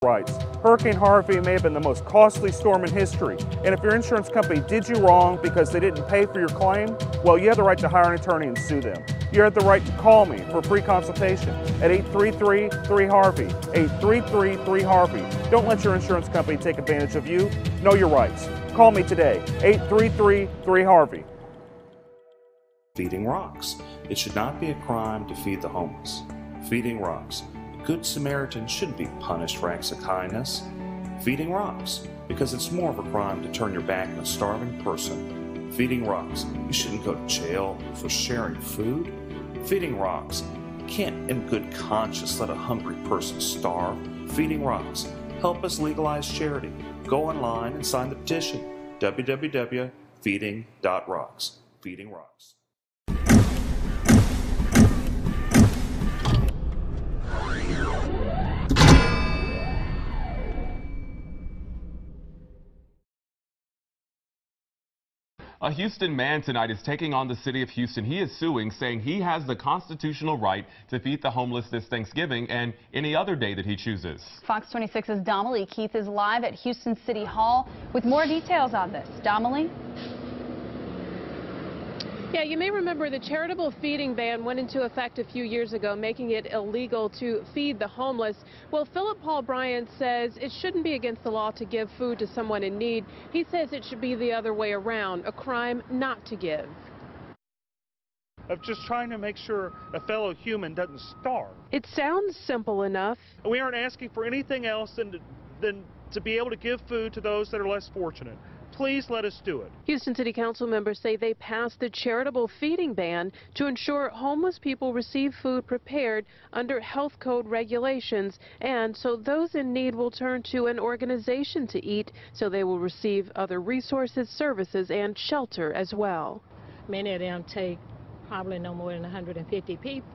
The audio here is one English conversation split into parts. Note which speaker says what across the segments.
Speaker 1: rights. Hurricane Harvey may have been the most costly storm in history, and if your insurance company did you wrong because they didn't pay for your claim, well, you have the right to hire an attorney and sue them. You have the right to call me for a free consultation at 833-3HARVEY, 833-3HARVEY. Don't let your insurance company take advantage of you. Know your rights. Call me today, 833-3HARVEY.
Speaker 2: Feeding rocks. It should not be a crime to feed the homeless. Feeding rocks. A good Samaritan shouldn't be punished for acts of kindness. Feeding rocks. Because it's more of a crime to turn your back on a starving person. Feeding rocks. You shouldn't go to jail for sharing food. Feeding rocks. You can't in good conscience let a hungry person starve. Feeding rocks. Help us legalize charity. Go online and sign the petition. www.feeding.rocks. Feeding rocks.
Speaker 3: A Houston man tonight is taking on the city of Houston. He is suing, saying he has the constitutional right to feed the homeless this Thanksgiving and any other day that he chooses.
Speaker 4: Fox 26's Damalie Keith is live at Houston City Hall with more details on this. Damalie?
Speaker 5: Yeah, you may remember the charitable feeding ban went into effect a few years ago, making it illegal to feed the homeless. Well, Philip Paul Bryant says it shouldn't be against the law to give food to someone in need. He says it should be the other way around, a crime not to give.
Speaker 1: Of just trying to make sure a fellow human doesn't starve.
Speaker 5: It sounds simple enough.
Speaker 1: We aren't asking for anything else than to be able to give food to those that are less fortunate. Please let us do it.
Speaker 5: Houston City Council members say they passed the charitable feeding ban to ensure homeless people receive food prepared under health code regulations, and so those in need will turn to an organization to eat, so they will receive other resources, services, and shelter as well.
Speaker 6: Many of them take probably no more than 150 people.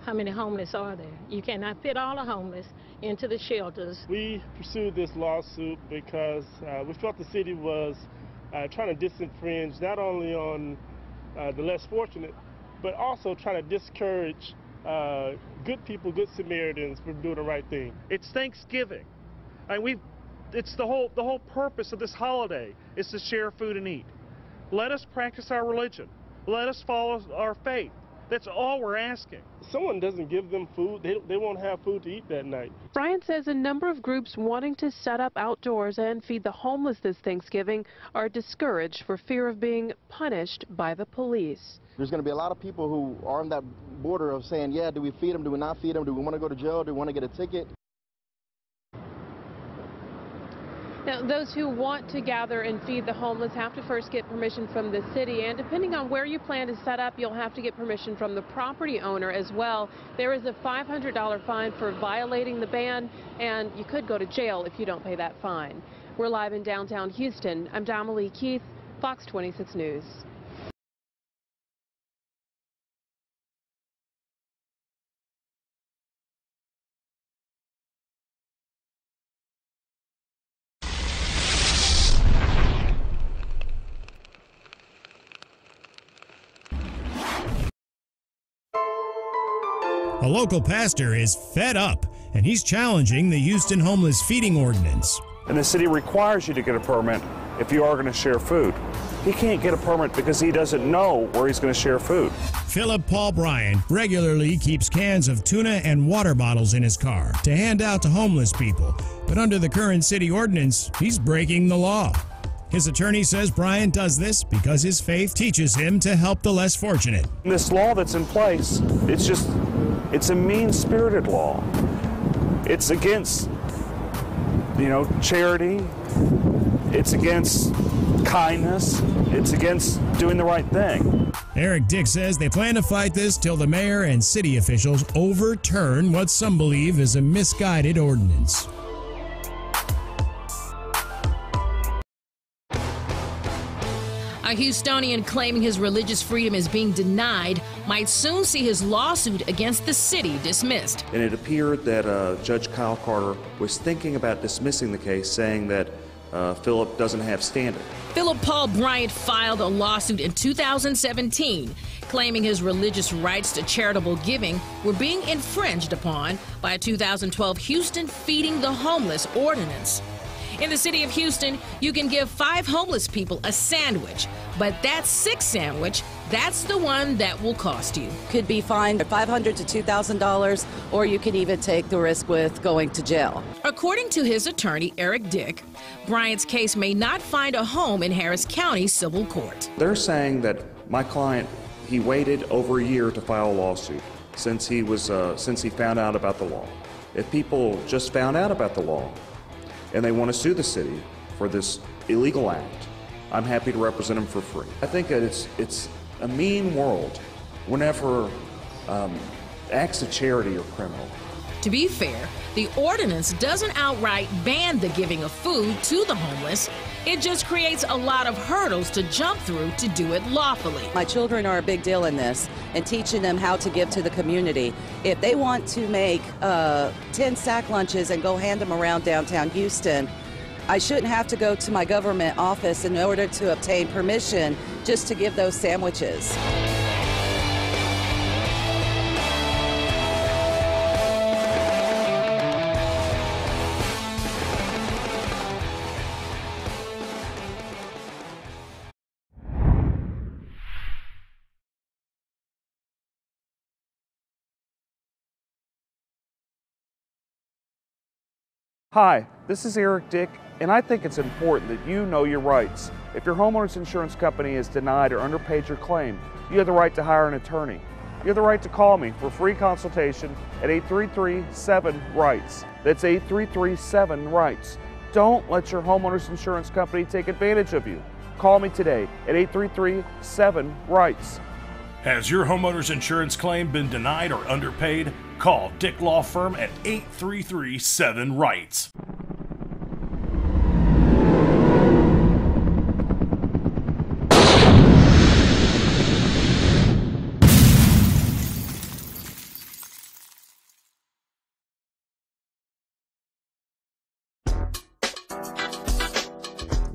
Speaker 6: How many homeless are there? You cannot fit all the homeless into the shelters.
Speaker 7: We pursued this lawsuit because we felt the city was trying to disenfringe not only on the less fortunate, but also trying to discourage good people, good Samaritans from doing the right thing.
Speaker 1: It's Thanksgiving. It's the whole purpose of this holiday is to share food and eat. Let us practice our religion. Let us follow our faith. That's all we're asking.
Speaker 7: If someone doesn't give them food, they won't have food to eat that night.
Speaker 5: Brian says a number of groups wanting to set up outdoors and feed the homeless this Thanksgiving are discouraged for fear of being punished by the police.
Speaker 8: There's going to be a lot of people who are on that border of saying, yeah, do we feed them, do we not feed them, do we want to go to jail, do we want to get a ticket?
Speaker 5: Now, those who want to gather and feed the homeless have to first get permission from the city, and depending on where you plan to set up, you'll have to get permission from the property owner as well. There is a $500 fine for violating the ban, and you could go to jail if you don't pay that fine. We're live in downtown Houston. I'm Damalie Keith, Fox 26 News.
Speaker 9: A local pastor is fed up, and he's challenging the Houston homeless feeding ordinance.
Speaker 1: And the city requires you to get a permit if you are going to share food. He can't get a permit because he doesn't know where he's going to share food.
Speaker 9: Philip Paul Bryant regularly keeps cans of tuna and water bottles in his car to hand out to homeless people. But under the current city ordinance, he's breaking the law. His attorney says Bryant does this because his faith teaches him to help the less fortunate.
Speaker 1: This law that's in place, it's a mean-spirited law. It's against, charity. It's against kindness. It's against doing the right thing.
Speaker 9: Eric Dick says they plan to fight this till the mayor and city officials overturn what some believe is a misguided ordinance.
Speaker 10: A Houstonian claiming his religious freedom is being denied might soon see his lawsuit against the city dismissed.
Speaker 2: And it appeared that Judge Kyle Carter was thinking about dismissing the case, saying that Philip doesn't have standing.
Speaker 10: Philip Paul Bryant filed a lawsuit in 2017 claiming his religious rights to charitable giving were being infringed upon by a 2012 Houston Feeding the Homeless ordinance. In the city of Houston, you can give 5 homeless people a sandwich, but that 6th sandwich, that's the one that will cost you.
Speaker 11: Could be fined $500 to $2,000, or you could even take the risk with going to jail.
Speaker 10: According to his attorney, Eric Dick, Bryant's case may not find a home in Harris County Civil Court.
Speaker 2: They're saying that my client, he waited over a year to file a lawsuit since he found out about the law. If people just found out about the law and they want to sue the city for this illegal act, I'm happy to represent them for free. I think that it's a mean world whenever acts of charity are criminal.
Speaker 10: To be fair, the ordinance doesn't outright ban the giving of food to the homeless. It just creates a lot of hurdles to jump through to do it lawfully.
Speaker 11: My children are a big deal in this, and teaching them how to give to the community. If they want to make 10 sack lunches and go hand them around downtown Houston, I shouldn't have to go to my government office in order to obtain permission just to give those sandwiches.
Speaker 1: Hi, this is Eric Dick, and I think it's important that you know your rights. If your homeowner's insurance company has denied or underpaid your claim, you have the right to hire an attorney. You have the right to call me for free consultation at 833-7-RIGHTS. That's 833-7-RIGHTS. Don't let your homeowner's insurance company take advantage of you. Call me today at 833-7-RIGHTS.
Speaker 12: Has your homeowner's insurance claim been denied or underpaid? Call Dick Law Firm at 833-7-RIGHTS.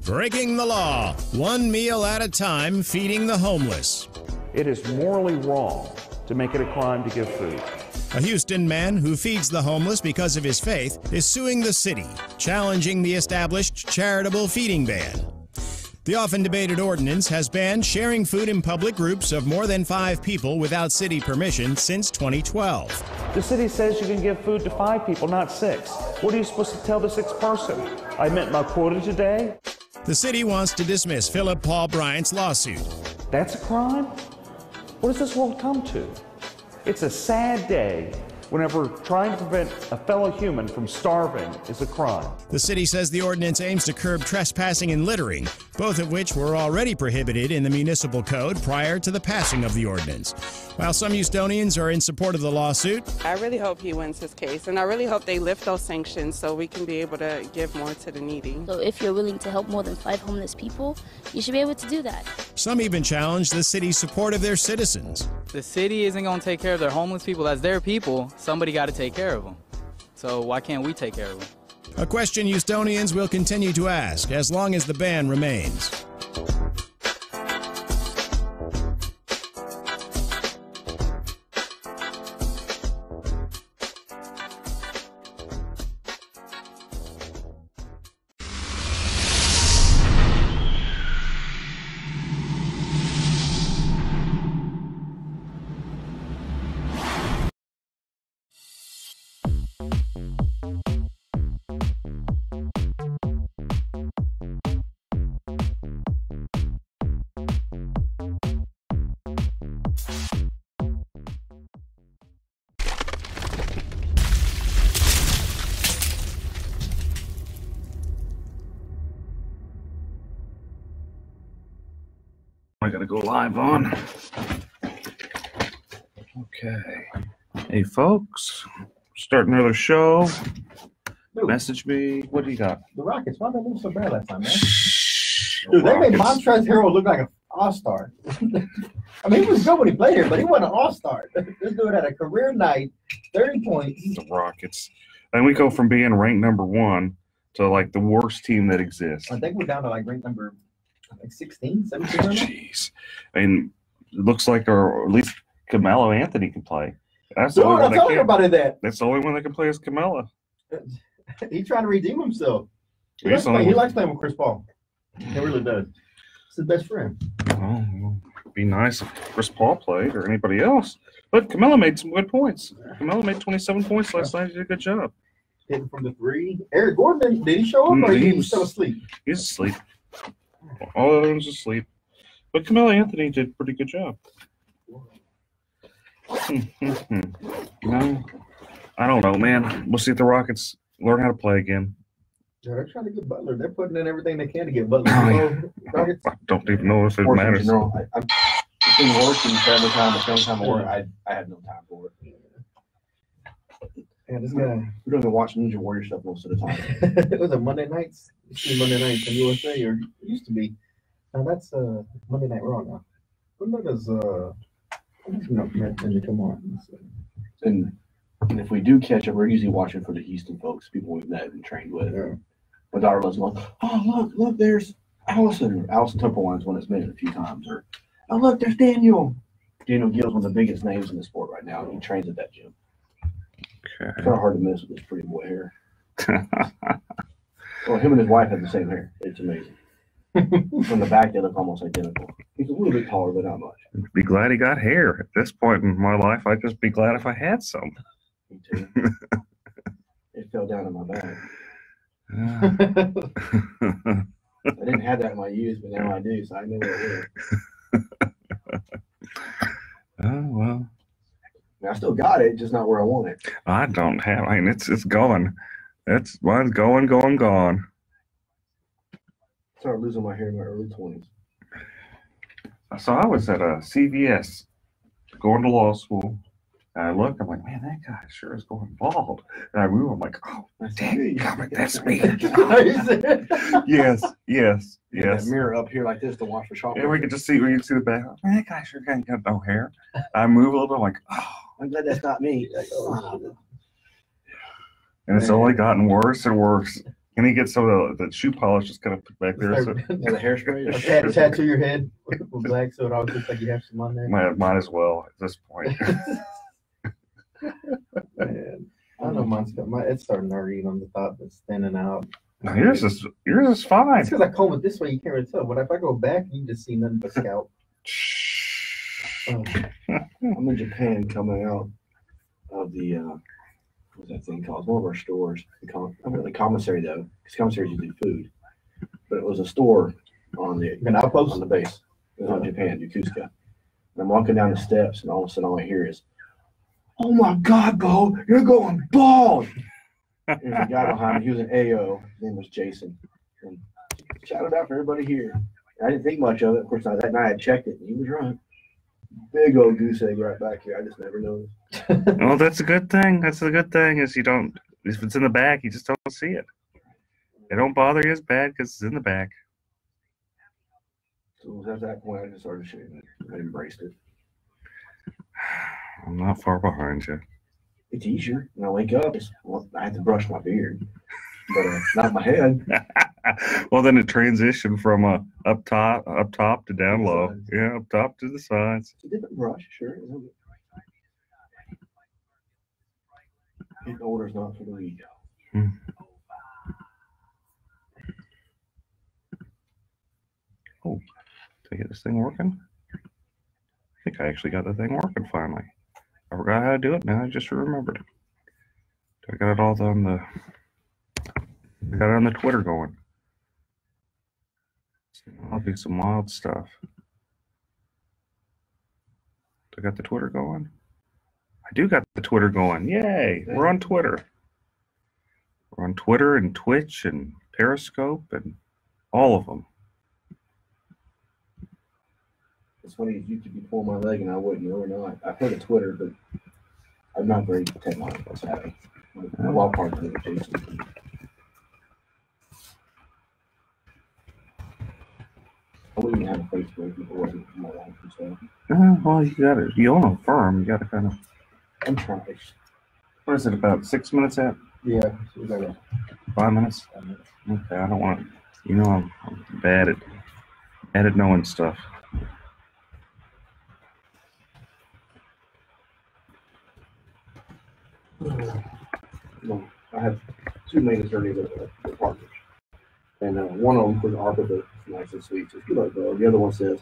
Speaker 9: Breaking the law, one meal at a time, feeding the homeless.
Speaker 1: It is morally wrong to make it a crime to give food.
Speaker 9: A Houston man who feeds the homeless because of his faith is suing the city, challenging the established charitable feeding ban. The often debated ordinance has banned sharing food in public groups of more than 5 people without city permission since 2012.
Speaker 1: The city says you can give food to 5 people, not 6. What are you supposed to tell the 6th person? I met my quota today?
Speaker 9: The city wants to dismiss Philip Paul Bryant's lawsuit.
Speaker 1: That's a crime? What does this world come to? It's a sad day whenever trying to prevent a fellow human from starving is a crime.
Speaker 9: The city says the ordinance aims to curb trespassing and littering, both of which were already prohibited in the municipal code prior to the passing of the ordinance. While some Houstonians are in support of the lawsuit,
Speaker 13: I really hope he wins his case, and I really hope they lift those sanctions so we can be able to give more to the needy.
Speaker 14: So if you're willing to help more than 5 homeless people, you should be able to do that.
Speaker 9: Some even challenge the city's support of their citizens.
Speaker 15: The city isn't going to take care of their homeless people. That's their people. Somebody got to take care of them. So why can't we take care of them?
Speaker 9: A question Houstonians will continue to ask as long as the ban remains.
Speaker 2: I gotta go live on. Okay. Hey, folks. Starting another show.
Speaker 16: Dude,
Speaker 2: Message me. What do you got?
Speaker 16: the Rockets, why did they lose so bad last time, man? Dude, they made Montrezl Harrell look like an all-star. I mean, he was good when he played here, but he wasn't an all-star. This dude had a career night, 30 points.
Speaker 2: The Rockets. And we go from being ranked number 1 to like the worst team that exists.
Speaker 16: I think we're down to like rank number 16, 17.
Speaker 2: Jeez. And looks like, or at least Carmelo Anthony can play. That's the
Speaker 16: Dude,
Speaker 2: only one
Speaker 16: I'm
Speaker 2: that
Speaker 16: telling
Speaker 2: can.
Speaker 16: everybody that.
Speaker 2: That's the only one that can play is Carmelo.
Speaker 16: He's trying to redeem himself. He
Speaker 2: He's
Speaker 16: likes playing with Chris Paul. He really does. He's his best friend.
Speaker 2: Oh, well, it'd be nice if Chris Paul played or anybody else. But Carmelo made some good points. Carmelo made 27 points last night. He did a good job.
Speaker 16: Hitting from the three. Eric Gordon, did he show up or he was still asleep?
Speaker 2: He's asleep. All the other ones asleep. But Carmelo Anthony did a pretty good job. No, I don't know, man. We'll see if the Rockets learn how to play again.
Speaker 16: Yeah, they're trying to get Butler. They're putting in everything they can to get Butler.
Speaker 2: I don't even know if it matters.
Speaker 17: It's been worse than family time, but family time at work. I had no time for it.
Speaker 16: Yeah, this guy.
Speaker 17: We don't even watch Ninja Warrior stuff most of the time.
Speaker 16: It was a Monday nights. Monday nights in USA, or it used to be. Now that's Monday Night Raw now. What does come on?
Speaker 17: And if we do catch up, we're usually watching for the Houston folks, people we've met and trained with.
Speaker 16: Yeah.
Speaker 17: My daughter was going, oh look, there's Allison. Allison Templewine's one that's been in a few times. Or oh look, there's Daniel. Daniel Gill's one of the biggest names in the sport right now. He trains at that gym.
Speaker 2: Okay.
Speaker 17: It's kind of hard to miss with his pretty boy hair. Well, him and his wife have the same hair. It's amazing. From the back, they look almost identical. He's a little bit taller, but not much.
Speaker 2: Be glad he got hair. At this point in my life, I'd just be glad if I had some.
Speaker 17: Me too. It fell down in my bag. I didn't have that in my youth, but now I do, so I know what it is.
Speaker 2: Oh, well.
Speaker 17: I still got it, just not where I want it.
Speaker 2: I don't have. I mean, it's gone. Mine's gone.
Speaker 17: Started losing my hair in my early 20s.
Speaker 2: So I was at a CVS going to law school. And I look, I'm like, man, that guy sure is going bald. And I move, I'm like, oh, dang, that's me. Yes.
Speaker 17: That mirror up here like this to watch for shopping.
Speaker 2: And we can see the back. Man, that guy sure ain't got no hair. I move a little bit, I'm like, oh.
Speaker 17: I'm glad that's not me.
Speaker 2: And it's only gotten worse and worse. And he gets some of the shoe polish just kind of put back there. So.
Speaker 17: Yeah, the hairspray.
Speaker 16: Tattoo your head with black so it always looks like you have some on there.
Speaker 2: Might as well at this point.
Speaker 16: Man, I don't know, it's starting to hurt on the top that's standing out.
Speaker 2: No, yours is fine.
Speaker 16: It's because I comb it this way, you can't really tell. But if I go back, you just see nothing but scalp.
Speaker 17: I'm in Japan coming out of the what's that thing called? It's one of our stores. I'm at the commissary though, because commissary is usually food. But it was a store on the outpost on the base. It was on Japan, Yokosuka. And I'm walking down the steps, and all of a sudden all I hear is, "Oh my God, Bo, you're going bald!" There's a guy behind me. He was an AO. His name was Jason. And shouted out for everybody here. I didn't think much of it. Of course, that night I checked it, and he was right. Big old goose egg right back here. I just never noticed.
Speaker 2: Well, that's a good thing. That's a good thing is you don't, if it's in the back, you just don't see it. It don't bother you as bad because it's in the back.
Speaker 17: So at that point, I just started shaving it. I embraced it.
Speaker 2: I'm not far behind you.
Speaker 17: It's easier. When I wake up, I have to brush my beard, but not my head.
Speaker 2: Well, then it transitioned from up top to down low. Yeah, up top to the sides.
Speaker 17: It's a different brush, sure. Getting older is not for the weak.
Speaker 2: Oh, did I get this thing working? I think I actually got the thing working finally. I forgot how to do it. Now I just remembered. I got it all on the. I got it on the Twitter going. I'll do some wild stuff. I got the Twitter going. I do got the Twitter going. Yay! We're on Twitter. We're on Twitter and Twitch and Periscope and all of them.
Speaker 17: It's funny, you could be pulling my leg and I wouldn't know or not. I've heard of Twitter, but I'm not very technological savvy. I'm a lot part of it, Jason. I wouldn't even have a Facebook if it wasn't for my life and stuff.
Speaker 2: Well, you own a firm. You got to kind of.
Speaker 17: I'm trying.
Speaker 2: What is it, about 6 minutes out?
Speaker 16: Yeah.
Speaker 2: 5 minutes? Okay, I don't want to. You know, I'm bad at knowing stuff.
Speaker 17: I have two main attorneys that are partners. And one of them was Harvey, that's nice and sweet. Says, "Good luck, bro." The other one says,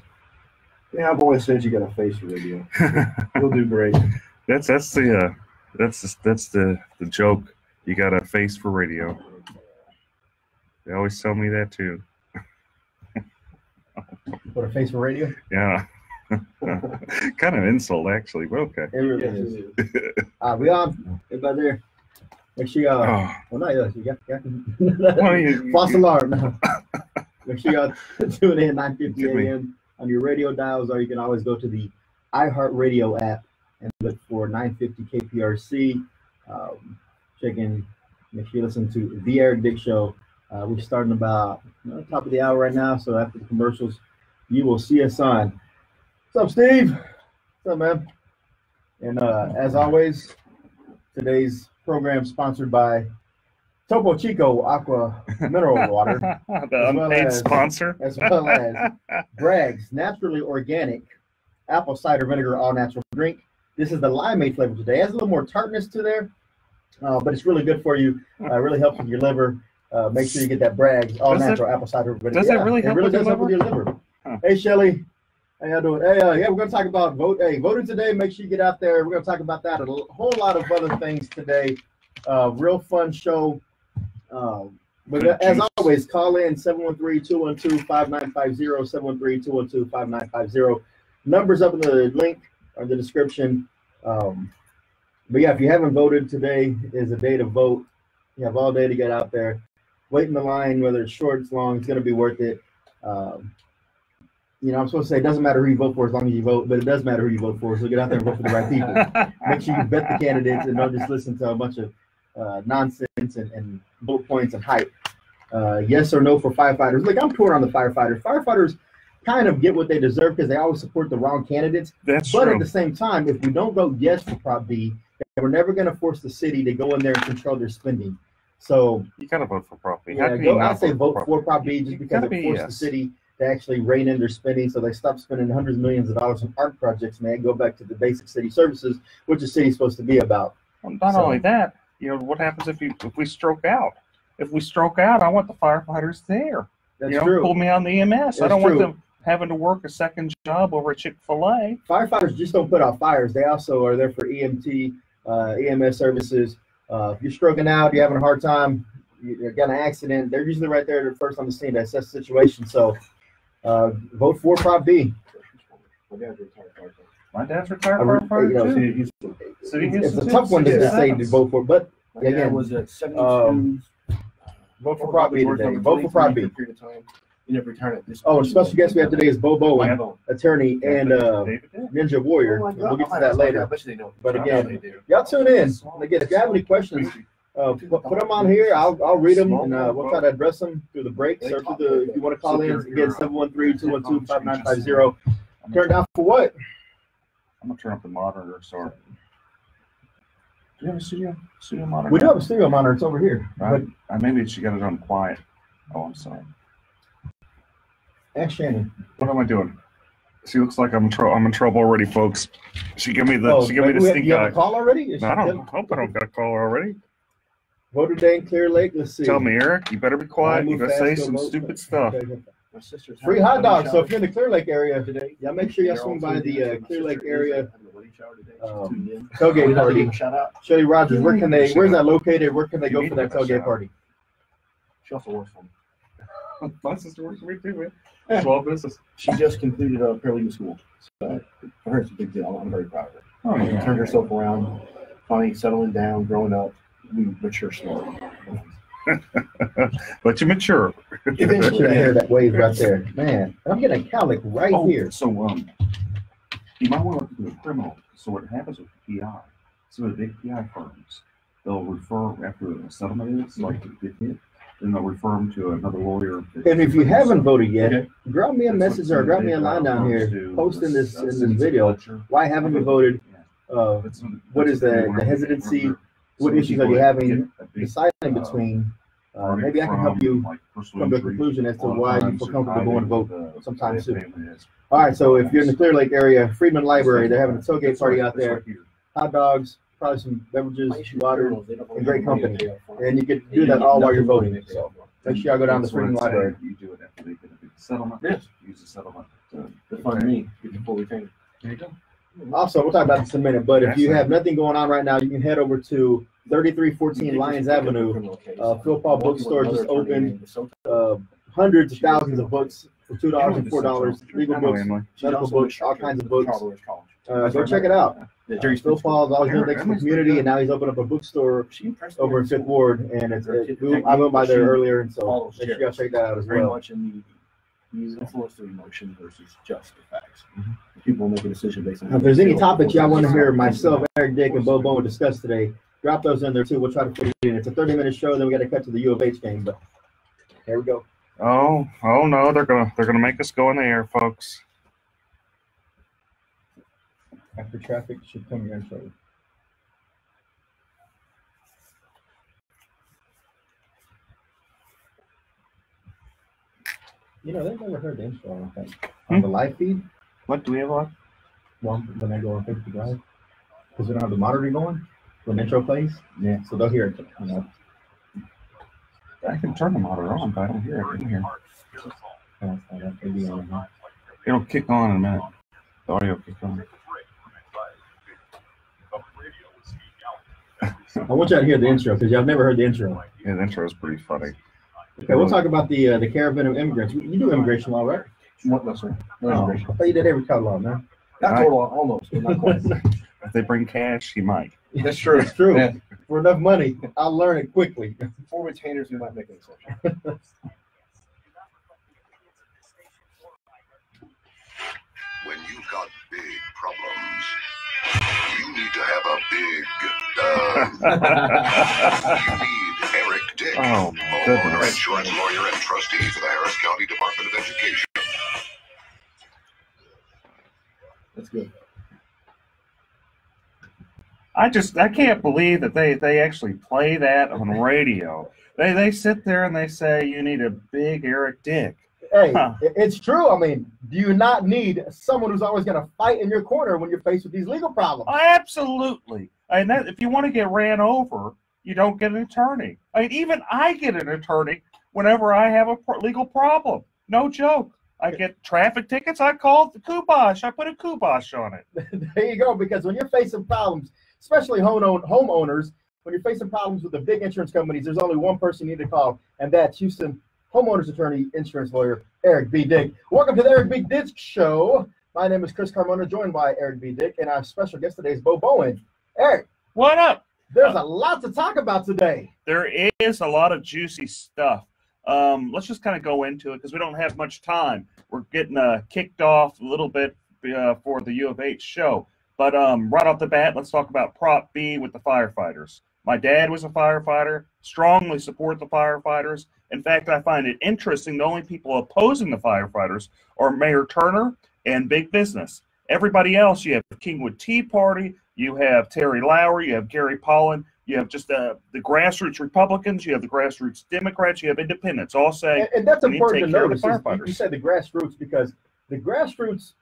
Speaker 17: "Yeah, I've always said you got a face for radio. You'll do great."
Speaker 2: That's the joke. You got a face for radio. They always tell me that too.
Speaker 16: What, a face for radio?
Speaker 2: Yeah. Kind of insult actually, but okay.
Speaker 16: It really is. We on? Everybody there? Make sure y'all. Well, not us. You got false alarm now. Make sure y'all tune in 9:50 a.m. on your radio dials, or you can always go to the iHeartRadio app and look for 950 KPRC. Check in. Make sure you listen to The Eric Dick Show. We're starting about top of the hour right now, so after the commercials, you will see us on. What's up, Steve? What's up, man? And as always, today's program sponsored by Topo Chico Aqua Mineral Water.
Speaker 2: The unpaid sponsor.
Speaker 16: As well as Bragg's Naturally Organic Apple Cider Vinegar All Natural Drink. This is the limeade flavor today. It has a little more tartness to there, but it's really good for you. Really helps with your liver. Make sure you get that Bragg's All Natural Apple Cider Vinegar.
Speaker 2: Does it really help with
Speaker 16: your liver? Huh. Hey, Shelly. How y'all doing? Hey, yeah, we're going to talk about voting today. Make sure you get out there. We're going to talk about that and a whole lot of other things today. Real fun show. But as always, call in 713-212-5950, 713-212-5950. Numbers up in the link or the description. But yeah, if you haven't voted, today is a day to vote. You have all day to get out there. Wait in the line, whether it's short, it's long, it's going to be worth it. I'm supposed to say it doesn't matter who you vote for as long as you vote, but it does matter who you vote for. So get out there and vote for the right people. Make sure you vet the candidates and don't just listen to a bunch of nonsense and bullet points and hype. Yes or no for firefighters. Look, I'm torn on the firefighters. Firefighters kind of get what they deserve because they always support the wrong candidates.
Speaker 2: But
Speaker 16: true. At the same time, if we don't vote yes for Prop B, we're never going to force the city to go in there and control their spending. So
Speaker 2: you got to vote for Prop B.
Speaker 16: Yeah, I say vote for Prop B just because it forced the city to actually rein in their spending, so they stop spending hundreds of millions of dollars on art projects, and they go back to the basic city services, which the city's supposed to be about.
Speaker 2: Well, not only that, what happens if we stroke out? If we stroke out, I want the firefighters there.
Speaker 16: That's true.
Speaker 2: Pull me on the EMS. I don't want them having to work a second job over at Chick-fil-A.
Speaker 16: Firefighters just don't put out fires. They also are there for EMT, EMS services. If you're stroking out, you're having a hard time, you got an accident, they're usually right there first on the scene to assess the situation. So vote for Prop B.
Speaker 2: My dad's retired firefighter too.
Speaker 16: It's a tough one to say to vote for, but again,
Speaker 17: was at 72.
Speaker 16: Vote for Prop B today. Vote for Prop B.
Speaker 17: You never return it.
Speaker 16: Oh, special guest we have today is Bo Bowen, attorney and Ninja Warrior. We'll get to that later. But again, y'all tune in. And again, if you have any questions, put them on here. I'll read them and we'll try to address them through the breaks or through if you want to call in. Again, 713-212-5950. Turn down for what?
Speaker 2: I'm gonna turn up the monitor. Sorry. Do you have a studio monitor?
Speaker 16: We do have a studio monitor. It's over here.
Speaker 2: Right. Maybe she got it on quiet. Oh, I'm sorry.
Speaker 16: Ask Shannon.
Speaker 2: What am I doing? She looks like I'm in trouble already, folks. She give me the stink eye.
Speaker 16: You have a call already?
Speaker 2: No, I hope I don't got a call already.
Speaker 16: Voter Day in Clear Lake. Let's see.
Speaker 2: Tell me, Eric. You better be quiet. You're gonna say some stupid stuff.
Speaker 17: My sister's
Speaker 16: free hot dogs. So if you're in the Clear Lake area today, y'all make sure y'all swing by the Clear Lake area tailgate party. Shelly Rogers, where's that located? Where can they go for that tailgate party?
Speaker 17: She also works for me.
Speaker 2: My sister works for me too, man. Small business.
Speaker 17: She just completed a paralegal school. So for her, it's a big deal. I'm very proud of her.
Speaker 2: Oh,
Speaker 17: She turned herself around, finally settling down, growing up. We mature slowly.
Speaker 2: But you mature.
Speaker 16: Eventually, I hear that wave right there. Man, I'm getting a cowlick right here.
Speaker 2: So, you might want to look at the criminal. So what happens with PI, some of the big PI firms, they'll refer after a settlement is like the hit, then they'll refer them to another lawyer.
Speaker 16: And if you haven't voted yet, drop me a message or drop me a line down here, post in this video. Why haven't you voted? What is the hesitancy? What issues are you having deciding between? Maybe I can help you come to a conclusion as to why you feel comfortable going to vote sometime soon. All right, so if you're in the Clear Lake area, Freedman Library, they're having a tailgate party out there. Hot dogs, probably some beverages, water, and great company. And you can do that all while you're voting. So make sure y'all go down to the freaking library.
Speaker 2: You do it after they get a big settlement.
Speaker 17: Yes.
Speaker 2: Use the settlement
Speaker 17: To fund me, get the full retainer.
Speaker 2: There you go.
Speaker 16: Also, we'll talk about this in a minute, but if you have nothing going on right now, you can head over to 3314 Lyons Avenue. Phil Paul Bookstore just opened. Hundreds of thousands of books for $2 and $4. Legal books, medical books, all kinds of books. Go check it out. Phil Paul's always been next to the community, and now he's opened up a bookstore over in Fifth Ward. And I went by there earlier, and so make sure y'all check that out as
Speaker 17: Very
Speaker 16: well.
Speaker 17: much in the influence through emotion versus just the facts. People make a decision based on.
Speaker 16: If there's any topics y'all want to hear myself, Eric, Dick, and Bo Bowen discuss today, drop those in there too. We'll try to fit it in. It's a 30-minute show, then we got to cut to the U of H game. But here we go.
Speaker 2: Oh no, they're gonna make us go in the air, folks.
Speaker 16: After traffic should come here shortly. You know, they've never heard the intro, I don't think. On the live feed?
Speaker 2: What do we have on?
Speaker 16: Well, when I go on Facebook Live. Because we don't have the monitor going when the intro plays. Yeah, so they'll hear it. You know.
Speaker 2: I can turn the monitor on, but I don't hear it in here. It'll kick on in a minute. The audio will kick on.
Speaker 16: I want y'all to hear the intro because y'all never heard the intro.
Speaker 2: Yeah, the intro is pretty funny.
Speaker 16: Okay, we'll talk about the caravan of immigrants. You do immigration law, right?
Speaker 17: What, no, sir. No immigration.
Speaker 16: I thought you did every color law, man.
Speaker 17: Not total law, almost, but not quite.
Speaker 2: If they bring cash, he might.
Speaker 17: That's true.
Speaker 16: That's true.
Speaker 17: Yeah.
Speaker 16: For enough money, I'll learn it quickly.
Speaker 17: For retainers, we might make an exception.
Speaker 18: When you've got big problems, you need to have a big you need Eric Dick,
Speaker 2: Oh, my
Speaker 18: homeowner,
Speaker 2: goodness.
Speaker 18: insurance lawyer, and trustee for the Harris County Department of Education.
Speaker 17: That's good.
Speaker 2: I can't believe that they actually play that on radio. They sit there and they say you need a big Eric Dick.
Speaker 16: Hey, it's true. I mean, do you not need someone who's always going to fight in your corner when you're faced with these legal problems?
Speaker 2: Absolutely. And that, if you want to get ran over, you don't get an attorney. I mean, even I get an attorney whenever I have a legal problem. No joke. I get traffic tickets. I call the kubosh. I put a kubosh on it.
Speaker 16: There you go. Because when you're facing problems, especially homeowners, when you're facing problems with the big insurance companies, there's only one person you need to call, and that's Houston homeowners attorney, insurance lawyer, Eric B. Dick. Welcome to the Eric B. Dick Show. My name is Chris Carmona, joined by Eric B. Dick, and our special guest today is Bo Bowen. Eric.
Speaker 2: What up?
Speaker 16: There's a lot to talk about today.
Speaker 2: There is a lot of juicy stuff. Let's just kind of go into it because we don't have much time. We're getting kicked off a little bit for the U of H show. But right off the bat, let's talk about Prop B with the firefighters. My dad was a firefighter, strongly support the firefighters. In fact, I find it interesting the only people opposing the firefighters are Mayor Turner and big business. Everybody else, you have the Kingwood Tea Party, you have Terry Lowry, you have Gary Pollan, you have just the grassroots Republicans, you have the grassroots Democrats, you have independents, all saying
Speaker 16: and that's
Speaker 2: we need to
Speaker 16: important
Speaker 2: take
Speaker 16: to
Speaker 2: care of
Speaker 16: notice.
Speaker 2: the firefighters.
Speaker 16: You said the grassroots because the grassroots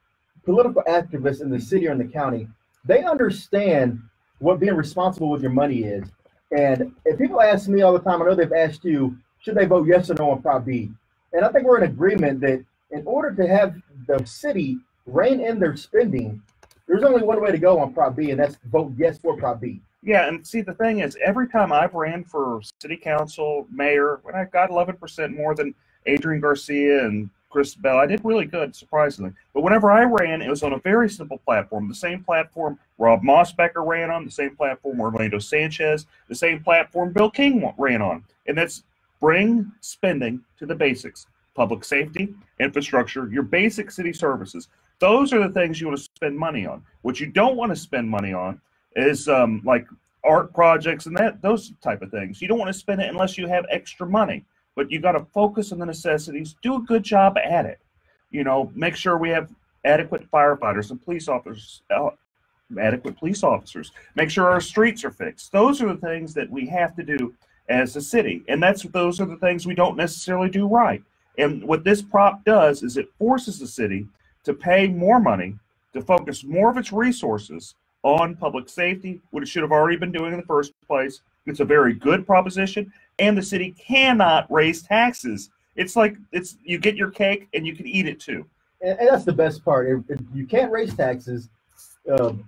Speaker 16: political activists in the city or in the county, they understand what being responsible with your money is. And if people ask me all the time, I know they've asked you, should they vote yes or no on Prop B? And I think we're in agreement that in order to have the city rein in their spending, there's only one way to go on Prop B, and that's vote yes for Prop B.
Speaker 2: Yeah, and see, the thing is, every time I've ran for city council, mayor, when I got 11% more than Adrian Garcia and Chris Bell, I did really good, surprisingly. But whenever I ran, it was on a very simple platform, the same platform Rob Mossbecker ran on, the same platform Orlando Sanchez, the same platform Bill King ran on, and that's bring spending to the basics: public safety, infrastructure, your basic city services. Those are the things you want to spend money on. What you don't want to spend money on is like art projects and those type of things. You don't want to spend it unless you have extra money. But you got to focus on the necessities. Do a good job at it. You know, make sure we have adequate firefighters and police officers. Adequate police officers. Make sure our streets are fixed. Those are the things that we have to do as a city, and those are the things we don't necessarily do right. And what this prop does is it forces the city to pay more money, to focus more of its resources
Speaker 1: on public safety, what it should have already been doing in the first place. It's a very good proposition, and the city cannot raise taxes. It's like you get your cake and you can eat it too.
Speaker 16: And that's the best part. If you can't raise taxes,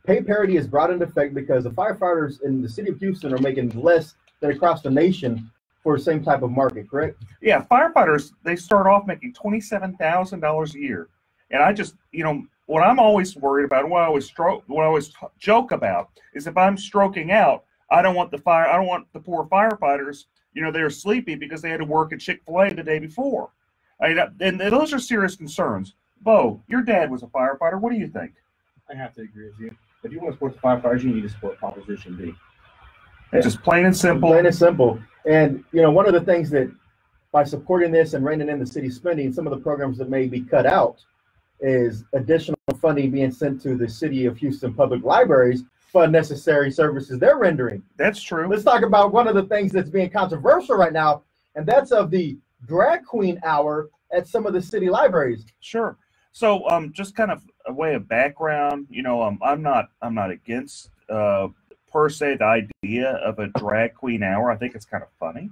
Speaker 16: pay parity is brought into effect because the firefighters in the city of Houston are making less than across the nation for the same type of market, correct?
Speaker 1: Yeah, firefighters, they start off making $27,000 a year. And I just, what I'm always worried about, what I always joke about is if I'm stroking out, I don't want the poor firefighters, they're sleepy because they had to work at Chick-fil-A the day before. And those are serious concerns. Bo, your dad was a firefighter. What do you think?
Speaker 17: I have to agree with you. If you want to support the firefighters, you need to support Proposition B.
Speaker 1: It's just plain and simple.
Speaker 16: Plain and simple. And, one of the things that by supporting this and reining in the city spending, some of the programs that may be cut out is additional funding being sent to the city of Houston public libraries for unnecessary services they're rendering.
Speaker 1: That's true.
Speaker 16: Let's talk about one of the things that's being controversial right now, and that's of the drag queen hour at some of the city libraries.
Speaker 1: Sure. So just kind of a way of background, I'm not against per se the idea of a drag queen hour. I think it's kind of funny.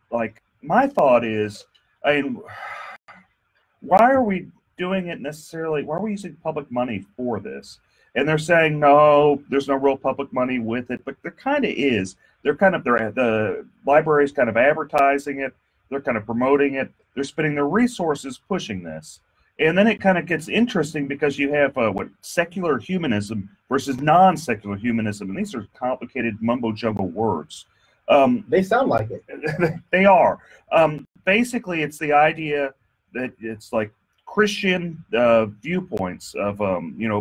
Speaker 1: Like my thought is, why are we doing it necessarily? Why are we using public money for this? And they're saying, no, there's no real public money with it, but there kind of is. The library's kind of advertising it. They're kind of promoting it. They're spending their resources pushing this. And then it kind of gets interesting because you have secular humanism versus non-secular humanism. And these are complicated mumbo-jumbo words.
Speaker 16: They sound like it.
Speaker 1: They are. Basically, it's the idea that it's like Christian viewpoints of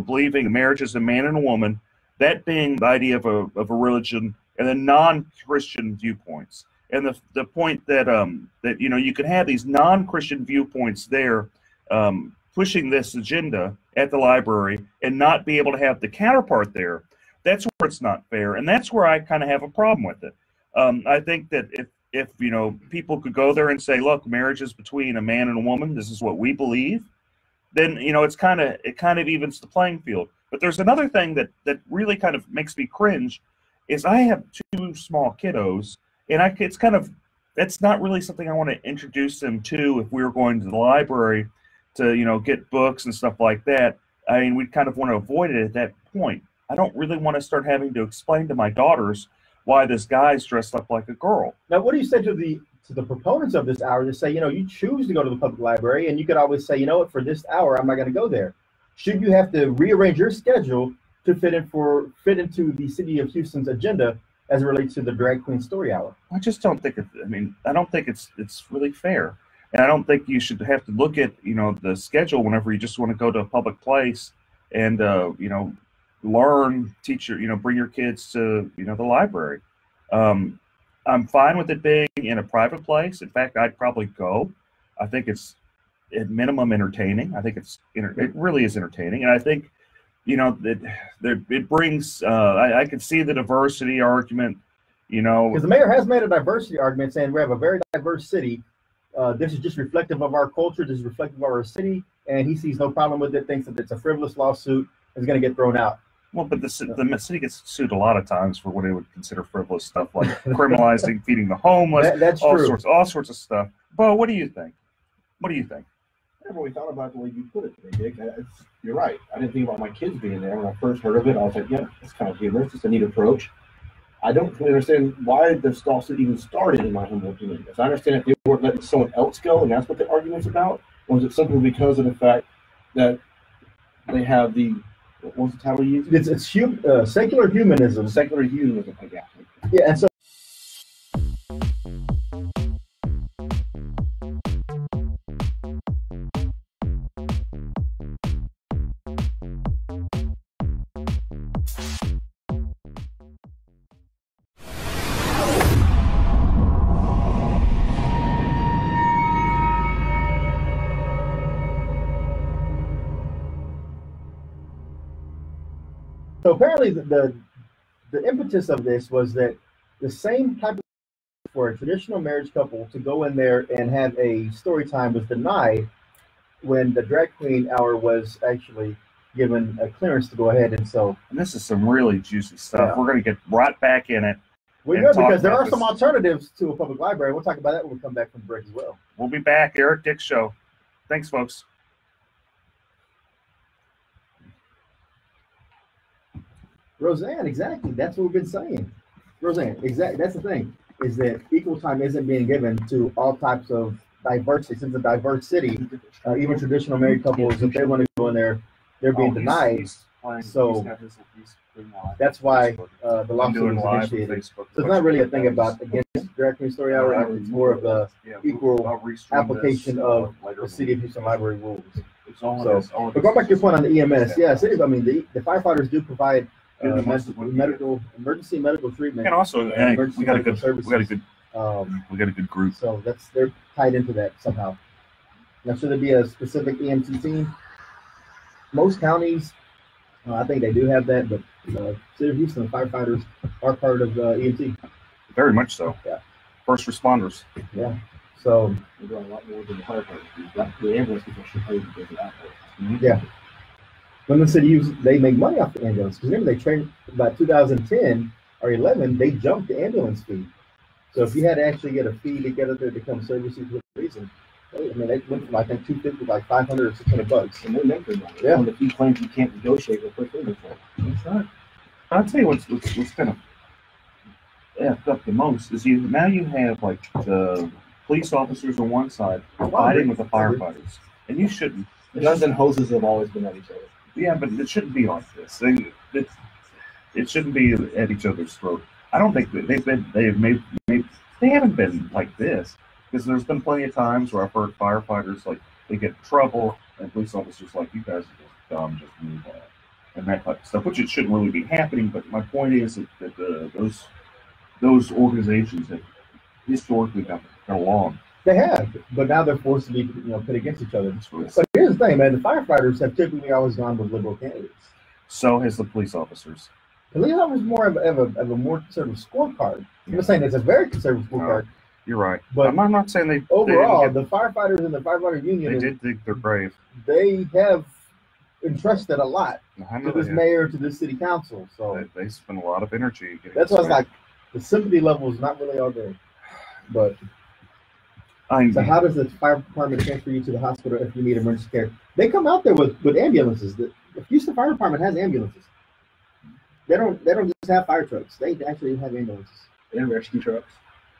Speaker 1: believing marriage is a man and a woman, that being the idea of a religion, and then non-Christian viewpoints. And the point that you can have these non-Christian viewpoints there pushing this agenda at the library and not be able to have the counterpart there. That's where it's not fair, and that's where I kind of have a problem with it. I think that if people could go there and say, look, marriage is between a man and a woman, this is what we believe, then it kind of evens the playing field. But there's another thing that really kind of makes me cringe is I have 2 small kiddos, and that's not really something I want to introduce them to if we were going to the library to get books and stuff like that. I mean, we kind of want to avoid it at that point. I don't really want to start having to explain to my daughters why this guy's dressed up like a girl.
Speaker 16: Now, what do you say to the proponents of this hour that say, you choose to go to the public library, and you could always say, what, for this hour, I'm not going to go there. Should you have to rearrange your schedule to fit into the city of Houston's agenda as it relates to the drag queen story hour?
Speaker 1: I just don't think I don't think it's really fair. And I don't think you should have to look at, the schedule whenever you just want to go to a public place and, learn, teach bring your kids to, the library. I'm fine with it being in a private place. In fact, I'd probably go. I think it's at minimum entertaining. I think it really is entertaining. And I think, it brings, I can see the diversity argument,
Speaker 16: Because the mayor has made a diversity argument saying we have a very diverse city. This is just reflective of our culture. This is reflective of our city. And he sees no problem with it, thinks that it's a frivolous lawsuit, is going to get thrown out.
Speaker 1: Well, but the city gets sued a lot of times for what they would consider frivolous stuff, like criminalizing feeding the homeless,
Speaker 16: that's
Speaker 1: all
Speaker 16: true.
Speaker 1: all sorts of stuff. Bo, what do you think? What do you think?
Speaker 17: I never really thought about the way you put it today, Dick. You're right. I didn't think about my kids being there. When I first heard of it, I was like, yeah, it's kind of humorous. It's a neat approach. I don't really understand why this lawsuit even started, in my humble opinion. As I understand it, they weren't letting someone else go, and that's what the argument's about? Or was it simply because of the fact that they have what was the title you used?
Speaker 16: It's secular humanism.
Speaker 17: Secular humanism, I guess.
Speaker 16: Yeah, and so So apparently the impetus of this was that the same type of for a traditional marriage couple to go in there and have a story time was denied when the drag queen hour was actually given a clearance to go ahead. And so,
Speaker 2: and this is some really juicy stuff.
Speaker 16: Yeah.
Speaker 2: We're going to get right back in it.
Speaker 16: We know because there are some alternatives to a public library. We'll talk about that when we come back from the break as well.
Speaker 2: We'll be back. Eric Dick Show. Thanks, folks.
Speaker 16: Roseanne, exactly. That's what we've been saying. Roseanne, exactly. That's the thing, is that equal time isn't being given to all types of diversity. Since a diverse city, even traditional married couples, if they want to go in there, they're being denied. So that's why the lawsuit was initiated. So it's not really a thing about against drag queen story hour. It's more of the equal application of the City of Houston Library rules. So, but going back to your point on the EMS, yes, it is. I mean, the firefighters do provide emergency medical treatment,
Speaker 2: and also we got a good group.
Speaker 16: So they're tied into that somehow. Now, should there be a specific EMT team? Most counties, I think they do have that, but City of Houston firefighters are part of EMT.
Speaker 2: Very much so.
Speaker 16: Yeah.
Speaker 2: First responders.
Speaker 16: Yeah. So
Speaker 17: we're doing a lot more than the firefighters. The ambulance people should pay because of that.
Speaker 16: Yeah. When the city they make money off the ambulance. Because remember, they trained about 2010 or 11, they jumped the ambulance fee. So if you had to actually get a fee to get up there to come service you for a reason, I mean, they went from I think $250 to like $500 or $600.
Speaker 17: And they make their money.
Speaker 16: Yeah.
Speaker 17: If you claim you can't negotiate with quick limits, that's right.
Speaker 2: I'll tell you what's kind of effed up the most is now you have like the police officers on one side fighting with the firefighters, and you shouldn't.
Speaker 17: Guns and hoses have always been at each other.
Speaker 2: Yeah, but it shouldn't be like this. It shouldn't be at each other's throat. I don't think that they haven't been like this, because there's been plenty of times where I've heard firefighters like they get in trouble and police officers like, you guys are just dumb, just move on, and that type of stuff, which it shouldn't really be happening. But my point is that those organizations have historically got along.
Speaker 16: They have, but now they're forced to be put against each other. But here's the thing, man: the firefighters have typically always gone with liberal candidates.
Speaker 2: So has the police officers.
Speaker 16: The police officers more of a more conservative scorecard. I'm not saying it's a very conservative scorecard.
Speaker 2: You're right,
Speaker 16: but
Speaker 2: I'm not saying they.
Speaker 16: Overall, the firefighters and the firefighter union,
Speaker 2: they did dig their grave.
Speaker 16: They have entrusted a lot to this
Speaker 2: have.
Speaker 16: mayor, to this city council. So
Speaker 2: they spend a lot of energy.
Speaker 16: That's why it's like the sympathy level is not really all there. But so how does the fire department transfer you to the hospital if you need emergency care? They come out there with ambulances. The Houston Fire Department has ambulances. They don't just have fire trucks. They actually have ambulances
Speaker 17: and rescue trucks.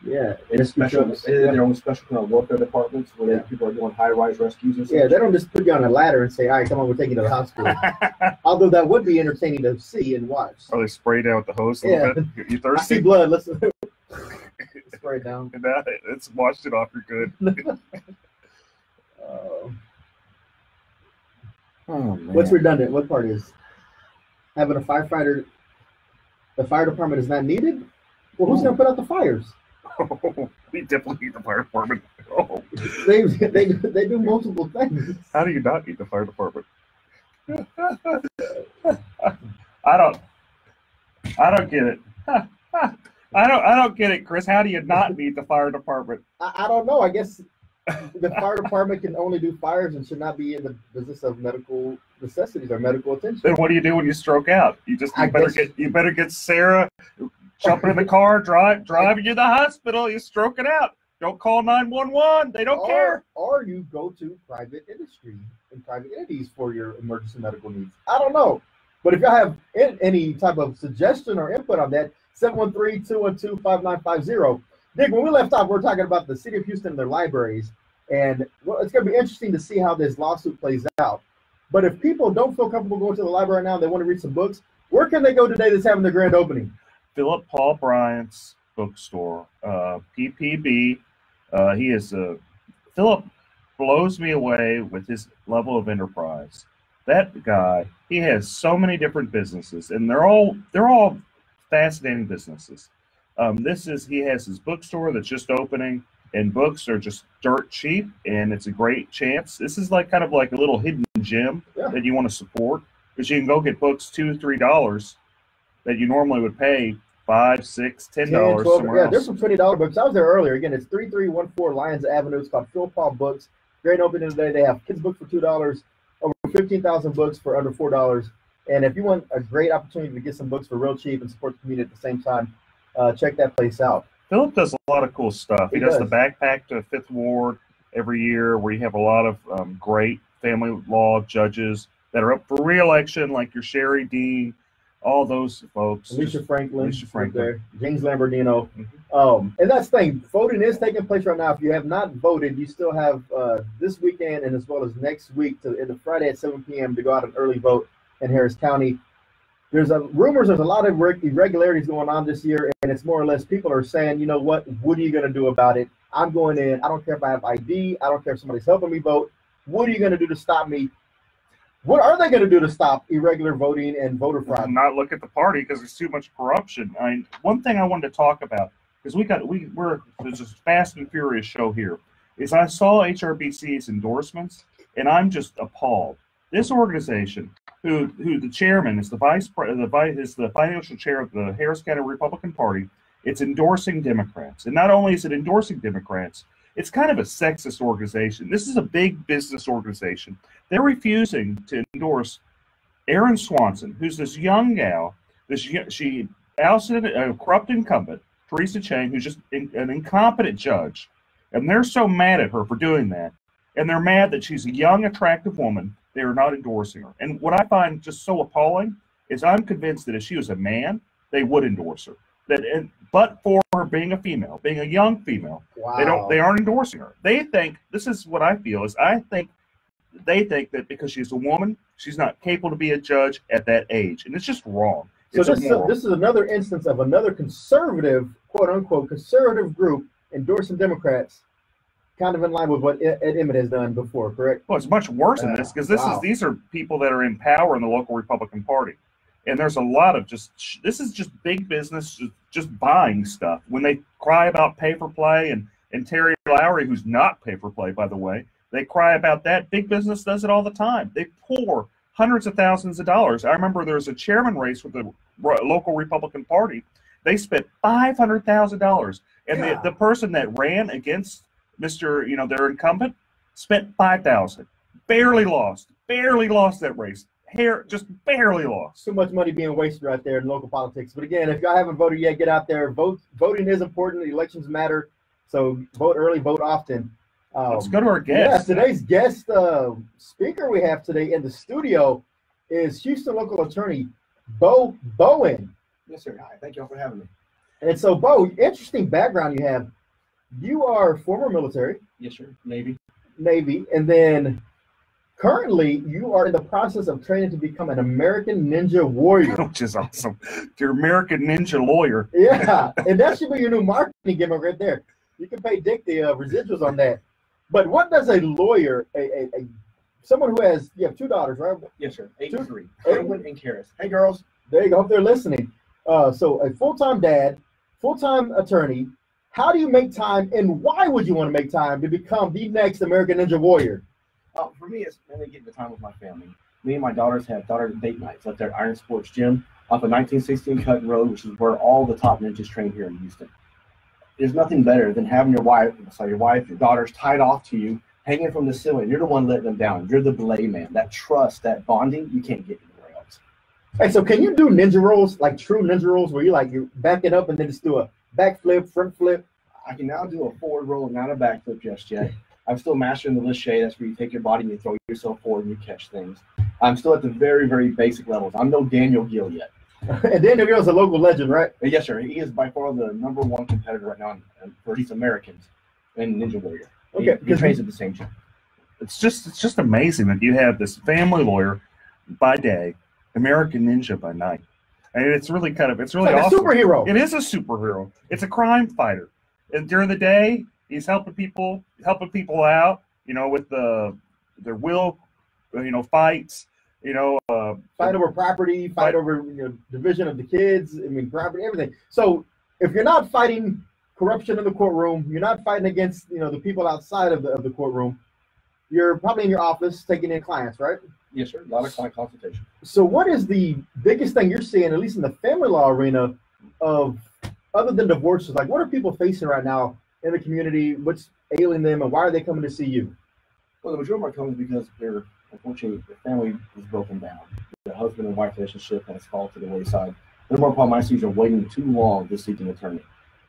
Speaker 16: Yeah,
Speaker 17: and their own special kind of welfare departments where people are doing high-rise rescues and stuff.
Speaker 16: Yeah, they don't just put you on a ladder and say, "All right, come on, we're taking you to the hospital." Although that would be entertaining to see and watch.
Speaker 2: Are they sprayed out with the hose a little bit? You thirsty?
Speaker 16: I see blood. Let's spray it down.
Speaker 2: It's washed it off. You're good. Oh, man.
Speaker 16: What's redundant? What part is having a firefighter? The fire department is not needed. Well, who's going to put out the fires?
Speaker 2: We definitely need the fire department. Oh.
Speaker 16: They do multiple things.
Speaker 2: How do you not need the fire department? I don't get it. I don't get it, Chris. How do you not need the fire department?
Speaker 16: I don't know. I guess the fire department can only do fires and should not be in the business of medical necessities or medical attention.
Speaker 2: Then what do you do when you stroke out? You better get Sarah jumping in the car, driving you to the hospital. You stroking out. Don't call 911. They don't care.
Speaker 16: Or you go to private industry and private entities for your emergency medical needs. I don't know. But if y'all have any type of suggestion or input on that, 713-212-5950. Dick, when we left off, we were talking about the City of Houston and their libraries. And well, it's going to be interesting to see how this lawsuit plays out. But if people don't feel comfortable going to the library now, they want to read some books, where can they go today that's having the grand opening?
Speaker 2: Philip Paul Bryant's bookstore, PPB. Philip blows me away with his level of enterprise. That guy, he has so many different businesses, and they're all fascinating businesses. He has his bookstore that's just opening, and books are just dirt cheap, and it's a great chance. This is kind of like a little hidden gem that you want to support, because you can go get books $2 or $3 that you normally would pay $5, $6, $10 somewhere else.
Speaker 16: There's some $20 books. I was there earlier. Again, it's 3314 Lyons Avenue. It's called Phil Paul Books. Great opening today. They have kids' books for $2, over 15,000 books for under $4. And if you want a great opportunity to get some books for real cheap and support the community at the same time, check that place out.
Speaker 1: Philip does a lot of cool stuff. He does the
Speaker 16: does.
Speaker 1: backpack to Fifth Ward every year, where you have a lot of great family law judges that are up for re-election, like your Sherry Dean, all those folks.
Speaker 16: Alicia Franklin,
Speaker 1: right
Speaker 16: there. James Lamborghino. And that's the thing. Voting is taking place right now. If you have not voted, you still have this weekend and as well as next week to the Friday at 7 p.m. to go out and early vote in Harris County. There's rumors there's a lot of irregularities going on this year, and it's more or less people are saying, you know what are you going to do about it? I'm going in. I don't care if I have ID. I don't care if somebody's helping me vote. What are you going to do to stop me? What are they going to do to stop irregular voting and voter fraud?
Speaker 1: Not look at the party because there's too much corruption. One thing I wanted to talk about, because there's this fast and furious show here, is I saw HRBC's endorsements, and I'm just appalled. This organization, who the chairman is the financial chair of the Harris County Republican Party, it's endorsing Democrats. And not only is it endorsing Democrats, it's kind of a sexist organization. This is a big business organization. They're refusing to endorse Erin Swanson, who's this young gal. She ousted a corrupt incumbent, Teresa Chang, who's just an incompetent judge. And they're so mad at her for doing that. And they're mad that she's a young, attractive woman. They are not endorsing her. And what I find just so appalling is I'm convinced that if she was a man, they would endorse her. But for her being a female, being a young female, they aren't endorsing her. They think, this is what I feel, is they think that because she's a woman, she's not capable to be a judge at that age. And it's just wrong.
Speaker 16: So this is another instance of another conservative, quote unquote, conservative group endorsing Democrats, kind of in line with what Ed Emmett has done before, correct?
Speaker 1: Well, it's much worse than this, because these are people that are in power in the local Republican Party. And there's a lot of this is just big business, just buying stuff. When they cry about pay-for-play, and Terry Lowry, who's not pay-for-play, by the way, they cry about that. Big business does it all the time. They pour hundreds of thousands of dollars. I remember there was a chairman race with the local Republican Party. They spent $500,000. And the person that ran against their incumbent spent $5,000. Barely lost that race. Just barely lost.
Speaker 16: Too much money being wasted right there in local politics. But again, if y'all haven't voted yet, get out there. Vote. Voting is important. Elections matter. So vote early, vote often.
Speaker 1: Let's go to our guest.
Speaker 16: Yeah, today's guest speaker we have today in the studio is Houston local attorney Bo Bowen.
Speaker 17: Yes, sir. Hi. Thank you all for having me.
Speaker 16: And so, Bo, interesting background you have. You are former military.
Speaker 17: Yes, sir. Navy.
Speaker 16: And then currently you are in the process of training to become an American Ninja Warrior.
Speaker 1: Which is awesome. You're American Ninja Lawyer.
Speaker 16: Yeah, and that should be your new marketing gimmick right there. You can pay Dick the residuals on that. But what does a lawyer, someone who has, you have two daughters, right?
Speaker 17: Yes, sir. 8 and 3. Edwin and Karis. Hey, girls.
Speaker 16: There you go. Hope they're listening. So a full-time dad, full-time attorney. How do you make time, and why would you want to make time to become the next American Ninja Warrior?
Speaker 17: For me, it's mainly getting the time with my family. Me and my daughters have daughter date nights up there at Iron Sports Gym off of 1916 Cutton Road, which is where all the top ninjas train here in Houston. There's nothing better than having your daughters tied off to you, hanging from the ceiling. You're the one letting them down. You're the belay man. That trust, that bonding, you can't get anywhere else.
Speaker 16: Hey, so can you do ninja rolls, like true ninja rolls, where you back it up and then just do a backflip, front flip?
Speaker 17: I can now do a forward roll, not a backflip just yet. I'm still mastering the lachey. That's where you take your body and you throw yourself forward and you catch things. I'm still at the very, very basic levels. I'm no Daniel Gill yet.
Speaker 16: And Daniel Gill is a local legend, right?
Speaker 17: Yes, sir. He is by far the #1 competitor right now for these Americans in Ninja Warrior.
Speaker 16: Okay,
Speaker 17: he trains at the same gym.
Speaker 1: It's just amazing that you have this family lawyer by day, American Ninja by night. And it's really awesome.
Speaker 16: A superhero.
Speaker 1: It is a superhero. It's a crime fighter. And during the day, he's helping people out, with their will, fights,
Speaker 16: fight over property, fight over division of the kids, property, everything. So if you're not fighting corruption in the courtroom, you're not fighting against, the people outside of the courtroom, you're probably in your office taking in clients, right?
Speaker 17: Yes, sir. A lot of client consultation.
Speaker 16: So what is the biggest thing you're seeing, at least in the family law arena, other than divorces? Like, what are people facing right now in the community? What's ailing them, and why are they coming to see you?
Speaker 17: Well, the majority of our claims because they're, unfortunately, the family is broken down. The husband and wife relationship has fallen to the wayside. They're more problem I see is are waiting too long to seek an attorney.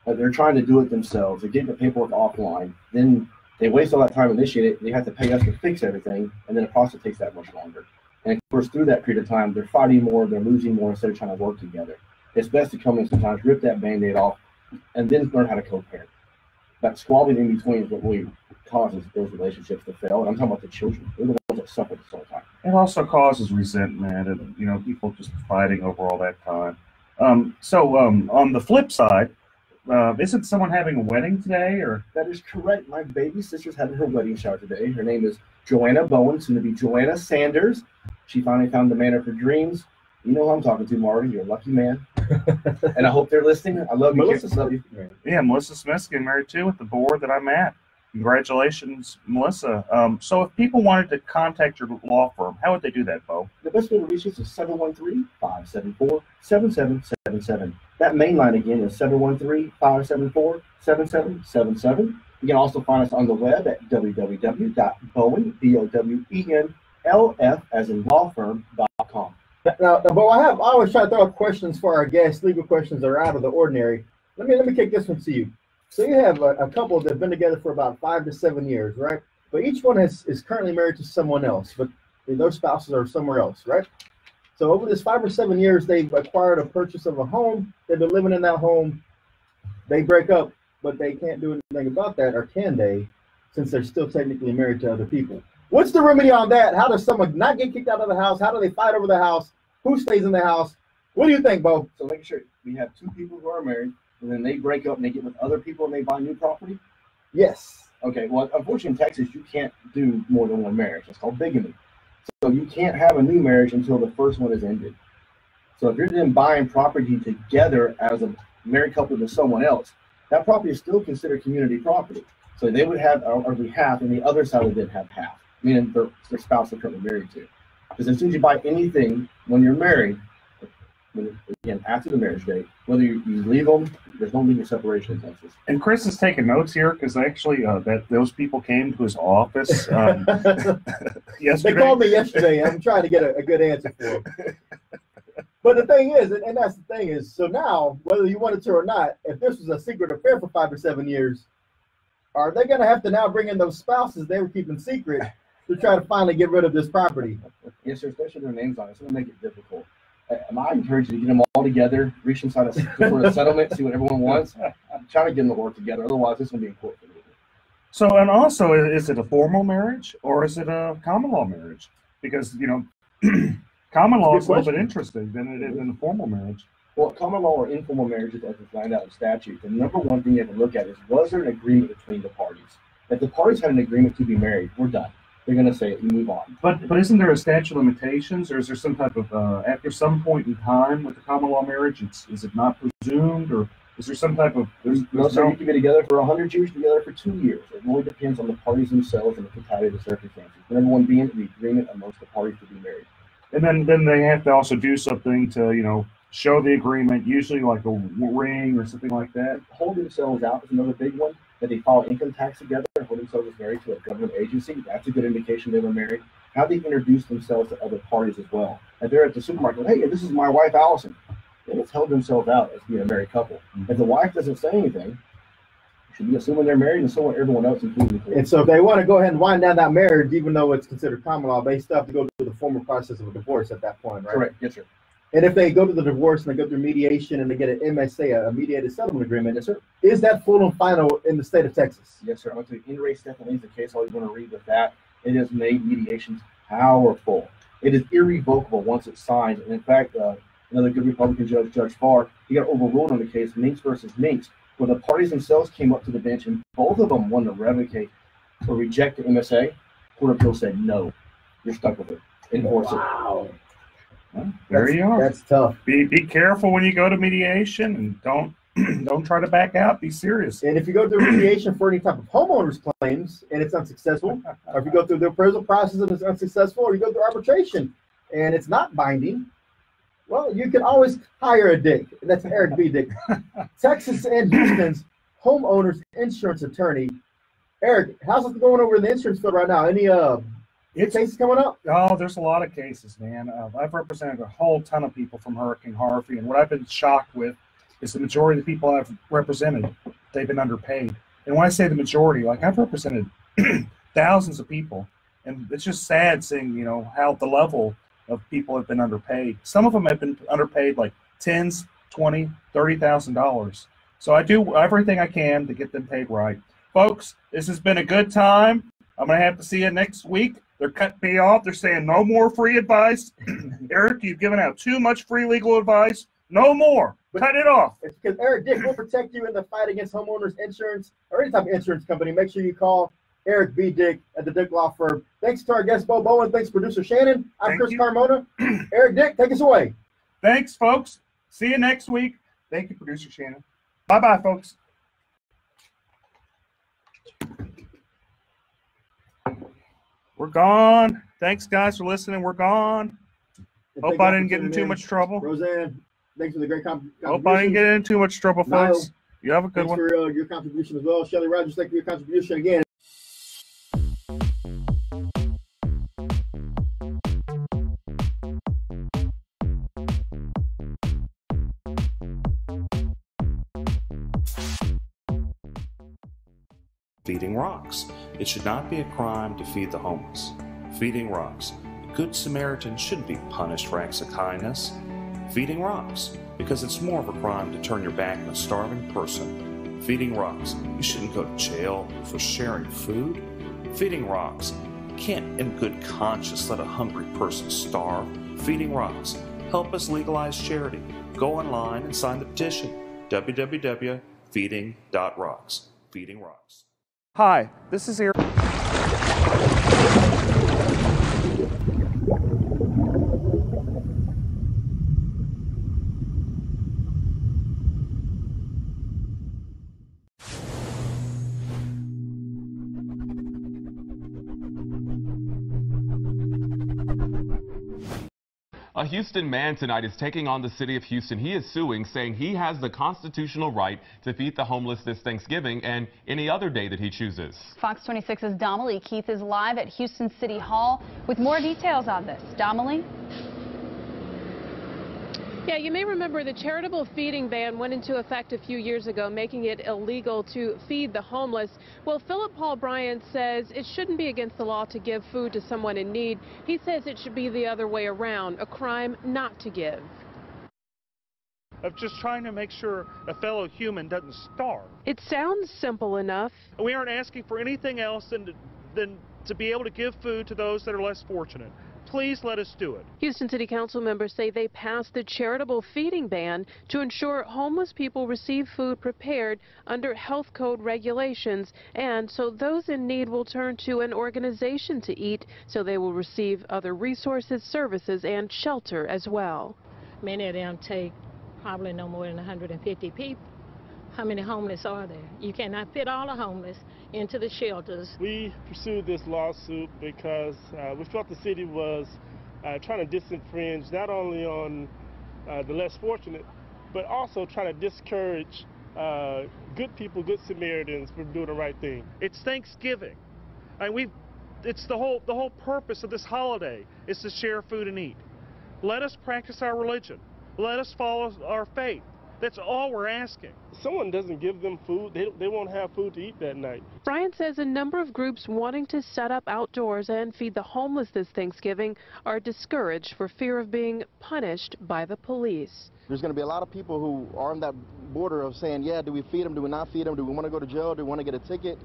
Speaker 17: They're trying to do it themselves. They get the paperwork offline. Then they waste all that time initiating it. They have to pay us to fix everything, and then the process takes that much longer. And of course, through that period of time, they're fighting more, they're losing more instead of trying to work together. It's best to come in sometimes, rip that Band-Aid off, and then learn how to co-parent. That squabbling in between is what really causes those relationships to fail. And I'm talking about the children. They're the ones that suffer this whole time.
Speaker 2: It also causes resentment and, people just fighting over all that time. So on the flip side, isn't someone having a wedding today? Or
Speaker 17: that is correct. My baby sister's having her wedding shower today. Her name is Joanna Bowen, soon to be Joanna Sanders. She finally found the man of her dreams. You know who I'm talking to, Marty. You're a lucky man. And I hope they're listening. I love you.
Speaker 2: Melissa
Speaker 17: love you.
Speaker 2: Yeah, Melissa Smith's getting married too at the board that I'm at. Congratulations, Melissa. So if people wanted to contact your law firm, how would they do that, Bo?
Speaker 17: The best way to reach us is 713-574-7777. That main line again is 713-574-7777. You can also find us on the web at www.bowen, BOWENLF, as in lawfirm.com.
Speaker 16: Now, Bo, I always try to throw out questions for our guests, legal questions that are out of the ordinary. Let me kick this one to you. So you have a couple that have been together for about 5 to 7 years, right? But each one is currently married to someone else, but those spouses are somewhere else, right? So over this 5 or 7 years, they've acquired a purchase of a home. They've been living in that home. They break up, but they can't do anything about that, or can they, since they're still technically married to other people? What's the remedy on that? How does someone not get kicked out of the house? How do they fight over the house? Who stays in the house? What do you think, Bo?
Speaker 17: So make sure we have 2 people who are married, and then they break up and they get with other people and they buy new property?
Speaker 16: Yes.
Speaker 17: Okay, well, unfortunately in Texas, you can't do more than one marriage. It's called bigamy. So you can't have a new marriage until the first one is ended. So if you're then buying property together as a married couple with someone else, that property is still considered community property. So they would have every half, and the other side would then have half, meaning their spouse they're currently married to. Because as soon as you buy anything when you're married, again, after the marriage date, whether you leave them, there's no legal separation in Texas.
Speaker 2: And Chris is taking notes here because actually those people came to his office yesterday.
Speaker 16: They called me yesterday. I'm trying to get a good answer for them. But the thing is, and that's the thing is, so now, whether you wanted to or not, if this was a secret affair for 5 or 7 years, are they going to have to now bring in those spouses they were keeping secret to try to finally get rid of this property?
Speaker 17: Yes, sir, especially their names on it. It's going to make it difficult. I encourage you to get them all together, reach inside a sort of settlement, see what everyone wants. I'm trying to get them to work together. Otherwise, this is going to be in court for me.
Speaker 2: So, and also, is it a formal marriage or is it a common law marriage? Because, common law is a little bit interesting than it is in a formal marriage.
Speaker 17: Well, common law or informal marriages, as defined out in statute, the number one thing you have to look at is, was there an agreement between the parties? If the parties had an agreement to be married, we're done. They're going to say it and move on.
Speaker 2: But isn't there a statute of limitations, or is there some type of after some point in time with the common law marriage, is it not presumed, or is there some type of?
Speaker 17: No, sir. You can be together for 100 years, together for 2 years. It really depends on the parties themselves and the totality of the circumstances. The number one being the agreement amongst the parties to be married.
Speaker 2: And then they have to also do something to show the agreement, usually like a ring or something like that.
Speaker 17: Hold themselves out is another big one. That they file income tax together, hold themselves as married to a government agency. That's a good indication they were married. How they introduce themselves to other parties as well. If they're at the supermarket, hey, this is my wife, Allison. They just held themselves out as being a married couple. If the wife doesn't say anything, you should be assuming they're married, and so are everyone else, including the court.
Speaker 16: And so if they want to go ahead and wind down that marriage, even though it's considered common law, they still have to go through the formal process of a divorce at that point, right?
Speaker 17: Correct. Yes, sir.
Speaker 16: And if they go to the divorce and they go through mediation and they get an MSA, a mediated settlement agreement, yes, sir, is that full and final in the state of Texas?
Speaker 17: Yes, sir. Actually, in re definitely is the case. All you want to read with that, it has made mediations powerful. It is irrevocable once it's signed. And in fact, another good Republican judge, Judge Farr, he got overruled on the case Minks versus Minks, where the parties themselves came up to the bench and both of them wanted to revocate or reject the MSA. Court of Appeals said, no, you're stuck with it. Enforce it.
Speaker 2: Well, there you are.
Speaker 16: That's tough.
Speaker 2: Be careful when you go to mediation, and don't try to back out. Be serious.
Speaker 16: And if you go through mediation for any type of homeowners claims and it's unsuccessful, or if you go through the appraisal process and it's unsuccessful, or you go through arbitration and it's not binding, well, you can always hire a Dick. That's Eric B. Dick. Texas and Houston's homeowners insurance attorney. Eric, how's it going over in the insurance field right now? Any cases coming up?
Speaker 1: Oh, there's a lot of cases, man. I've represented a whole ton of people from Hurricane Harvey, and what I've been shocked with is the majority of the people I've represented, they've been underpaid. And when I say the majority, like I've represented thousands of people, and it's just sad seeing, you know, how the level of people have been underpaid. Some of them have been underpaid like $10,000, $20,000, $30,000. So I do everything I can to get them paid right. Folks, this has been a good time. I'm going to have to see you next week. They're cutting me off. They're saying no more free advice. Eric, you've given out too much free legal advice. No more. Cut it off.
Speaker 16: It's because Eric Dick will protect you in the fight against homeowners insurance or any type of insurance company. Make sure you call Eric B. Dick at the Dick Law Firm. Thanks to our guest, Bo Bowen. Thanks, producer Shannon. I'm Chris Carmona. Eric Dick, take us away.
Speaker 1: Thanks, folks. See you next week. Thank you, producer Shannon. Bye-bye, folks. We're gone. Thanks, guys, for listening. We're gone. Hope I didn't get in too much trouble.
Speaker 16: Roseanne, thanks for the great contribution.
Speaker 1: Hope I didn't get in too much trouble, folks. You have a good one.
Speaker 16: Thanks for your contribution as well. Shelly Rogers, thank you for your contribution again.
Speaker 2: Feeding rocks. It should not be a crime to feed the homeless. Feeding rocks. A good Samaritan shouldn't be punished for acts of kindness. Feeding rocks. Because it's more of a crime to turn your back on a starving person. Feeding rocks. You shouldn't go to jail for sharing food. Feeding rocks. You can't in good conscience let a hungry person starve. Feeding rocks. Help us legalize charity. Go online and sign the petition. www.feeding.rocks. Feeding rocks.
Speaker 1: Hi, this is Eric.
Speaker 3: A Houston man tonight is taking on the city of Houston. He is suing, saying he has the constitutional right to feed the homeless this Thanksgiving and any other day that he chooses.
Speaker 4: Fox 26's Domily Keith is live at Houston City Hall with more details on this. Domily?
Speaker 5: Yeah, you may remember the charitable feeding ban went into effect a few years ago, making it illegal to feed the homeless. Well, Philip Paul Bryant says it shouldn't be against the law to give food to someone in need. He says it should be the other way around, a crime not to give.
Speaker 1: Of just trying to make sure a fellow human doesn't starve.
Speaker 5: It sounds simple enough.
Speaker 1: We aren't asking for anything else than to be able to give food to those that are less fortunate. Please let us do it.
Speaker 5: Houston City Council members say they passed the charitable feeding ban to ensure homeless people receive food prepared under health code regulations, and so those in need will turn to an organization to eat, so they will receive other resources, services, and shelter as well.
Speaker 6: Many of them take probably no more than 150 people. How many homeless are there? You cannot fit all the homeless into the shelters.
Speaker 7: We pursued this lawsuit because we felt the city was trying to disenfringe not only on the less fortunate, but also trying to discourage good people, good Samaritans from doing the right thing.
Speaker 1: It's Thanksgiving. It's the whole purpose of this holiday is to share food and eat. Let us practice our religion. Let us follow our faith. That's all we're asking.
Speaker 7: If someone doesn't give them food, they won't have food to eat that night.
Speaker 5: Brian says a number of groups wanting to set up outdoors and feed the homeless this Thanksgiving are discouraged for fear of being punished by the police.
Speaker 8: There's going to be a lot of people who are on that border of saying, yeah, do we feed them, do we not feed them, do we want to go to jail, do we want to get a ticket?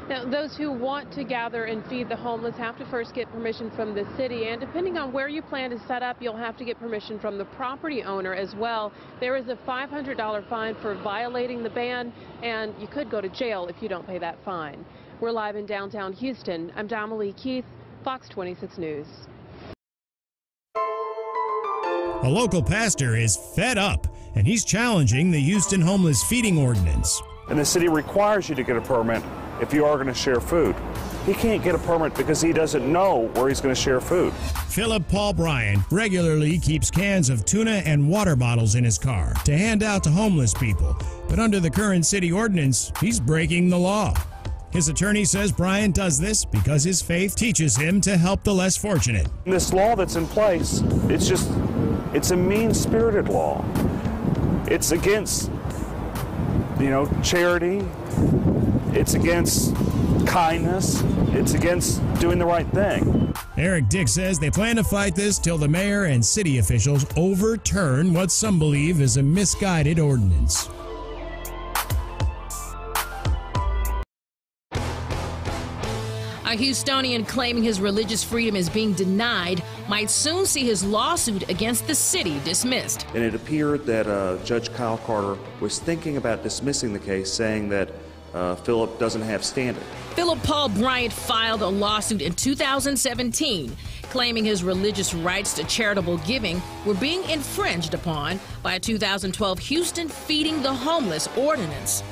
Speaker 5: Now, those who want to gather and feed the homeless have to first get permission from the city, and depending on where you plan to set up, you'll have to get permission from the property owner as well. There is a $500 fine for violating the ban, and you could go to jail if you don't pay that fine. We're live in downtown Houston. I'm Domily Keith, Fox 26 News.
Speaker 9: A local pastor is fed up, and he's challenging the Houston homeless feeding ordinance.
Speaker 1: And the city requires you to get a permit if you are going to share food. he can't get a permit because he doesn't know where he's going to share food.
Speaker 9: Philip Paul Bryant regularly keeps cans of tuna and water bottles in his car to hand out to homeless people. But under the current city ordinance, he's breaking the law. His attorney says Bryant does this because his faith teaches him to help the less fortunate.
Speaker 1: This law that's in place, it's a mean-spirited law. It's against, charity. It's against kindness. It's against doing the right thing.
Speaker 9: Eric Dick says they plan to fight this till the mayor and city officials overturn what some believe is a misguided ordinance.
Speaker 10: A Houstonian claiming his religious freedom is being denied might soon see his lawsuit against the city dismissed.
Speaker 2: And it appeared that Judge Kyle Carter was thinking about dismissing the case, saying that Philip doesn't have standing.
Speaker 10: Philip Paul Bryant filed a lawsuit in 2017 claiming his religious rights to charitable giving were being infringed upon by a 2012 Houston Feeding the Homeless ordinance.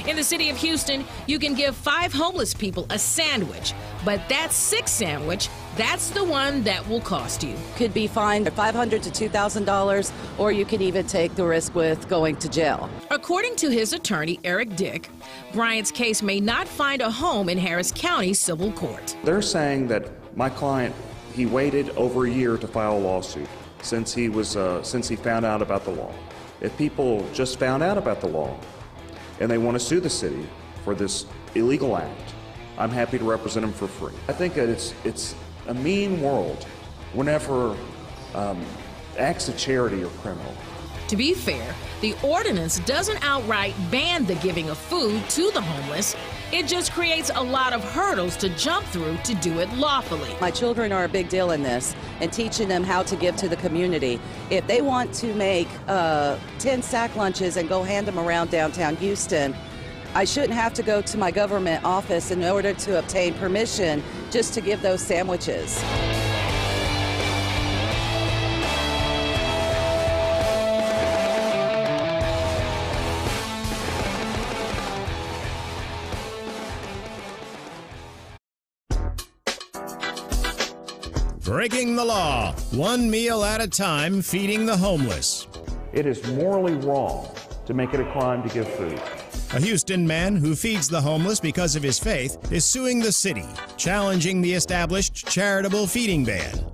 Speaker 10: In the city of Houston, you can give 5 homeless people a sandwich, but that 6th sandwich, that's the one that will cost you.
Speaker 11: Could be fined $500 to $2,000, or you could even take the risk with going to jail.
Speaker 10: According to his attorney, Eric Dick, Bryant's case may not find a home in Harris County Civil Court.
Speaker 2: They're saying that my client, he waited over a year to file a lawsuit since he found out about the law. If people just found out about the law and they want to sue the city for this illegal act, I'm happy to represent them for free. I think that it's a mean world whenever acts of charity are criminal.
Speaker 10: To be fair, the ordinance doesn't outright ban the giving of food to the homeless. It just creates a lot of hurdles to jump through to do it lawfully.
Speaker 11: My children are a big deal in this, and teaching them how to give to the community. If they want to make 10 sack lunches and go hand them around downtown Houston, I shouldn't have to go to my government office in order to obtain permission just to give those sandwiches.
Speaker 9: Breaking the law, one meal at a time, feeding the homeless.
Speaker 1: It is morally wrong to make it a crime to give food.
Speaker 9: A Houston man who feeds the homeless because of his faith is suing the city, challenging the established charitable feeding ban.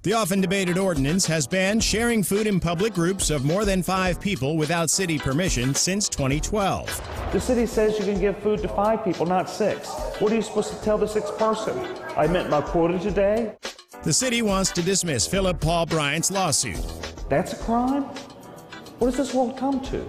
Speaker 9: The often debated ordinance has banned sharing food in public groups of more than 5 people without city permission since 2012.
Speaker 1: The city says you can give food to 5 people, not 6. What are you supposed to tell the 6th person? I met my quota today?
Speaker 9: The city wants to dismiss Philip Paul Bryant's lawsuit.
Speaker 1: That's a crime? What does this world come to?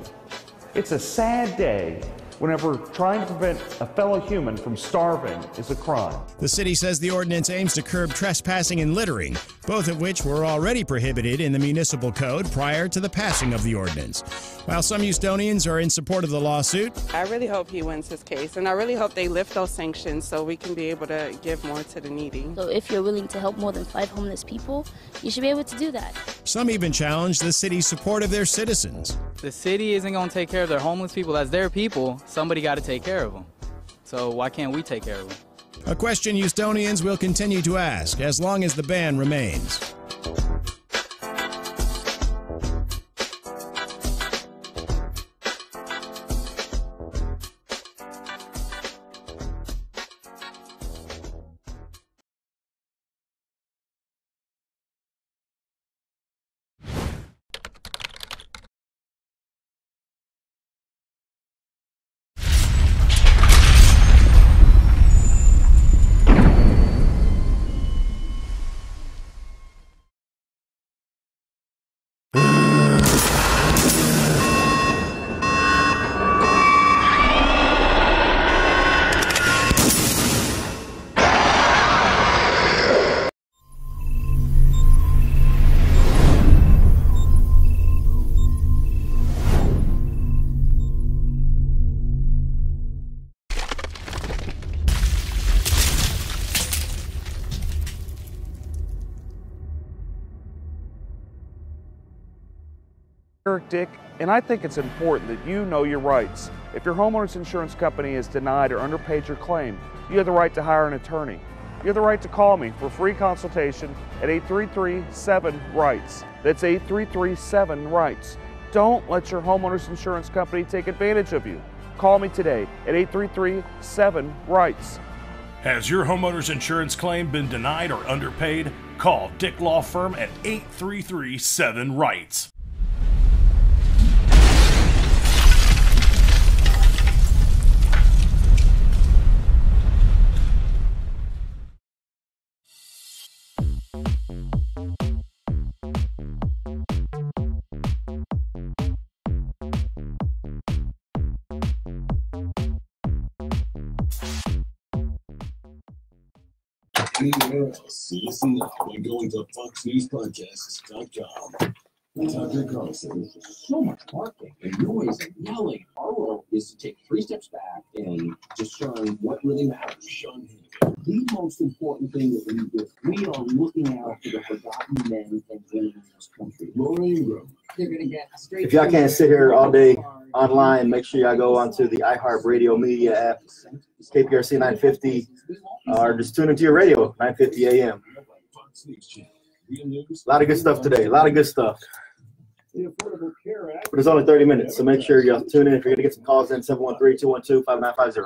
Speaker 1: It's a sad day whenever trying to prevent a fellow human from starving is a crime.
Speaker 9: The city says the ordinance aims to curb trespassing and littering, both of which were already prohibited in the municipal code prior to the passing of the ordinance. While some Houstonians are in support of the lawsuit,
Speaker 13: I really hope he wins his case, and I really hope they lift those sanctions so we can be able to give more to the needy.
Speaker 14: So if you're willing to help more than 5 homeless people, you should be able to do that.
Speaker 9: Some even challenge the city's support of their citizens.
Speaker 15: The city isn't going to take care of their homeless people. That's their people. Somebody got to take care of them. So why can't we take care of them?
Speaker 9: A question Houstonians will continue to ask as long as the ban remains.
Speaker 1: Dick, and I think it's important that you know your rights. If your homeowner's insurance company has denied or underpaid your claim, you have the right to hire an attorney. You have the right to call me for free consultation at 833-7-RIGHTS. That's 833-7-RIGHTS. Don't let your homeowner's insurance company take advantage of you. Call me today at 833-7-RIGHTS.
Speaker 12: Has your homeowner's insurance claim been denied or underpaid? Call Dick Law Firm at 833-7-RIGHTS.
Speaker 19: Listen now by going to FoxNewsPodcasts.com. Tucker Carlson. So much barking and noise and yelling. Our role is to take 3 steps back and discern what really matters. The most important thing that we do, we are looking out for the forgotten men and women in this country. They're going to get straight.
Speaker 8: If y'all can't sit here all day online, make sure y'all go onto the iHeartRadio media app, KPRC 950, or just tune into your radio, 950 AM. A lot of good stuff today. A lot of good stuff. But it's only 30 minutes, so make sure you tune in. If you're going to get some calls in, 713-212-5950.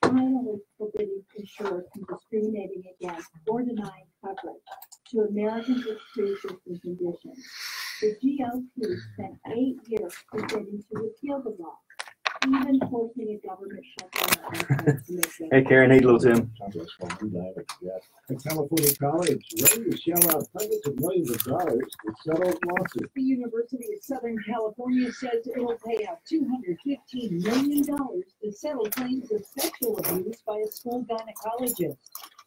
Speaker 20: Finally forbidding insurers from discriminating against or denying coverage to Americans with pre-existing conditions. The GOP spent 8 years debating to repeal the law, even forcing a government shutdown.
Speaker 8: Hey, Karen. Hey, little Tim.
Speaker 19: A California college ready to shell out hundreds of millions of dollars to settle lawsuits.
Speaker 20: The University of Southern California says it'll pay out $215 million to settle claims of sexual abuse by a school gynecologist.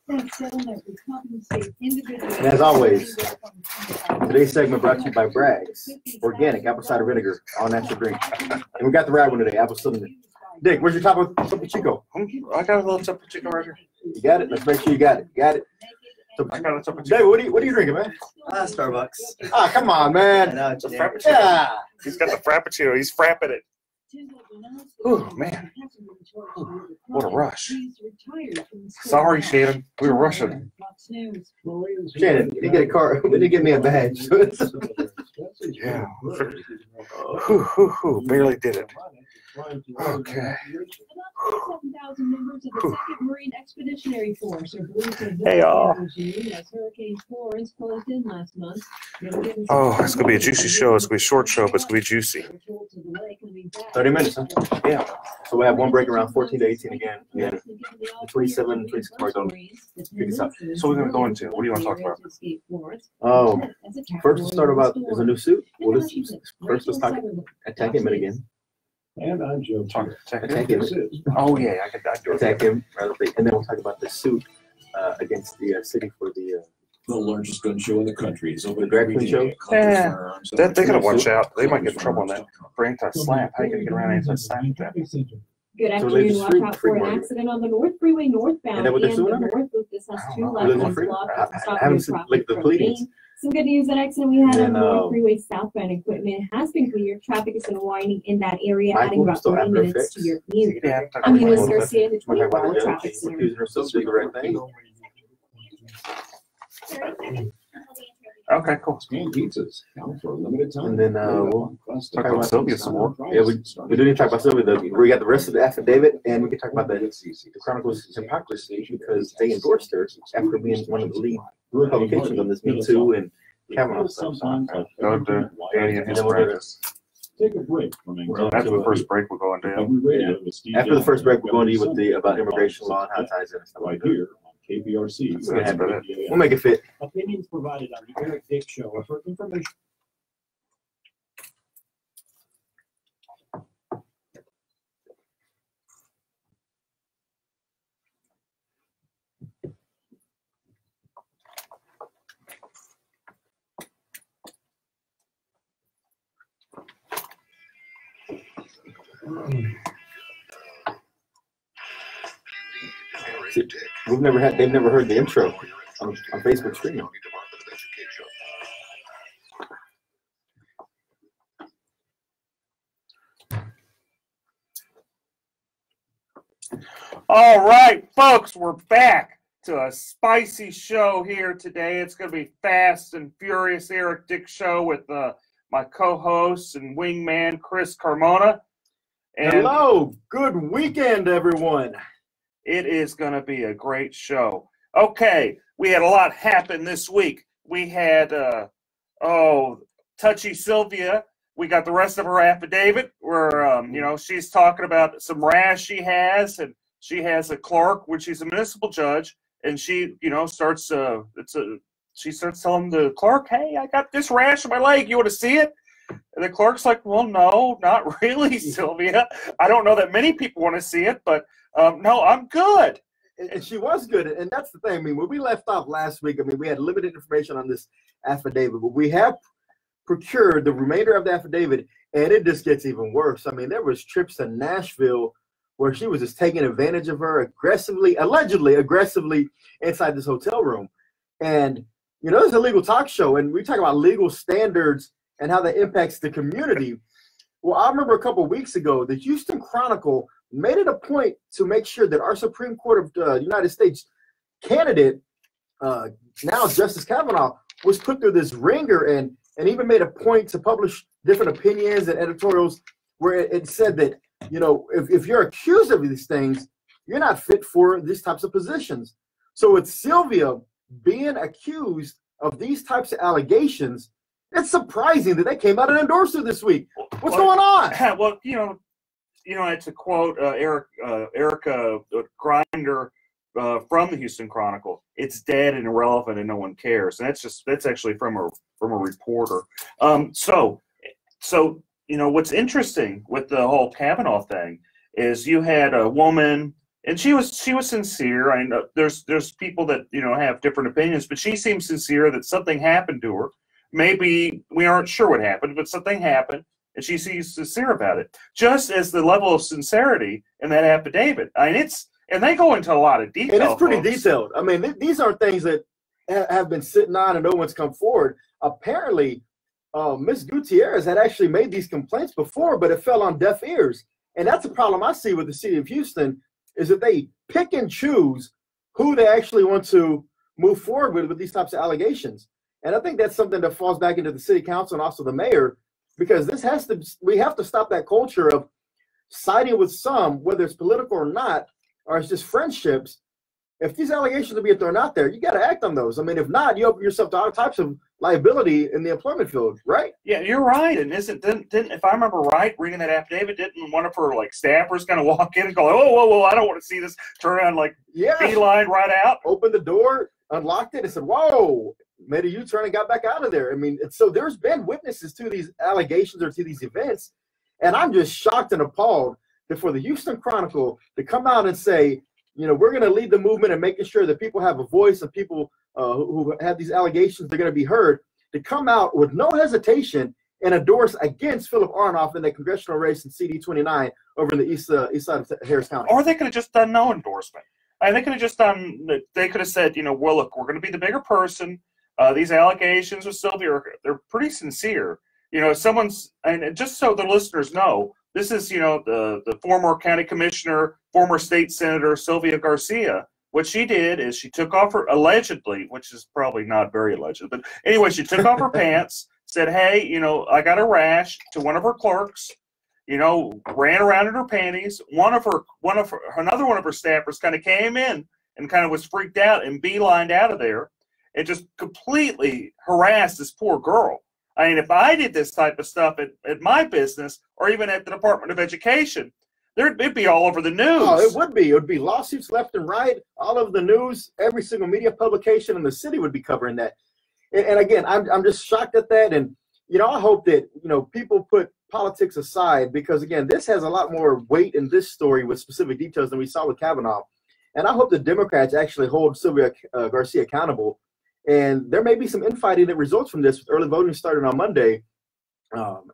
Speaker 20: That settlement would compensate individuals.
Speaker 8: And as always, today's segment brought to you by Bragg's Organic Apple Cider Vinegar, all natural drink. And we got the right one today, apple cinnamon. Dick, where's your Topo Chico?
Speaker 2: I got a little Topo Chico right here.
Speaker 8: You got it? Let's make sure you got it. You got it?
Speaker 2: I got a Topo Chico.
Speaker 8: David, what are you drinking, man?
Speaker 21: Starbucks.
Speaker 8: Ah, come on, man.
Speaker 2: It's a Frappuccino.
Speaker 8: Yeah.
Speaker 2: He's got the Frappuccino. He's frapping it. Oh, man. What a rush. Sorry, Shannon. We were rushing.
Speaker 8: Shannon, you get a car. We didn't get me a badge.
Speaker 2: Yeah. Barely did it. Okay. Hey, y'all. Oh, it's going to be a juicy show. It's going to be a short show, but it's going to be juicy.
Speaker 8: 30 minutes, huh? Yeah. So we have one break around 14 to 18 again. Yeah. 27, 26 more don't pick us up.
Speaker 2: So we're going to go into, what do you want to talk about?
Speaker 8: Oh, first let's start about, there's a new suit. Well, first let's talk attack him again.
Speaker 19: And I'm Joe.
Speaker 8: Attack him.
Speaker 2: Oh, yeah, I could
Speaker 8: attack him. And then we'll talk about the suit against the city for the
Speaker 19: largest gun show in the country. Is
Speaker 8: the drag queen show.
Speaker 2: Yeah, they got to watch out. They might get in trouble on that. For anti-slap, how are you going to get around anti-slap with that?
Speaker 20: Good afternoon. Watch out for an accident on the North Freeway northbound and the North Loop. This has 2 left lanes blocked. Some good news, that accident we had on the North Freeway southbound equipment has been cleared. Traffic is unwinding in that area, adding about 30 minutes to your commute. I'm Eunice Garcia, the 24-hour traffic center.
Speaker 2: Okay, cool.
Speaker 19: Pizzas for a limited time.
Speaker 8: And then we'll talk about Sylvia some more. Yeah, we do need to talk about Sylvia, though. We got the rest of the affidavit, and we can talk about the Chronicles of Hypocrisy because they endorsed her after being one of the lead publications on this Me Too and Kavanaugh stuff.
Speaker 2: Go to Danny and his friends.
Speaker 19: Take a break.
Speaker 2: After the first break, we'll go into
Speaker 8: After the first break, we're going to you with the about immigration law and how it ties in and stuff like
Speaker 19: here. KPRC.
Speaker 8: We'll make it fit.
Speaker 19: Opinions provided on the Eric Dick Show are for information.
Speaker 8: They've never heard the intro on Facebook streaming.
Speaker 1: All right, folks, we're back to a spicy show here today. It's going to be Fast and Furious Eric Dick show with my co-host and wingman, Chris Carmona. And
Speaker 8: hello, good weekend, everyone.
Speaker 1: It is going to be a great show. Okay, we had a lot happen this week. We had, Touchy Sylvia. We got the rest of her affidavit where, she's talking about some rash she has, and she has a clerk, which she's a municipal judge, and she, starts telling the clerk, hey, I got this rash on my leg. You want to see it? And the clerk's like, well, no, not really, Sylvia. I don't know that many people want to see it, but no, I'm good.
Speaker 8: And she was good. And that's the thing. I mean, when we left off last week, we had limited information on this affidavit, but we have procured the remainder of the affidavit, and it just gets even worse. I mean, there was trips to Nashville where she was just taking advantage of her allegedly aggressively inside this hotel room. And, this is a legal talk show, and we talk about legal standards and how that impacts the community. Well, I remember a couple of weeks ago, the Houston Chronicle made it a point to make sure that our Supreme Court of the United States candidate, now Justice Kavanaugh, was put through this ringer and even made a point to publish different opinions and editorials where it said that, if you're accused of these things, you're not fit for these types of positions. So with Sylvia being accused of these types of allegations, it's surprising that they came out and endorsed her this week. What's going on?
Speaker 1: Well, to quote Erica Grinder from the Houston Chronicle, it's dead and irrelevant and no one cares. And that's actually from a reporter. What's interesting with the whole Kavanaugh thing is you had a woman, and she was sincere. I know there's people that have different opinions, but she seems sincere that something happened to her. Maybe we aren't sure what happened, but something happened, and she seems sincere about it. Just as the level of sincerity in that affidavit. And they go into a lot of detail.
Speaker 8: And it's pretty detailed. I mean, these are things that have been sitting on and no one's come forward. Apparently, Ms. Gutierrez had actually made these complaints before, but it fell on deaf ears. And that's the problem I see with the city of Houston, is that they pick and choose who they actually want to move forward with these types of allegations. And I think that's something that falls back into the city council and also the mayor, because we have to stop that culture of siding with some, whether it's political or not, or it's just friendships. If these allegations are being thrown out there, you got to act on those. I mean, if not, you open yourself to all types of liability in the employment field, right?
Speaker 1: Yeah, you're right. And didn't if I remember right, reading that affidavit, didn't one of her staffers kind of walk in and go, whoa, I don't want to see this, turn around beeline right out?
Speaker 8: Opened the door, unlocked it, and said, whoa, made a U-turn and got back out of there. I mean, so there's been witnesses to these allegations or to these events, and I'm just shocked and appalled that for the Houston Chronicle to come out and say, we're going to lead the movement and making sure that people have a voice and people who have these allegations, they're going to be heard, to come out with no hesitation and endorse against Philip Arnoff in the congressional race in CD 29 over in the east side of Harris County.
Speaker 1: Or they could have just done no endorsement. They could have just they could have said, well, look, we're going to be the bigger person. These allegations with Sylvia, they're pretty sincere. And just so the listeners know, this is, the former county commissioner, former state senator, Sylvia Garcia. What she did is she took off her, allegedly, which is probably not very alleged, but anyway, she took off her pants, said, hey, I got a rash to one of her clerks, ran around in her panties. Another one of her staffers kind of came in and kind of was freaked out and beelined out of there and just completely harassed this poor girl. I mean, if I did this type of stuff at my business or even at the Department of Education, it'd be all over the news.
Speaker 8: Oh, it would be. It would be lawsuits left and right, all over the news. Every single media publication in the city would be covering that. And again, I'm just shocked at that. And, I hope that, people put politics aside, because, again, this has a lot more weight in this story with specific details than we saw with Kavanaugh. And I hope the Democrats actually hold Sylvia Garcia accountable. And there may be some infighting that results from this, with early voting starting on Monday.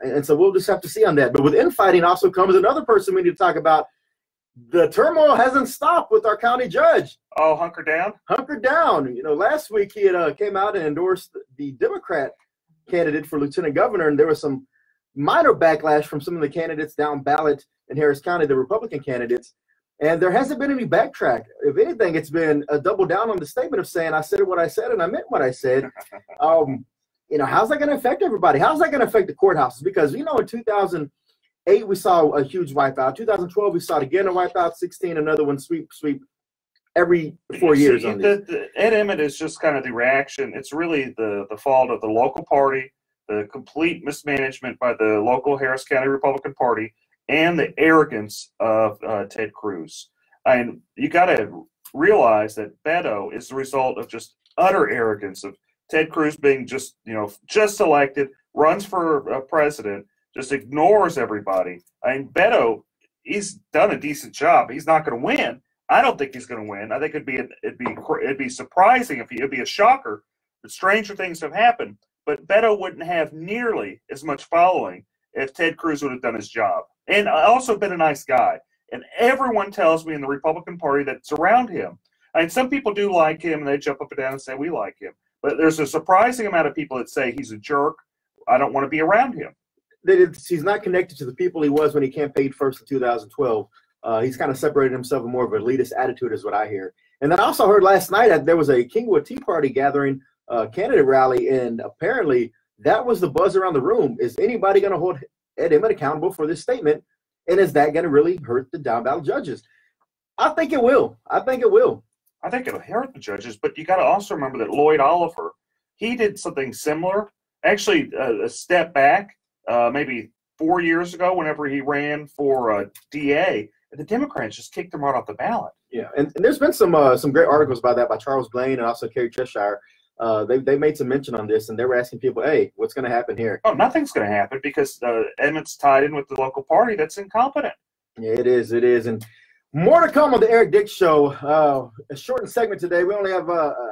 Speaker 8: And so we'll just have to see on that. But with infighting also comes another person we need to talk about. The turmoil hasn't stopped with our county judge.
Speaker 1: Oh, hunker down?
Speaker 8: Hunker down. Last week he had came out and endorsed the Democrat candidate for lieutenant governor, and there was some minor backlash from some of the candidates down ballot in Harris County, the Republican candidates. And there hasn't been any backtrack. If anything, it's been a double down on the statement of saying, I said what I said and I meant what I said. How's that going to affect everybody? How's that going to affect the courthouses? Because, in 2008, we saw a huge wipeout. 2012, we saw it again, a wipeout. 16, another one, sweep every 4 years.
Speaker 2: Ed Emmett is just kind of the reaction. It's really the fault of the local party, the complete mismanagement by the local Harris County Republican Party, and the arrogance of Ted Cruz. And you got to realize that Beto is the result of just utter arrogance of Ted Cruz being just elected, runs for president, just ignores everybody. I mean, Beto, he's done a decent job. He's not going to win. I don't think he's going to win. I think it'd be surprising it'd be a shocker. But stranger things have happened. But Beto wouldn't have nearly as much following if Ted Cruz would have done his job. And also been a nice guy. And everyone tells me in the Republican Party that's around him. I mean, some people do like him, and they jump up and down and say, we like him. But there's a surprising amount of people that say he's a jerk. I don't want to be around him.
Speaker 8: He's not connected to the people he was when he campaigned first in 2012. He's kind of separated himself with more of an elitist attitude is what I hear. And then I also heard last night that there was a Kingwood Tea Party gathering, candidate rally, and apparently that was the buzz around the room. Is anybody going to hold Ed Emmett accountable for this statement? And is that going to really hurt the down ballot judges? I think it will. I think it'll
Speaker 2: hurt the judges, but you got to also remember that Lloyd Oliver, he did something similar, actually a step back, maybe 4 years ago whenever he ran for DA, and the Democrats just kicked him right off the ballot.
Speaker 8: Yeah, and there's been some great articles about that by Charles Blaine and also Kerry Cheshire. They made some mention on this, and they were asking people, hey, what's going to happen here?
Speaker 2: Oh, nothing's going to happen because Emmett's tied in with the local party that's incompetent.
Speaker 8: Yeah, it is. And more to come on the Eric Dick Show. A shortened segment today. We only have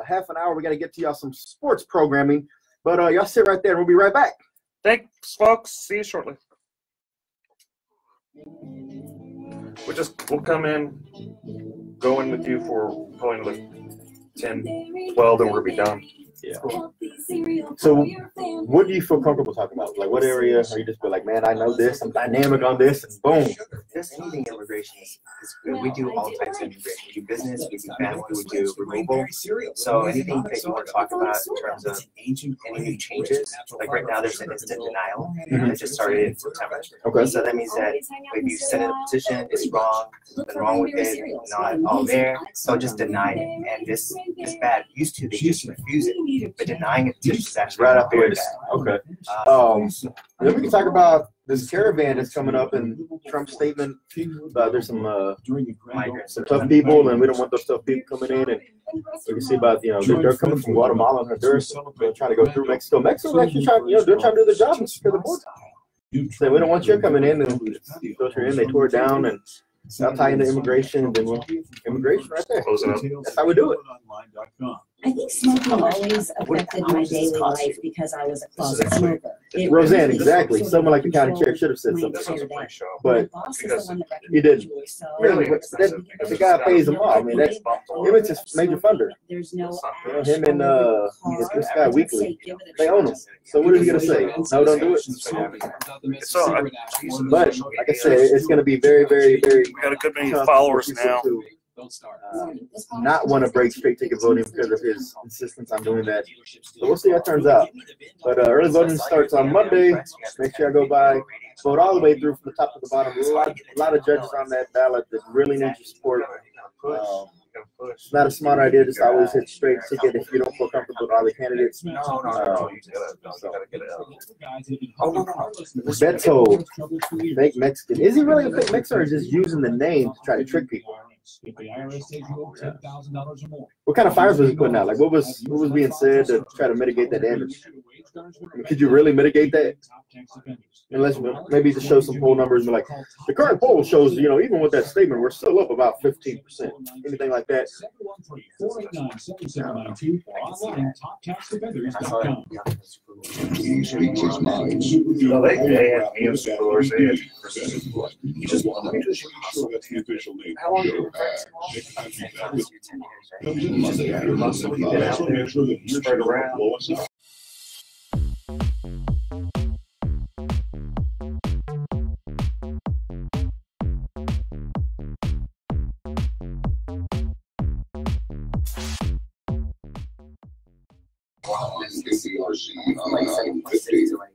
Speaker 8: half an hour. We got to get to y'all some sports programming. But y'all sit right there, and we'll be right back.
Speaker 2: Thanks, folks. See you shortly. We'll come in, go in with you for probably another 10, 12, then we're going to be done.
Speaker 8: Yeah. So what do you feel comfortable talking about? Like what area are you just feel like, man, I know this, I'm dynamic on this, and boom.
Speaker 21: Just anything immigration is good. We do all types of immigration. We do business, we do family, we do removal. So anything that you want to talk about in terms of any new changes, like right now there's an instant denial that just started in September.
Speaker 8: Okay.
Speaker 21: So that means that if you send in a petition, it's wrong, something wrong with it, not all there, so just deny it. And this is bad. Used to, they just refuse it. But denying it is actually
Speaker 8: right up here. Okay. Then we can talk about this caravan that's coming up and Trump's statement. There's some tough people, and we don't want those tough people coming in. And you can see about they're coming from Guatemala and Honduras. They're trying to go through Mexico. Mexico's actually trying, they're trying to do their job and secure the border. So we don't want you coming in, and filter in. They tore it down, and I'll tie into immigration, and then immigration right there. That's how we do it.
Speaker 22: I think smoking always affected my daily life because I was a closet smoker.
Speaker 8: Roseanne, exactly. Someone like the county chair should have said something, but he didn't. Really, but the guy pays them off. I mean, it's his major funder.
Speaker 22: There's no
Speaker 8: him and this guy Weekly, they own him. So what are you gonna say? No, don't do it. But like I said, it's gonna be very, very, very.
Speaker 2: We got a good many followers now.
Speaker 8: Not want to break straight ticket voting because of his insistence on doing that. So we'll see how it turns out. But early voting starts on Monday. Make sure I go by, vote all the way through from the top to the bottom. There's a lot of judges on that ballot that really need your support. It's not a smart idea just to always hit straight ticket if you don't feel comfortable with all the candidates. Beto, fake Mexican. Is he really a fake Mexican, or is he just using the name to try to trick people? What kind of fires was he putting out? Like what was being said to try to mitigate that damage? I mean, could you really mitigate that? Unless maybe just show some poll numbers and be like, the current poll shows, even with that statement, we're still up about 15%. Anything like that.
Speaker 18: He speaks his mind.
Speaker 2: They had news scores. They had how long did it spread around?
Speaker 21: like 7.6 to like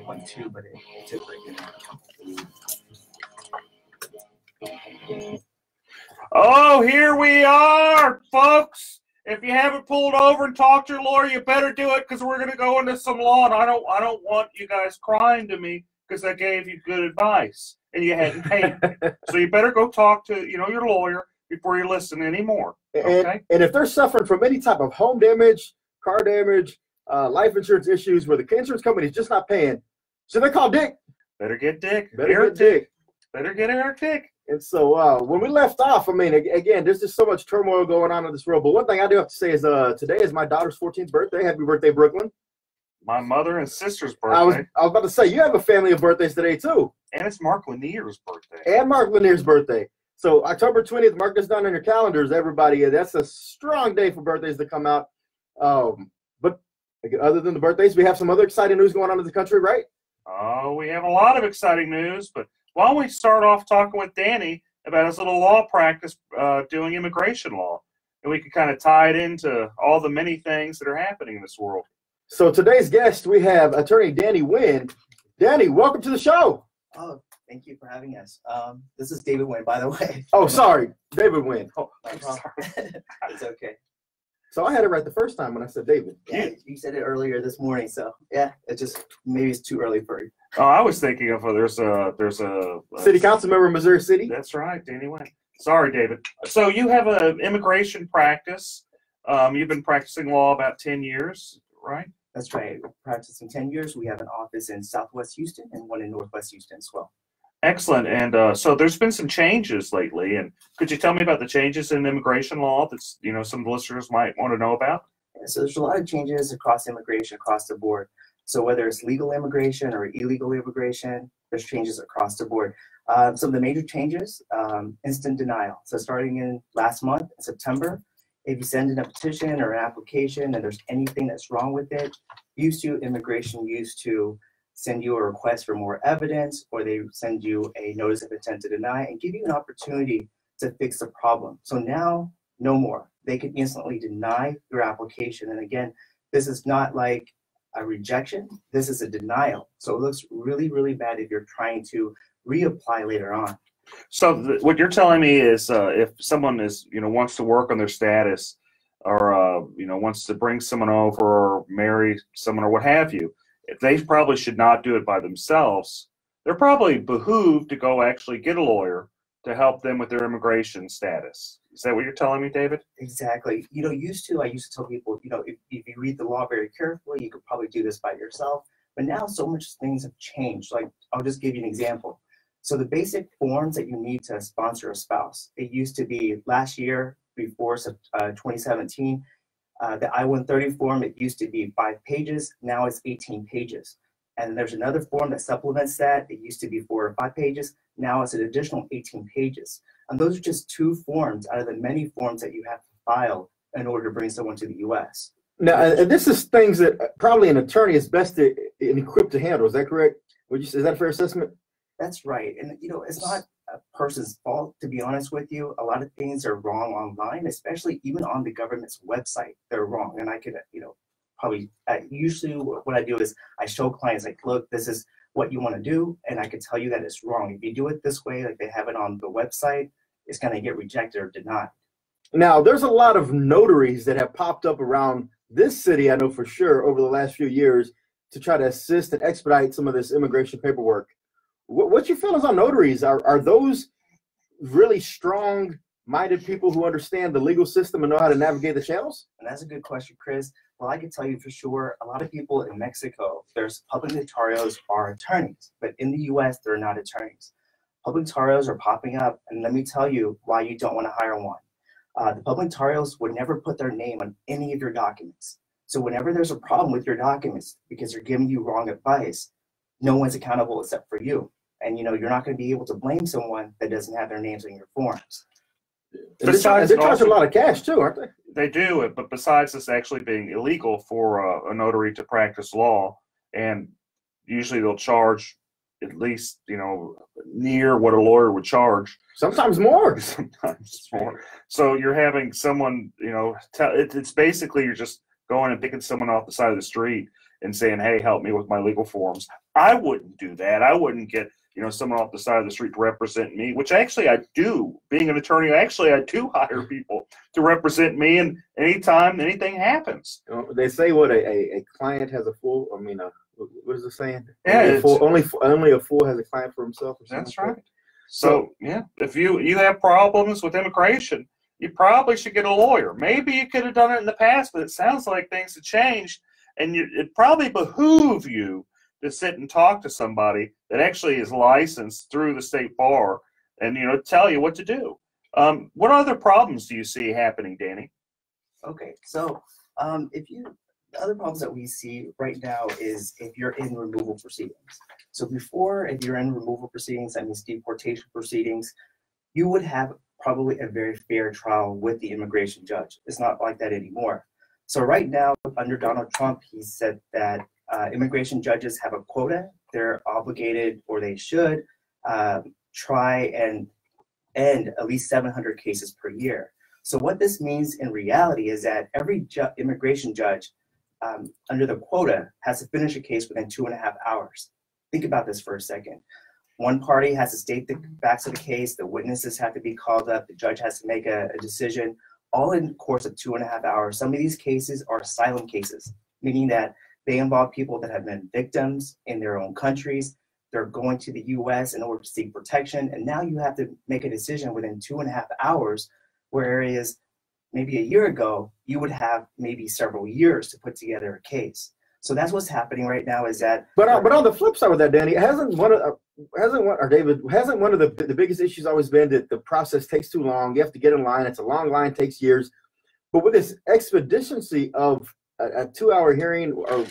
Speaker 21: 9.2, but it took like
Speaker 1: Oh, here we are, folks. If you haven't pulled over and talked to your lawyer, you better do it because we're going to go into some law, and I don't want you guys crying to me because I gave you good advice and you hadn't paid me. So you better go talk to your lawyer before you listen anymore. Okay?
Speaker 8: And if they're suffering from any type of home damage, car damage, life insurance issues where the insurance company is just not paying, so they call Dick.
Speaker 1: Better get Dick.
Speaker 8: Better get Dick.
Speaker 1: Better get Eric Dick.
Speaker 8: And so when we left off, I mean, again, there's just so much turmoil going on in this world. But one thing I do have to say is today is my daughter's 14th birthday. Happy birthday, Brooklyn.
Speaker 1: My mother and sister's birthday.
Speaker 8: I was about to say, you have a family of birthdays today, too.
Speaker 1: And it's Mark Lanier's birthday.
Speaker 8: And Mark Lanier's birthday. So October 20th, mark this down on your calendars, everybody. That's a strong day for birthdays to come out. But other than the birthdays, we have some other exciting news going on in the country, right?
Speaker 1: Oh, we have a lot of exciting news, but why don't we start off talking with Danny about his little law practice doing immigration law, and we can kind of tie it into all the many things that are happening in this world.
Speaker 8: So today's guest, we have attorney Danny Wynn. Danny, welcome to the show.
Speaker 21: Oh, thank you for having us. This is David Wynn, by the way.
Speaker 8: Oh, sorry, David Wynn. Oh,
Speaker 21: I'm sorry. It's okay.
Speaker 8: So I had it right the first time when I said David.
Speaker 21: Yeah, you said it earlier this morning, so yeah, maybe it's too early for you.
Speaker 1: Oh, I was thinking of there's a
Speaker 8: city council member in Missouri City.
Speaker 1: That's right, Danny Wynn. Sorry, David. So you have an immigration practice. You've been practicing law about 10 years, right?
Speaker 21: That's right. We're practicing 10 years. We have an office in Southwest Houston and one in Northwest Houston as well.
Speaker 1: Excellent. And so there's been some changes lately. And could you tell me about the changes in immigration law that's, some listeners might want to know about?
Speaker 21: Yeah, so there's a lot of changes across immigration, across the board. So whether it's legal immigration or illegal immigration, there's changes across the board. Some of the major changes, instant denial. So starting in last month, in September, if you send in a petition or an application and there's anything that's wrong with it, immigration used to send you a request for more evidence, or they send you a notice of intent to deny and give you an opportunity to fix the problem. So now, no more. They can instantly deny your application. And again, this is not like a rejection. This is a denial. So it looks really, really bad if you're trying to reapply later on.
Speaker 1: So what you're telling me is if someone is, wants to work on their status or, wants to bring someone over or marry someone or what have you, they probably should not do it by themselves. They're probably behooved to go actually get a lawyer to help them with their immigration status. Is that what you're telling me, David?
Speaker 21: Exactly. I used to tell people, if you read the law very carefully, you could probably do this by yourself. But now so much things have changed. Like, I'll just give you an example. So the basic forms that you need to sponsor a spouse, it used to be last year, before 2017, the I-130 form, it used to be 5 pages. Now it's 18 pages. And there's another form that supplements that. It used to be 4 or 5 pages. Now it's an additional 18 pages. And those are just 2 forms out of the many forms that you have to file in order to bring someone to the U.S.
Speaker 8: Now, and this is things that probably an attorney is best equipped to handle. Is that correct? Is that a fair assessment?
Speaker 21: That's right. And, it's not a person's fault, to be honest with you. A lot of things are wrong online, especially even on the government's website. They're wrong. And I could, probably, usually what I do is I show clients, like, look, this is what you want to do. And I can tell you that it's wrong. If you do it this way, like they have it on the website, it's going to get rejected or denied.
Speaker 8: Now, there's a lot of notaries that have popped up around this city, I know for sure, over the last few years to try to assist and expedite some of this immigration paperwork. What's your feelings on notaries? Are those really strong-minded people who understand the legal system and know how to navigate the channels?
Speaker 21: And that's a good question, Chris. Well, I can tell you for sure, a lot of people in Mexico, there's public notarios are attorneys, but in the U.S., they're not attorneys. Public notarios are popping up, and let me tell you why you don't want to hire one. The public notarios would never put their name on any of your documents. So whenever there's a problem with your documents because they're giving you wrong advice, no one's accountable except for you. And you're not going to be able to blame someone that doesn't have their names on your forms.
Speaker 8: They charge a lot of cash too, aren't they?
Speaker 1: They do, but besides this actually being illegal for a notary to practice law, and usually they'll charge at least near what a lawyer would charge.
Speaker 8: Sometimes more.
Speaker 1: Sometimes more. So you're having someone it's basically you're just going and picking someone off the side of the street and saying, hey, help me with my legal forms. I wouldn't do that. I wouldn't get, someone off the side of the street to represent me, which actually I do. Being an attorney, actually I do hire people to represent me, and anytime anything happens.
Speaker 8: They say what a client has a fool. What is it saying?
Speaker 1: Yeah,
Speaker 8: only a fool has a client for himself.
Speaker 1: That's right. So yeah, if you have problems with immigration, you probably should get a lawyer. Maybe you could have done it in the past, but it sounds like things have changed, and it probably behoove you to sit and talk to somebody that actually is licensed through the state bar and, tell you what to do. What other problems do you see happening, Danny?
Speaker 21: Okay, so the other problems that we see right now is if you're in removal proceedings. So before, if you're in removal proceedings, that means deportation proceedings, you would have probably a very fair trial with the immigration judge. It's not like that anymore. So right now, under Donald Trump, he said that immigration judges have a quota. They're obligated, or they should, try and end at least 700 cases per year. So what this means in reality is that every immigration judge under the quota has to finish a case within 2.5 hours. Think about this for a second. One party has to state the facts of the case, the witnesses have to be called up, the judge has to make a decision, all in the course of 2.5 hours. Some of these cases are asylum cases, meaning that they involve people that have been victims in their own countries. They're going to the U.S. in order to seek protection, and now you have to make a decision within 2.5 hours, whereas maybe a year ago, you would have maybe several years to put together a case. So that's what's happening right now is that.
Speaker 8: But on the flip side with that, Danny, hasn't one of the biggest issues always been that the process takes too long? You have to get in line. It's a long line, takes years. But with this expediency of a 2-hour hearing, or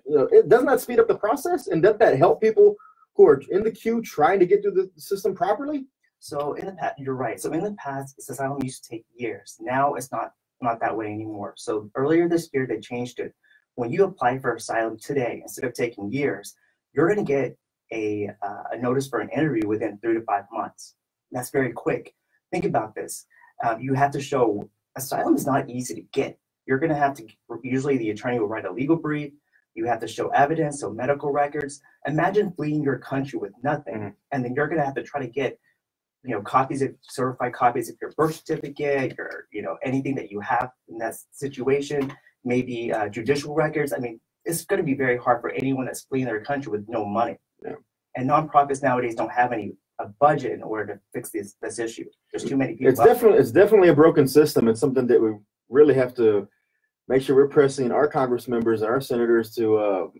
Speaker 8: it doesn't that speed up the process, and doesn't that help people who are in the queue trying to get through the system properly?
Speaker 21: So in the past, you're right. So in the past, asylum used to take years. Now it's not that way anymore. So earlier this year, they changed it. When you apply for asylum today, instead of taking years, you're going to get a notice for an interview within 3 to 5 months. That's very quick. Think about this. You have to show asylum is not easy to get. You're going to have to, usually the attorney will write a legal brief. You have to show evidence, so medical records. Imagine fleeing your country with nothing, and then you're going to have to try to get, certified copies of your birth certificate, or anything that you have in that situation. Maybe judicial records. I mean, it's going to be very hard for anyone that's fleeing their country with no money. Yeah. And nonprofits nowadays don't have a budget in order to fix this issue. There's too many people.
Speaker 8: It's definitely a broken system, and something that we really have to make sure we're pressing our Congress members and our senators to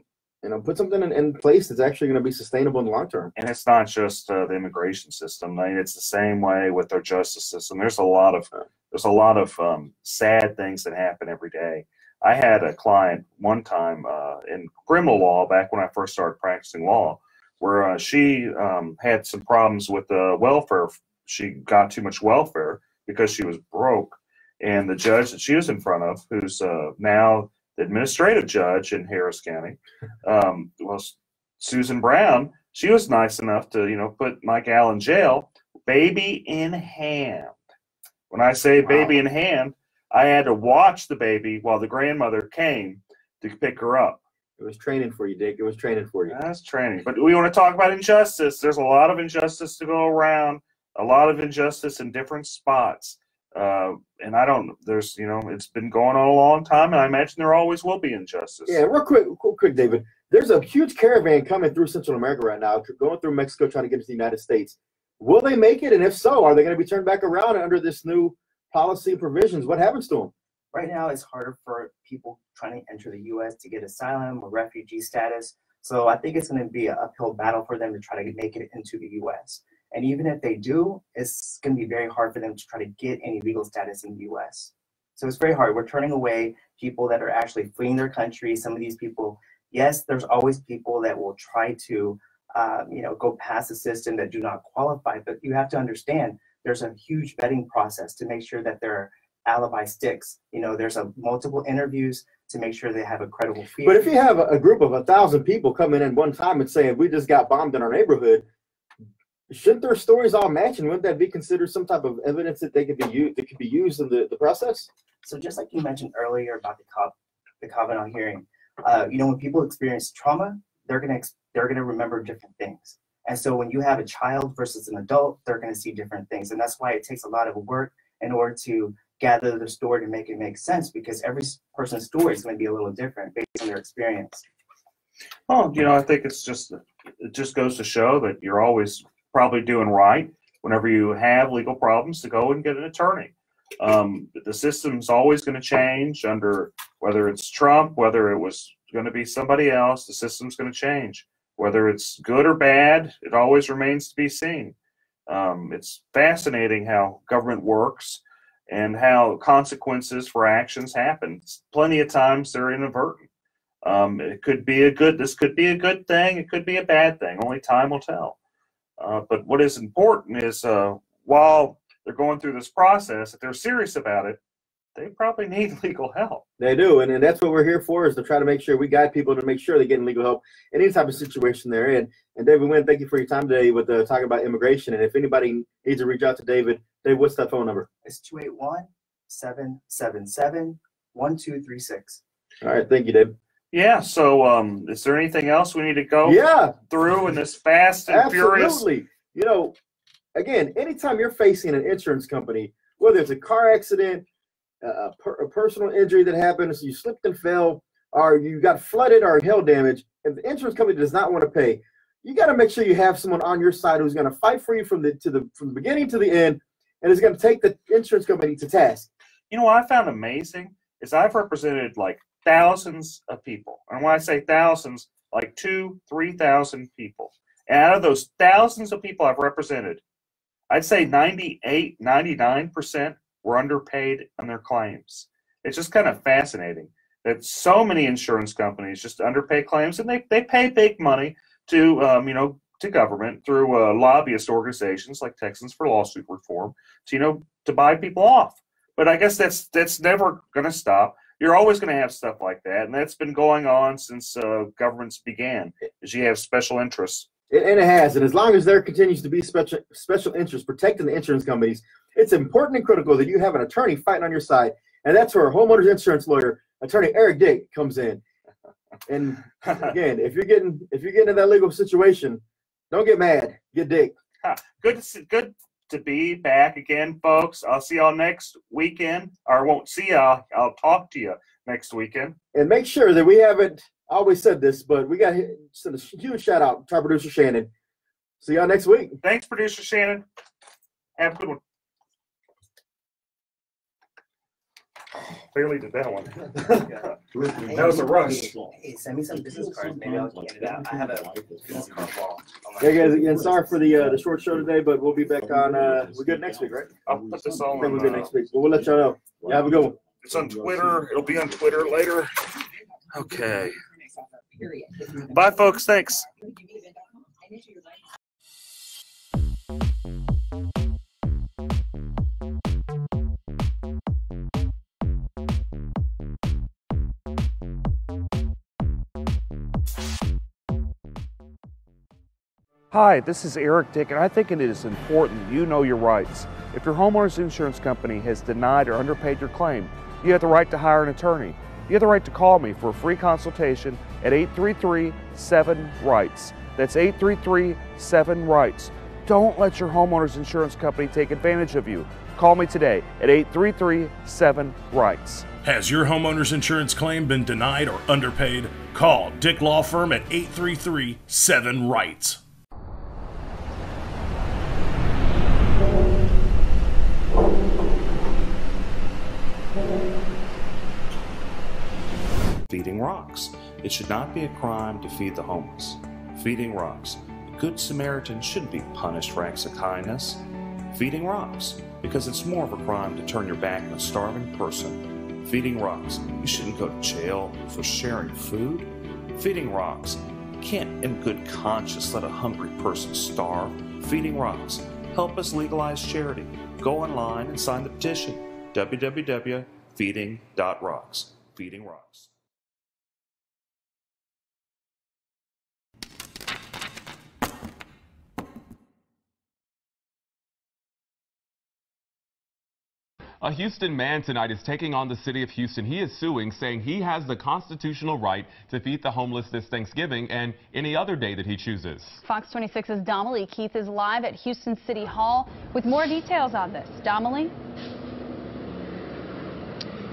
Speaker 8: put something in place that's actually going to be sustainable in the long term.
Speaker 1: And it's not just the immigration system. I mean, it's the same way with our justice system. There's a lot of sad things that happen every day. I had a client one time in criminal law back when I first started practicing law, where she had some problems with welfare. She got too much welfare because she was broke. And the judge that she was in front of, who's now the administrative judge in Harris County, was Susan Brown. She was nice enough to, put Mike Al in jail, baby in hand. When I say baby in hand, I had to watch the baby while the grandmother came to pick her up.
Speaker 8: It was training for you, Dick. It was training for you.
Speaker 1: That's training. But we want to talk about injustice. There's a lot of injustice to go around, a lot of injustice in different spots. And it's been going on a long time, and I imagine there always will be injustice.
Speaker 8: Yeah, real quick, David. There's a huge caravan coming through Central America right now, going through Mexico, trying to get to the United States. Will they make it? And if so, are they going to be turned back around under this new policy provisions? What happens to them?
Speaker 21: Right now, it's harder for people trying to enter the U.S. to get asylum or refugee status. So I think it's going to be an uphill battle for them to try to make it into the U.S. And even if they do, it's going to be very hard for them to try to get any legal status in the U.S. So it's very hard. We're turning away people that are actually fleeing their country. Some of these people, yes, there's always people that will try to, go past the system that do not qualify. But you have to understand there's a huge vetting process to make sure that their alibi sticks. There's multiple interviews to make sure they have a credible fear.
Speaker 8: But if you have a group of 1,000 people coming in one time and saying, we just got bombed in our neighborhood, shouldn't their stories all match, and wouldn't that be considered some type of evidence that could be used in the process?
Speaker 21: So just like you mentioned earlier about the Kavanaugh hearing, when people experience trauma, they're gonna remember different things. And so when you have a child versus an adult, they're gonna see different things. And that's why it takes a lot of work in order to gather the story to make it make sense, because every person's story is going to be a little different based on their experience.
Speaker 2: Well, I think it just goes to show that you're always probably doing right whenever you have legal problems to go and get an attorney. The system's always going to change under whether it's Trump, whether it was going to be somebody else, the system's going to change. Whether it's good or bad, it always remains to be seen. It's fascinating how government works and how consequences for actions happen. Plenty of times they're inadvertent. This could be a good thing, it could be a bad thing. Only time will tell. But what is important is while they're going through this process, if they're serious about it, they probably need legal help.
Speaker 8: They do, and that's what we're here for, is to try to make sure we guide people to make sure they're getting legal help in any type of situation they're in. And David Wynn, thank you for your time today with talking about immigration. And if anybody needs to reach out to David, what's that phone number?
Speaker 21: It's 281-777-1236.
Speaker 8: All right, thank you, David.
Speaker 2: Yeah, so is there anything else we need to go through in this fast and furious?
Speaker 8: Absolutely. Again, anytime you're facing an insurance company, whether it's a car accident, a personal injury that happens, you slipped and fell, or you got flooded or hail damage, and the insurance company does not want to pay, you got to make sure you have someone on your side who's going to fight for you from the beginning to the end, and is going to take the insurance company to task.
Speaker 2: What I found amazing is I've represented like thousands of people, and when I say thousands, like 2,000-3,000 people. And out of those thousands of people I've represented, I'd say 98-99% were underpaid on their claims. It's just kind of fascinating that so many insurance companies just underpay claims, and they pay big money to to government through lobbyist organizations like Texans for Lawsuit Reform to buy people off. But I guess that's never going to stop. You're always going to have stuff like that, and that's been going on since governments began. Is you have special interests.
Speaker 8: And it has, and as long as there continues to be special interests protecting the insurance companies, it's important and critical that you have an attorney fighting on your side, and that's where homeowners insurance lawyer, attorney Eric Dick, comes in. And again, if you're getting in that legal situation, don't get mad, get Dick.
Speaker 2: Good to be back again, folks. I'll see y'all next weekend, or I won't see y'all. I'll talk to you next weekend.
Speaker 8: And make sure that we haven't always said this, but we got to send a huge shout out to our producer Shannon. See y'all next week.
Speaker 2: Thanks, producer Shannon. Have a good one. Barely did that one. That was a rush.
Speaker 21: Hey, send me some business cards. Maybe I'll get it out. I have a business card wall.
Speaker 8: Hey guys, again, sorry for the short show today, but we'll be back on. We're good next week, right?
Speaker 2: I'll put this all
Speaker 8: I think
Speaker 2: on.
Speaker 8: we're good next week, but we'll let y'all know. Yeah, have a good one.
Speaker 2: It's on Twitter. It'll be on Twitter later. Okay. Bye, folks. Thanks.
Speaker 1: Hi, this is Eric Dick, and I think it is important you know your rights. If your homeowner's insurance company has denied or underpaid your claim, you have the right to hire an attorney. You have the right to call me for a free consultation at 833-7-RIGHTS. That's 833-7-RIGHTS. Don't let your homeowner's insurance company take advantage of you. Call me today at 833-7-RIGHTS.
Speaker 12: Has your homeowner's insurance claim been denied or underpaid? Call Dick Law Firm at 833-7-RIGHTS.
Speaker 2: Feeding rocks. It should not be a crime to feed the homeless. Feeding rocks. A good Samaritan shouldn't be punished for acts of kindness. Feeding rocks. Because it's more of a crime to turn your back on a starving person. Feeding rocks. You shouldn't go to jail for sharing food. Feeding rocks. You can't in good conscience let a hungry person starve. Feeding rocks. Help us legalize charity. Go online and sign the petition. www.feeding.rocks. Feeding rocks.
Speaker 3: A Houston man tonight is taking on the city of Houston. He is suing, saying he has the constitutional right to feed the homeless this Thanksgiving and any other day that he chooses.
Speaker 4: Fox 26's Domily Keith is live at Houston City Hall with more details on this. Domily?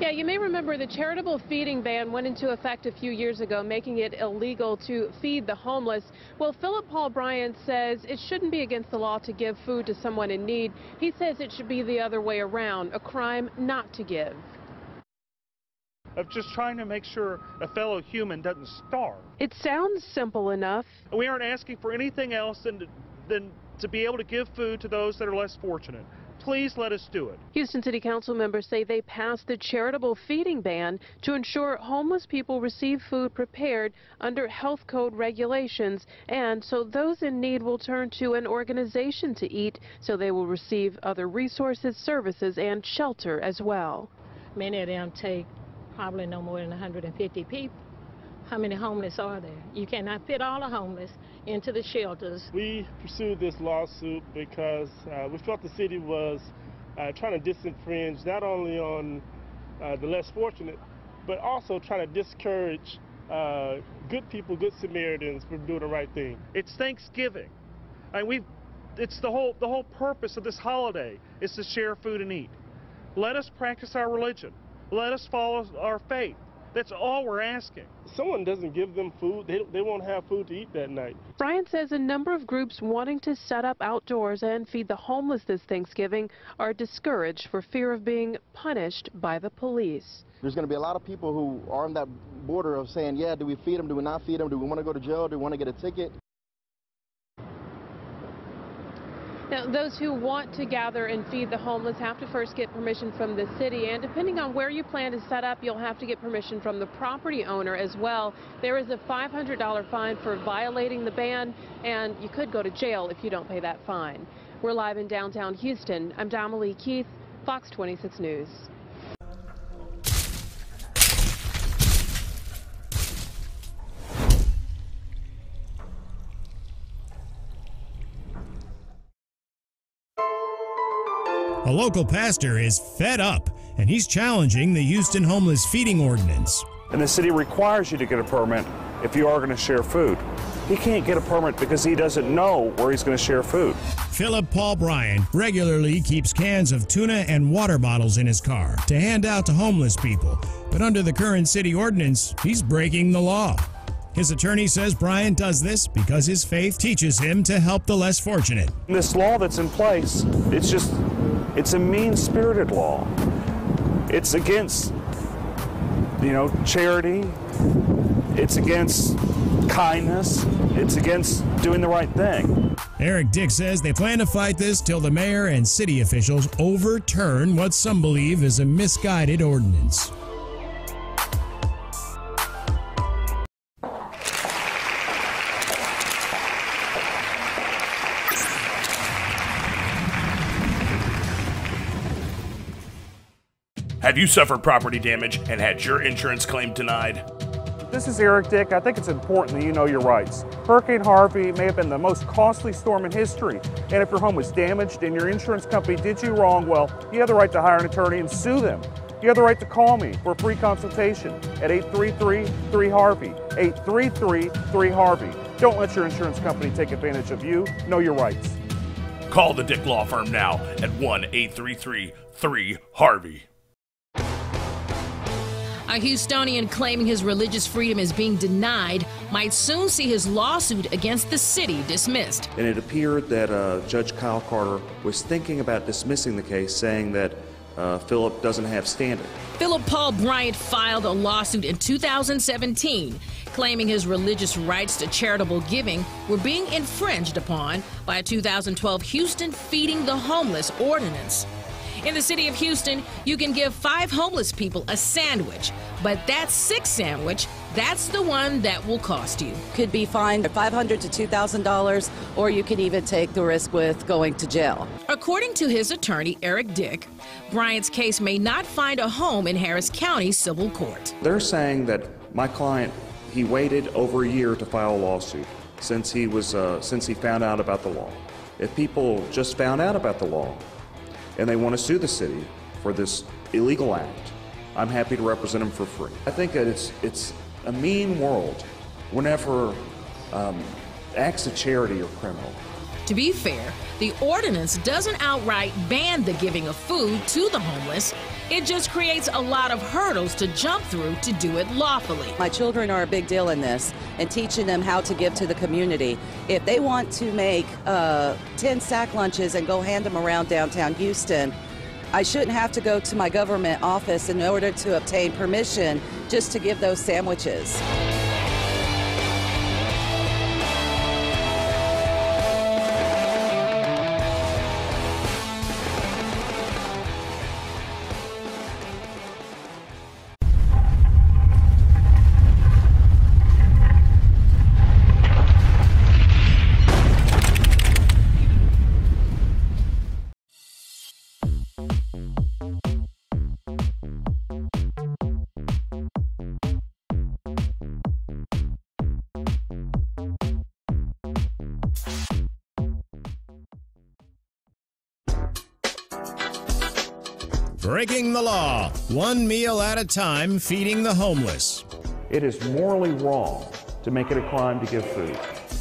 Speaker 5: Yeah, you may remember the charitable feeding ban went into effect a few years ago, making it illegal to feed the homeless. Well, Philip Paul Bryant says it shouldn't be against the law to give food to someone in need. He says it should be the other way around, a crime not to give.
Speaker 1: Of just trying to make sure a fellow human doesn't starve.
Speaker 5: It sounds simple enough.
Speaker 1: We aren't asking for anything else than to be able to give food to those that are less fortunate. Please let us do it.
Speaker 5: Houston City Council members say they passed the charitable feeding ban to ensure homeless people receive food prepared under health code regulations, and so those in need will turn to an organization to eat, so they will receive other resources, services, and shelter as well.
Speaker 6: Many of them take probably no more than 150 people. How many homeless are there? You cannot fit all the homeless into the shelters.
Speaker 7: We pursued this lawsuit because we felt the city was trying to disenfringe not only on the less fortunate, but also trying to discourage good people, good Samaritans from doing the right thing.
Speaker 1: It's Thanksgiving. It's the whole purpose of this holiday is to share food and eat. Let us practice our religion. Let us follow our faith. That's all we're asking.
Speaker 7: If someone doesn't give them food, they won't have food to eat that night.
Speaker 5: Bryant says a number of groups wanting to set up outdoors and feed the homeless this Thanksgiving are discouraged for fear of being punished by the police.
Speaker 16: There's going to be a lot of people who are on that border of saying, yeah, do we feed them, do we not feed them, do we want to go to jail, do we want to get a ticket?
Speaker 5: Now, those who want to gather and feed the homeless have to first get permission from the city, and depending on where you plan to set up, you'll have to get permission from the property owner as well. There is a $500 fine for violating the ban, and you could go to jail if you don't pay that fine. We're live in downtown Houston. I'm Domily Keith, Fox 26 News.
Speaker 9: A local pastor is fed up, and he's challenging the Houston homeless feeding ordinance.
Speaker 1: And the city requires you to get a permit if you are going to share food. He can't get a permit because he doesn't know where he's going to share food.
Speaker 9: Philip Paul Bryant regularly keeps cans of tuna and water bottles in his car to hand out to homeless people, but under the current city ordinance, he's breaking the law. His attorney says Bryant does this because his faith teaches him to help the less fortunate.
Speaker 1: This law that's in place, it's a mean-spirited law. It's against, charity. It's against kindness. It's against doing the right thing.
Speaker 9: Eric Dick says they plan to fight this till the mayor and city officials overturn what some believe is a misguided ordinance.
Speaker 12: Have you suffered property damage and had your insurance claim denied?
Speaker 1: This is Eric Dick. I think it's important that you know your rights. Hurricane Harvey may have been the most costly storm in history, and if your home was damaged and your insurance company did you wrong, well, you have the right to hire an attorney and sue them. You have the right to call me for a free consultation at 833-3-HARVEY, 833-3-HARVEY. Don't let your insurance company take advantage of you. Know your rights.
Speaker 12: Call the Dick Law Firm now at 1-833-3-HARVEY.
Speaker 10: A Houstonian claiming his religious freedom is being denied might soon see his lawsuit against the city dismissed.
Speaker 2: And it appeared that Judge Kyle Carter was thinking about dismissing the case, saying that Philip doesn't have standing.
Speaker 10: Philip Paul Bryant filed a lawsuit in 2017 claiming his religious rights to charitable giving were being infringed upon by a 2012 Houston Feeding the Homeless ordinance. In the city of Houston, you can give 5 homeless people a sandwich, but that 6th sandwich, that's the one that will cost you.
Speaker 11: Could be fined $500 to $2,000, or you can even take the risk with going to jail.
Speaker 10: According to his attorney, Eric Dick, Bryant's case may not find a home in Harris County Civil Court.
Speaker 2: They're saying that my client, he waited over a year to file a lawsuit since he found out about the law. If people just found out about the law and they want to sue the city, for this illegal act, I'm happy to represent him for free. I think that it's a mean world whenever acts of charity are criminal.
Speaker 10: To be fair, the ordinance doesn't outright ban the giving of food to the homeless. It just creates a lot of hurdles to jump through to do it lawfully.
Speaker 11: My children are a big deal in this, and teaching them how to give to the community. If they want to make 10 sack lunches and go hand them around downtown Houston, I shouldn't have to go to my government office in order to obtain permission just to give those sandwiches.
Speaker 9: Breaking the law, one meal at a time, feeding the homeless.
Speaker 1: It is morally wrong to make it a crime to give food.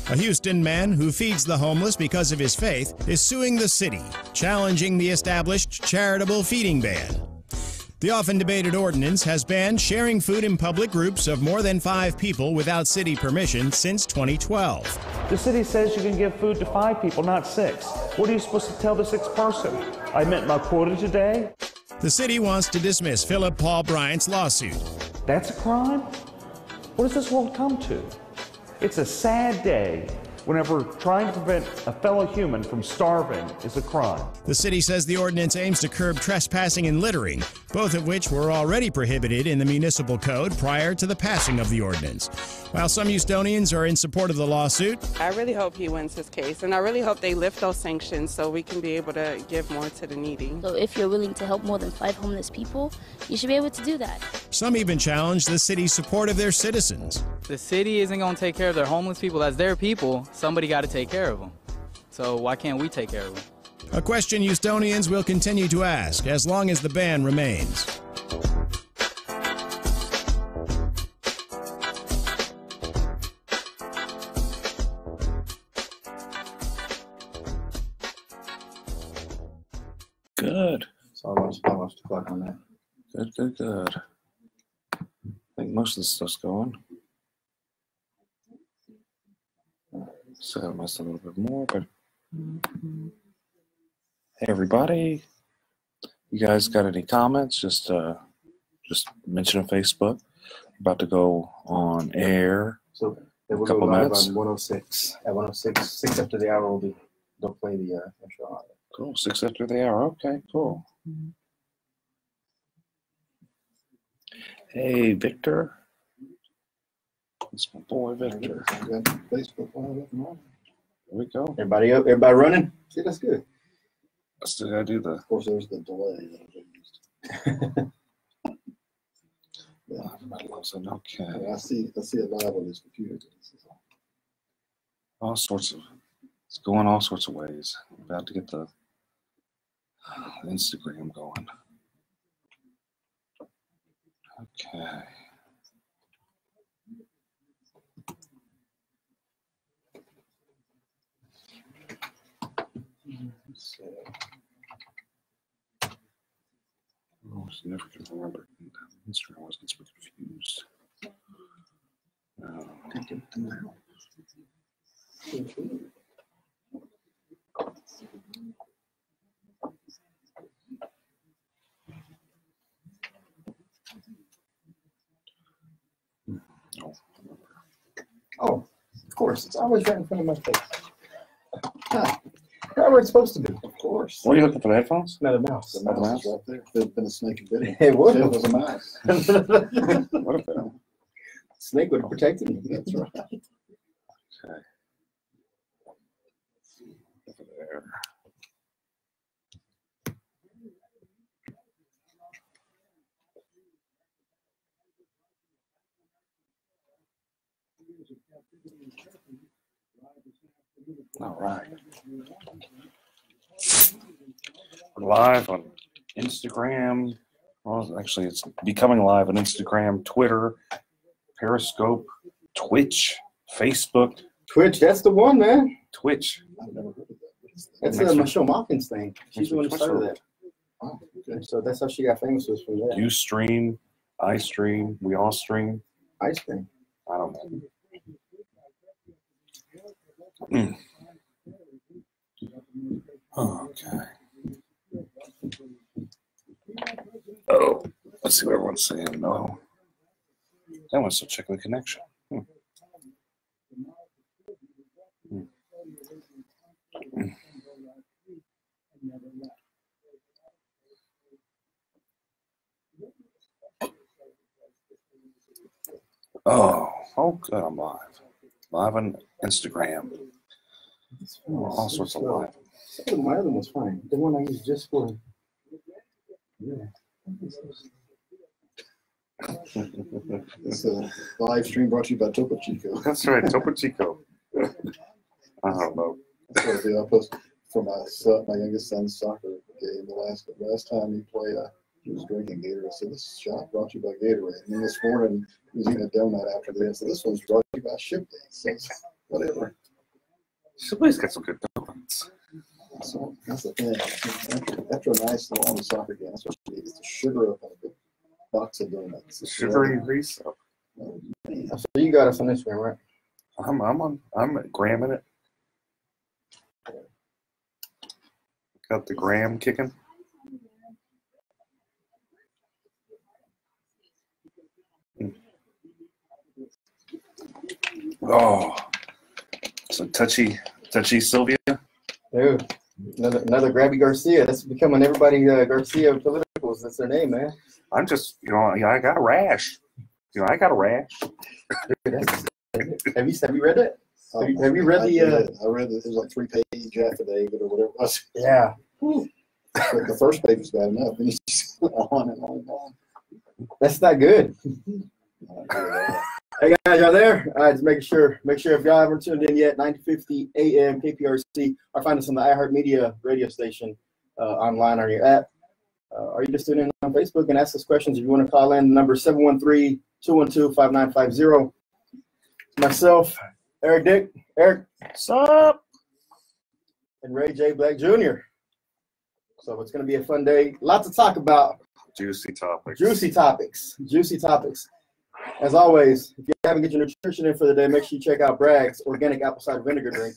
Speaker 9: A Houston man who feeds the homeless because of his faith is suing the city, challenging the established charitable feeding ban. The often debated ordinance has banned sharing food in public groups of more than 5 people without city permission since 2012.
Speaker 1: The city says you can give food to 5 people, not 6. What are you supposed to tell the 6th person? I met my quota today?
Speaker 9: The city wants to dismiss Philip Paul Bryant's lawsuit.
Speaker 1: That's a crime? What does this world come to? It's a sad day whenever trying to prevent a fellow human from starving is a crime.
Speaker 9: The city says the ordinance aims to curb trespassing and littering, both of which were already prohibited in the municipal code prior to the passing of the ordinance. While some Houstonians are in support of the lawsuit,
Speaker 13: I really hope he wins his case, and I really hope they lift those sanctions so we can be able to give more to the needy.
Speaker 14: So if you're willing to help more than 5 homeless people, you should be able to do that.
Speaker 9: Some even challenge the city's support of their citizens.
Speaker 15: The city isn't going to take care of their homeless people. That's their people. Somebody got to take care of them. So why can't we take care of them?
Speaker 9: A question Houstonians will continue to ask as long as the ban remains.
Speaker 2: Good.
Speaker 8: So I watched the clock on that.
Speaker 2: Good. I think most of the stuff's going. So I missed a little bit more, but hey everybody, you guys got any comments? Just mention on Facebook. About to go on air.
Speaker 8: So we'll
Speaker 2: couple
Speaker 8: go live
Speaker 2: minutes.
Speaker 8: on 106. At 106, 6 after the hour, they'll play the intro.
Speaker 2: Cool. 6 after the hour. Okay, cool. Hey Victor. It's my boy Victor.
Speaker 8: Facebook.
Speaker 2: There we go.
Speaker 8: Everybody up? Everybody running? See, that's good.
Speaker 2: I still gotta do the.
Speaker 8: Of course, there's the delay.
Speaker 2: Yeah, everybody loves it. Okay.
Speaker 8: I see it live on this computer.
Speaker 2: All sorts of. It's going all sorts of ways. I'm about to get the Instagram going. Okay. I was never going to remember. Instagram always gets me confused.
Speaker 8: Oh, of course. It's always right in front of my face. Right where it's supposed to be. Of course.
Speaker 2: What are you looking for, the headphones?
Speaker 8: Not a mouse.
Speaker 2: Not a mouse?
Speaker 8: Right there. If there'd been a snake and bit it. It would. It was a mouse.
Speaker 2: What if that?
Speaker 8: Snake would have protected me. That's right.
Speaker 2: Okay. Over there. All right. We're live on Instagram. Well, actually, it's becoming live on Instagram, Twitter, Periscope, Twitch, Facebook.
Speaker 8: Twitch, that's the one, man.
Speaker 2: Twitch.
Speaker 8: That's Michelle Malkin's thing. She's the one who started that. Oh, okay. So that's how she got famous, was from that.
Speaker 2: You stream, I stream, we all stream.
Speaker 8: I stream.
Speaker 2: I don't know. Okay. Oh, let's see what everyone's saying. No. That one's still checking the connection. Oh, good. I'm live. Live on Instagram. All sorts of live.
Speaker 8: My other one was fine. The one I used just for. Yeah.
Speaker 17: It's a live stream brought to you by Topo Chico.
Speaker 2: That's right, Topo Chico. I don't know.
Speaker 17: That's what I posted for my son, my youngest son's soccer game. The last time he played, he was drinking Gatorade. I said, "This shot brought to you by Gatorade." And then this morning, he was eating a donut after this. So this one's brought to you by Shipley. So whatever.
Speaker 2: Shipley's got some good donuts.
Speaker 17: So that's the thing. After a nice long soccer game, that's what you need, is to sugar up on a good box of donuts.
Speaker 2: Sugary grease up.
Speaker 8: So you got us on Instagram, right?
Speaker 2: I'm gramming it. Got the gram kicking. Oh, so touchy Sylvia.
Speaker 8: Dude, another Grabby Garcia. That's becoming everybody Garcia politicals. That's their name, man.
Speaker 2: I'm just, I got a rash. I got a rash.
Speaker 8: Have you read it? Have you read the?
Speaker 17: I read it. It was like 3-page affidavit or whatever it was.
Speaker 8: Yeah.
Speaker 17: The first page was bad enough. And it's just on and on and on.
Speaker 8: That's not good. Hey guys, y'all there? All right, just making sure if y'all haven't tuned in yet, 9:50 a.m. KPRC, or find us on the iHeartMedia radio station online on your app. Or you just tune in on Facebook and ask us questions. If you want to call in, the number 713-212-5950. Myself, Eric Dick. Eric.
Speaker 2: What's up?
Speaker 8: And Ray J. Black Jr. So it's going to be a fun day. Lots to talk about.
Speaker 2: Juicy topics.
Speaker 8: Juicy topics. As always, if you haven't get your nutrition in for the day, make sure you check out Bragg's organic apple cider vinegar drink.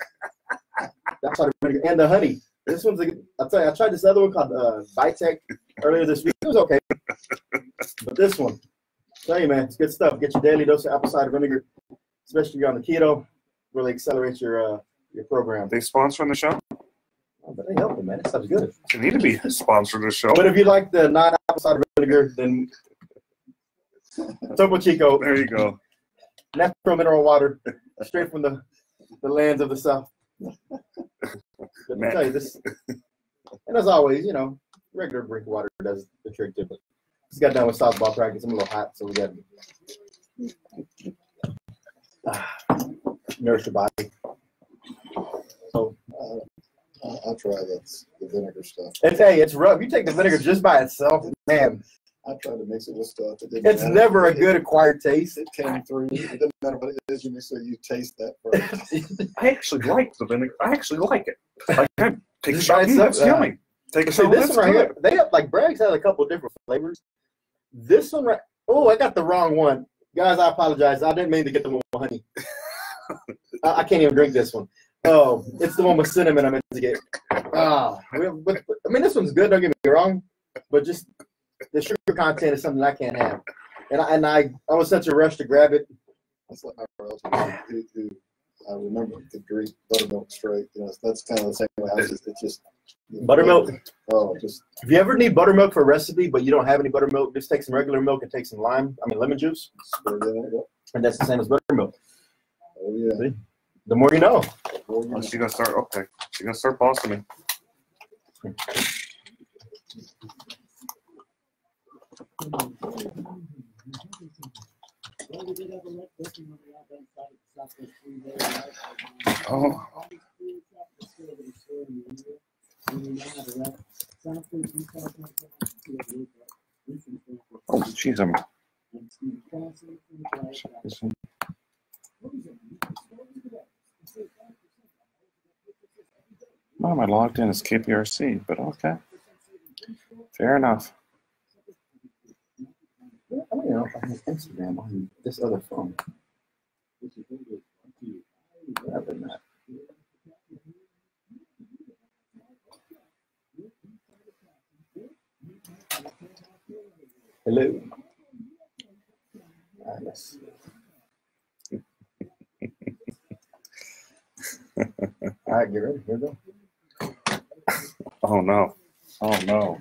Speaker 8: Apple cider vinegar and the honey. This one's I'll tell you, I tried this other one called Vitec earlier this week. It was okay. But this one, I'll tell you, man, it's good stuff. Get your daily dose of apple cider vinegar, especially if you're on the keto. Really accelerates your program.
Speaker 2: They sponsoring the show?
Speaker 8: Oh, but they helping, man. That stuff's good.
Speaker 2: They need to be sponsoring the show.
Speaker 8: But if you like the non-apple cider vinegar, then Topo Chico.
Speaker 2: There you go.
Speaker 8: Natural mineral water, straight from the lands of the South. Let me tell you this. And as always, regular drink water does the trick too. But just got done with softball practice. I'm a little hot, so we got to nourish the body. So
Speaker 17: I'll try the vinegar stuff.
Speaker 8: It's rough. You take the vinegar just by itself, man.
Speaker 17: I tried to mix it with stuff.
Speaker 8: It's never a good acquired taste.
Speaker 17: It came through. It doesn't matter what it is. You make sure you taste that first.
Speaker 2: I actually like the vinegar. I actually like it. Like, take a shot.
Speaker 8: Itself,
Speaker 2: That's yummy. Take a shot.
Speaker 8: This one right here, they have Bragg's has a couple of different flavors. This one, I got the wrong one, guys. I apologize. I didn't mean to get the one with honey. I can't even drink this one. Oh, it's the one with cinnamon I meant to get. This one's good. Don't get me wrong, but just the sugar content is something I can't have, and I was such a rush to grab it.
Speaker 17: That's like my relative who I remember to drink buttermilk straight. That's kind of the same way. It's just
Speaker 8: buttermilk.
Speaker 17: Oh,
Speaker 8: if you ever need buttermilk for a recipe, but you don't have any buttermilk, just take some regular milk and take some lemon juice, and that's the same as buttermilk.
Speaker 17: Oh yeah.
Speaker 8: See? The more you know.
Speaker 2: Oh, she's gonna start. Okay, she's gonna start bossing me. Oh. Oh, jeez, Well, I logged in as KPRC, but okay. Fair enough.
Speaker 8: I don't know if I have Instagram on this other phone. Rather than that. Hello. Let's see. All right, get ready. Here we go.
Speaker 2: Oh no. Oh no.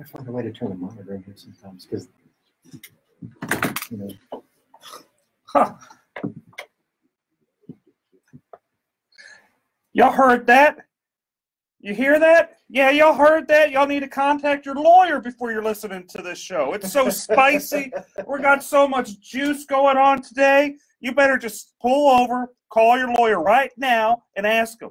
Speaker 8: I find a way to turn the monitor in here sometimes because, you know.
Speaker 2: Huh. Y'all heard that? You hear that? Yeah, y'all heard that? Y'all need to contact your lawyer before you're listening to this show. It's so spicy. We got so much juice going on today. You better just pull over, call your lawyer right now, and ask him.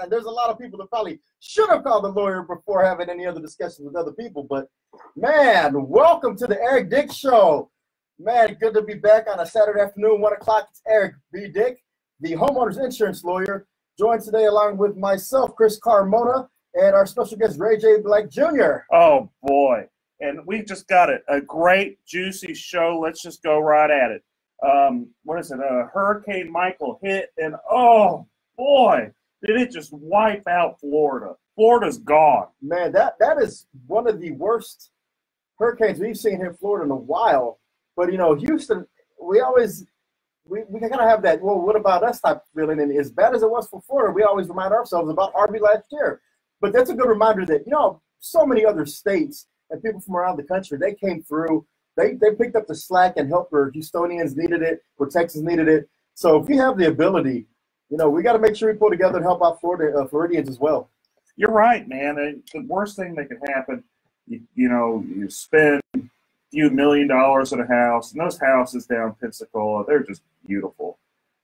Speaker 16: There's a lot of people that probably should have called the lawyer before having any other discussions with other people. But, man, welcome to the Eric Dick Show. Man, good to be back on a Saturday afternoon, 1 o'clock. It's Eric B. Dick, the homeowner's insurance lawyer, joined today along with myself, Chris Carmona, and our special guest, Ray J. Black Jr.
Speaker 2: Oh, boy. And we just got a great, juicy show. Let's just go right at it. What is it? Hurricane Michael hit, and oh, boy, did it just wipe out Florida. Florida's gone.
Speaker 16: Man, that is one of the worst hurricanes we've seen here in Florida in a while. But, you know, Houston, we always we kind of have that, well, what about us type of feeling. And as bad as it was for Florida, we always remind ourselves about Harvey last year. But that's a good reminder that, you know, so many other states and people from around the country, they came through. They picked up the slack and helped where Houstonians needed it, where Texans needed it. So if you have the ability, you know, we got to make sure we pull together and help out Floridians as well.
Speaker 2: You're right, man. The worst thing that could happen, you know, you spend a few $1 million on a house, and those houses down Pensacola, they're just beautiful.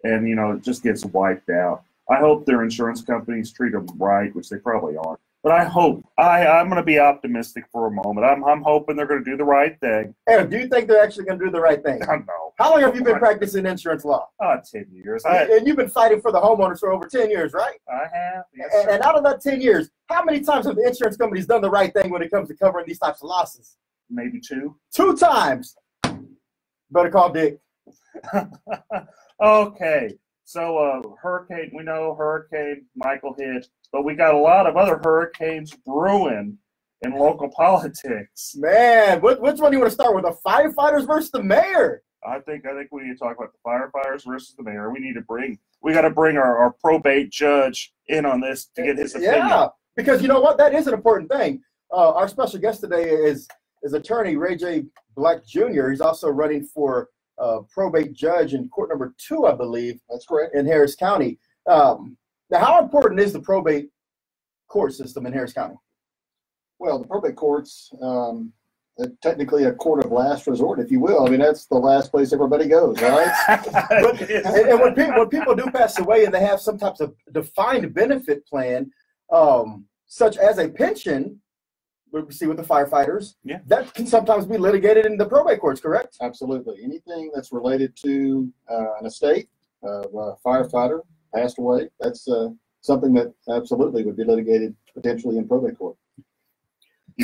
Speaker 2: And, you know, it just gets wiped out. I hope their insurance companies treat them right, which they probably aren't. But I hope. I'm going to be optimistic for a moment. I'm hoping they're going to do the right thing.
Speaker 16: Eric, do you think they're actually going to do the right thing?
Speaker 2: I don't know.
Speaker 16: How long have you been practicing insurance law?
Speaker 2: 10 years.
Speaker 16: And you've been fighting for the homeowners for over 10 years, right?
Speaker 2: I have. Yes,
Speaker 16: and out of that 10 years, how many times have the insurance companies done the right thing when it comes to covering these types of losses?
Speaker 2: Maybe 2.
Speaker 16: 2 times. Better call Dick.
Speaker 2: Okay. So we know Hurricane Michael hit, but we got a lot of other hurricanes brewing in local politics.
Speaker 16: Man, which one do you want to start with, the firefighters versus the mayor?
Speaker 2: I think we need to talk about the firefighters versus the mayor. We got to bring our probate judge in on this to get his opinion.
Speaker 16: Yeah, because you know what? That is an important thing. Our special guest today is attorney Ray J. Black Jr. He's also running for probate judge in court number 2, I believe.
Speaker 17: That's correct.
Speaker 16: In Harris County. Now, how important is the probate court system in Harris County?
Speaker 17: Well, the probate courts, technically a court of last resort, if you will. I mean, that's the last place everybody goes, right?
Speaker 16: and when people do pass away and they have some types of defined benefit plan, such as a pension, we see with the firefighters,
Speaker 2: yeah,
Speaker 16: that can sometimes be litigated in the probate courts, correct?
Speaker 17: Absolutely. Anything that's related to an estate of a firefighter passed away, that's something that absolutely would be litigated potentially in probate court.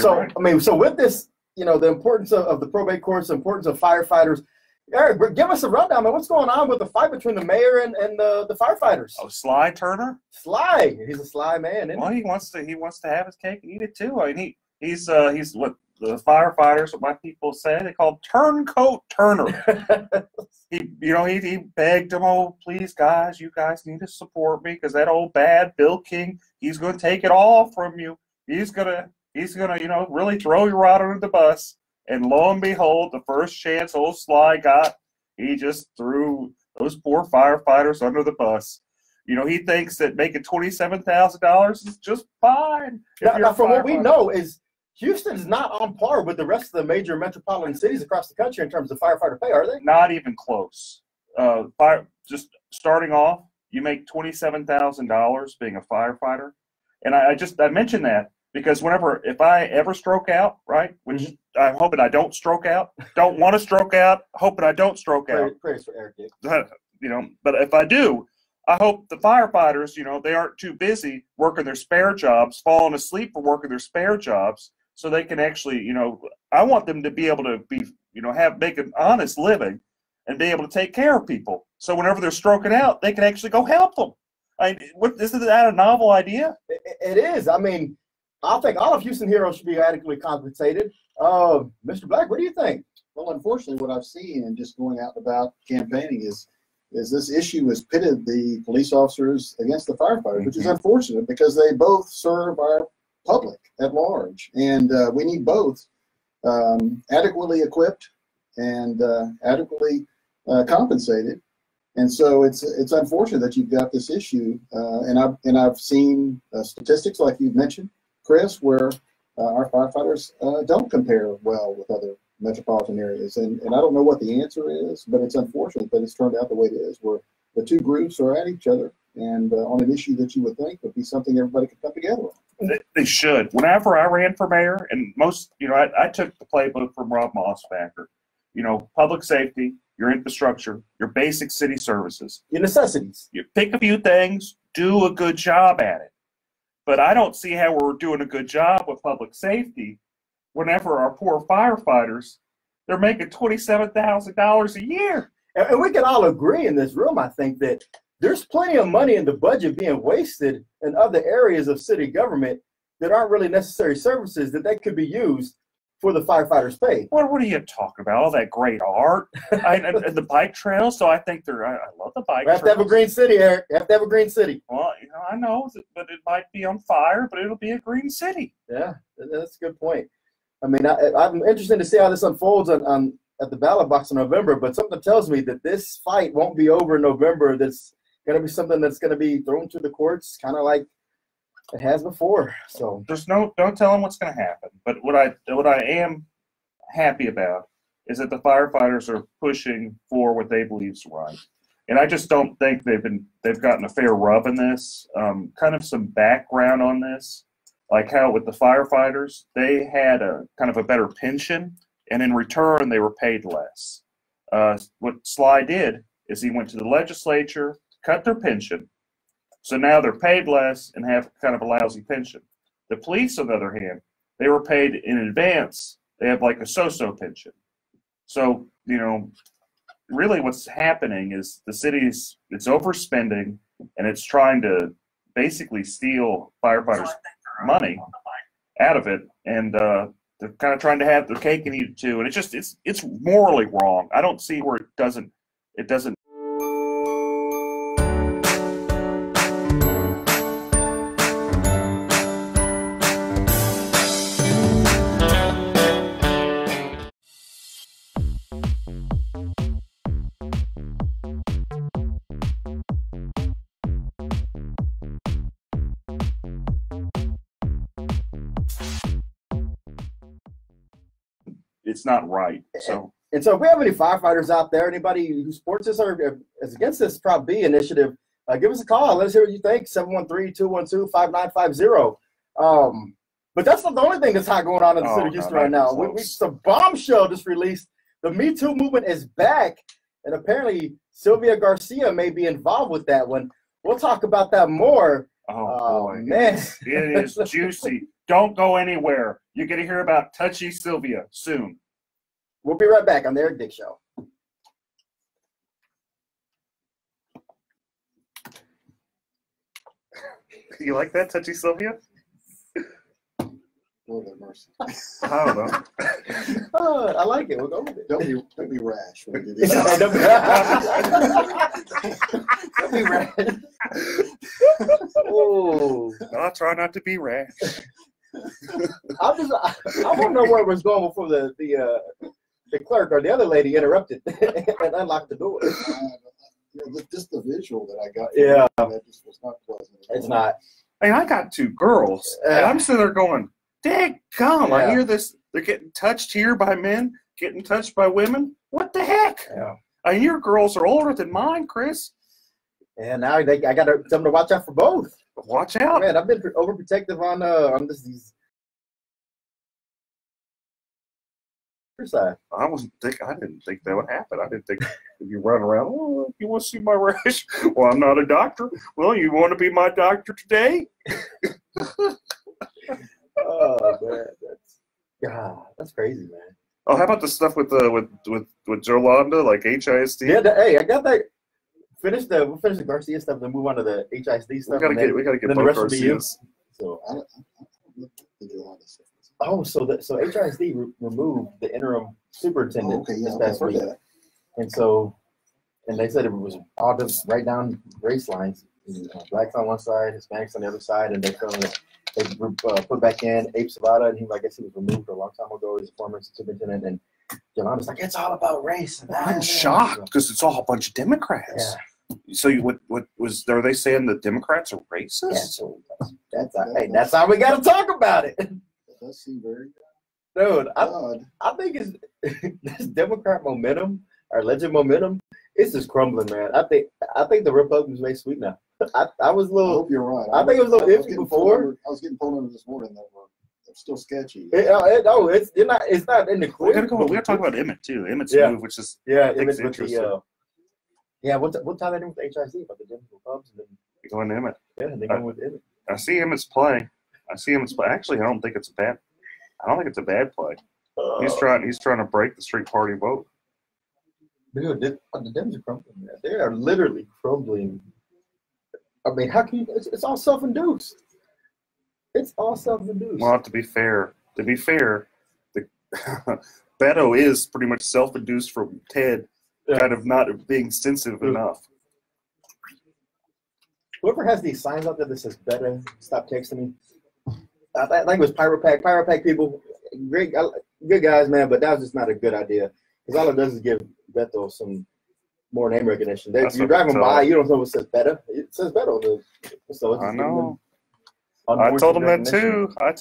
Speaker 16: Right. I mean, so with this, you know, the importance of the probate courts, the importance of firefighters, Eric, give us a rundown, man. What's going on with the fight between the mayor and the firefighters?
Speaker 2: Oh, Sly Turner?
Speaker 16: Sly. He's a sly man, isn't
Speaker 2: he? He wants to have his cake and eat it too. I mean, he's what the firefighters, what my people say, they call him Turncoat Turner. he begged them, oh, please, guys, you guys need to support me because that old bad Bill King, he's going to take it all from you. He's gonna, really throw you right under the bus. And lo and behold, the first chance old Sly got, he just threw
Speaker 1: those poor firefighters under the bus. You know, he thinks that making $27,000 is just fine.
Speaker 16: Now, from what we know, is Houston's not on par with the rest of the major metropolitan cities across the country in terms of firefighter pay, are they?
Speaker 1: Not even close. Just starting off, you make $27,000 being a firefighter. And I mentioned that because if I ever stroke out, right, which I'm hoping I don't stroke out, don't want to stroke out, hoping I don't stroke out.
Speaker 16: Prayers for Eric.
Speaker 1: You know, but if I do, I hope the firefighters, you know, they aren't too busy working their spare jobs, falling asleep for working their spare jobs, so they can actually, you know, I want them to be able to be, you know, make an honest living and be able to take care of people. So whenever they're stroking out, they can actually go help them. I mean, isn't that a novel idea?
Speaker 16: It is. I mean, I think all of Houston heroes should be adequately compensated. Mr. Black, what do you think?
Speaker 17: Well, unfortunately, what I've seen and just going out about campaigning is this issue has pitted the police officers against the firefighters, which is unfortunate because they both serve our public at large, and we need both adequately equipped and adequately compensated. And so it's unfortunate that you've got this issue, and I've seen statistics like you've mentioned, Chris, where our firefighters don't compare well with other metropolitan areas, and I don't know what the answer is, but it's unfortunate that it's turned out the way it is, where the two groups are at each other and on an issue that you would think would be something everybody could come together on.
Speaker 1: They should. Whenever I ran for mayor, and most, you know, I took the playbook from Rob Mossbacker. You know, public safety, your infrastructure, your basic city services,
Speaker 16: your necessities.
Speaker 1: You pick a few things, do a good job at it. But I don't see how we're doing a good job with public safety whenever our poor firefighters, they're making $27,000 a year.
Speaker 16: And we can all agree in this room, I think, that there's plenty of money in the budget being wasted in other areas of city government that aren't really necessary services that could be used for the firefighters' pay.
Speaker 1: What are you talking about? All that great art and the bike trails. So I think I love the bike trails.
Speaker 16: We have to have a green city, Eric. We have to have a green city.
Speaker 1: Well, you know, I know, but it might be on fire, but it'll be a green city.
Speaker 16: Yeah, that's a good point. I mean, I'm interested to see how this unfolds at the ballot box in November, but something tells me that this fight won't be over in November. That's going to be something that's going to be thrown to the courts, kind of like it has before. So
Speaker 1: don't tell them what's going to happen. But what I am happy about is that the firefighters are pushing for what they believe is right, and I just don't think they've gotten a fair rub in this. Kind of some background on this. Like how with the firefighters, they had a kind of a better pension, and in return, they were paid less. What Sly did is he went to the legislature, cut their pension, so now they're paid less and have kind of a lousy pension. The police, on the other hand, they were paid in advance. They have like a so-so pension. So, you know, really what's happening is the city's, it's overspending, and it's trying to basically steal firefighters' money out of it, and they're kind of trying to have their cake and eat it too, and it's morally wrong. I don't see where it doesn't it's not right. So
Speaker 16: if we have any firefighters out there, anybody who supports this or is against this Prop B initiative, give us a call. Let us hear what you think. 713-212-5950. But that's not the only thing that's hot going on in the city of Houston right now. The bombshell just released. The Me Too movement is back, and apparently Sylvia Garcia may be involved with that one. We'll talk about that more.
Speaker 1: Oh boy,
Speaker 16: man,
Speaker 1: it is juicy. Don't go anywhere. You're going to hear about Touchy Sylvia soon.
Speaker 16: We'll be right back on the Eric Dick Show.
Speaker 1: You like that, Touchy Sylvia?
Speaker 17: Lord have mercy.
Speaker 1: I don't know.
Speaker 16: I like it. We'll go with it.
Speaker 17: Don't be rash when you do this.
Speaker 16: Don't be rash. Oh,
Speaker 1: no, I try not to be rash.
Speaker 16: I want to know where it was going before the clerk or the other lady interrupted and unlocked the door.
Speaker 17: just the visual that I got.
Speaker 16: Yeah.
Speaker 17: That just was not pleasant.
Speaker 16: It's not.
Speaker 12: Hey, I got two girls, and I'm sitting there going, "Daggum!"
Speaker 16: Yeah.
Speaker 12: I hear this. They're getting touched here by men, getting touched by women. What the heck?
Speaker 16: Yeah.
Speaker 12: I mean, your girls are older than mine, Chris.
Speaker 16: And now I got to tell them to watch out for both.
Speaker 12: Watch out,
Speaker 16: man! I've been overprotective on these. Side.
Speaker 12: I didn't think that would happen. I didn't think if you run around, oh, you want to see my rash? Well, I'm not a doctor. Well, you want to be my doctor today?
Speaker 16: Oh man, that's crazy, man.
Speaker 12: Oh, how about the stuff with Jolanda, like HISD?
Speaker 16: Yeah, hey, I got that. We'll finish the Garcia stuff, then move on to the HISD stuff.
Speaker 12: We gotta get both Garcias.
Speaker 16: So so HISD removed the interim superintendent this past week, and they said it was all just right down race lines, blacks on one side, Hispanics on the other side, and they put back in Abe Savada, and I guess he was removed a long time ago. He's a former superintendent, and Jolanda's like, it's all about race.
Speaker 12: I'm shocked because it's all a bunch of Democrats.
Speaker 16: Yeah.
Speaker 12: So are they saying the Democrats are racist?
Speaker 16: Yeah, so that's how we got to talk about it.
Speaker 17: That seems very
Speaker 16: dude. I think it's this Democrat momentum, our alleged momentum, it's just crumbling, man. I think the Republicans may sweep now. I was a little.
Speaker 17: I hope you're right.
Speaker 16: I think it was a little iffy before.
Speaker 17: I was getting pulled under this morning that were still sketchy.
Speaker 16: It's not in the clear.
Speaker 12: We gotta talk about Emmett too. Emmett's move, which is
Speaker 16: Emmett's
Speaker 12: interesting.
Speaker 16: We'll tie that in with the HIC about the Denver Cubs, and then
Speaker 12: going to Emmett.
Speaker 16: Yeah, they go with Emmett.
Speaker 12: I see Emmett's play. Actually, I don't think it's a bad. I don't think it's a bad play. He's trying to break the street party vote.
Speaker 16: Dude, the Dems are crumbling. Man. They are literally crumbling. I mean, how can you? It's all self-induced. It's all self-induced.
Speaker 12: Well, to be fair, the Beto is pretty much self-induced from Ted, kind of not being sensitive enough.
Speaker 16: Whoever has these signs out there that says "Beto, stop texting me," I think it was Pyropack. Pyropack people, great, good guys, man, but that was just not a good idea because all it does is give Beto some more name recognition. You're driving by, you don't know what says Beto. It says Beto. So
Speaker 12: I know. I told him that too. Yeah.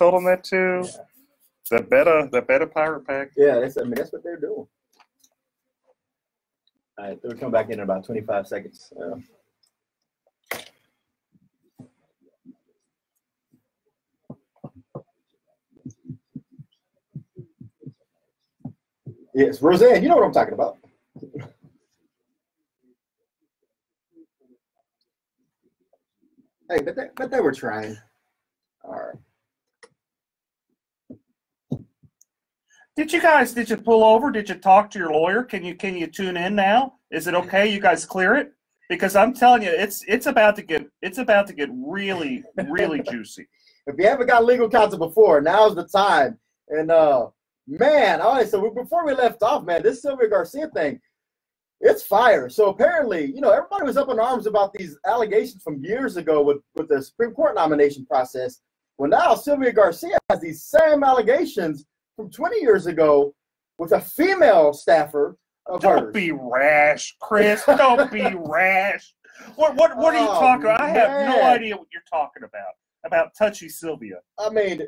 Speaker 12: That Beto Pirate Pack.
Speaker 16: Yeah, that's what they're doing. All right, they'll come back in about 25 seconds. Yes, Roseanne, you know what I'm talking about. Hey, but they were trying. All right.
Speaker 12: Did you pull over? Did you talk to your lawyer? Can you tune in now? Is it okay? You guys clear it? Because I'm telling you, it's about to get really, really juicy.
Speaker 16: If you haven't got legal counsel before, now's the time. And man, all right, so before we left off, man, this Sylvia Garcia thing, it's fire. So apparently, everybody was up in arms about these allegations from years ago with the Supreme Court nomination process. Well, now Sylvia Garcia has these same allegations from 20 years ago with a female staffer of hers.
Speaker 12: Don't be rash, Chris. Don't be rash. What are you talking about? I have no idea what you're talking about touchy Sylvia.
Speaker 16: I mean,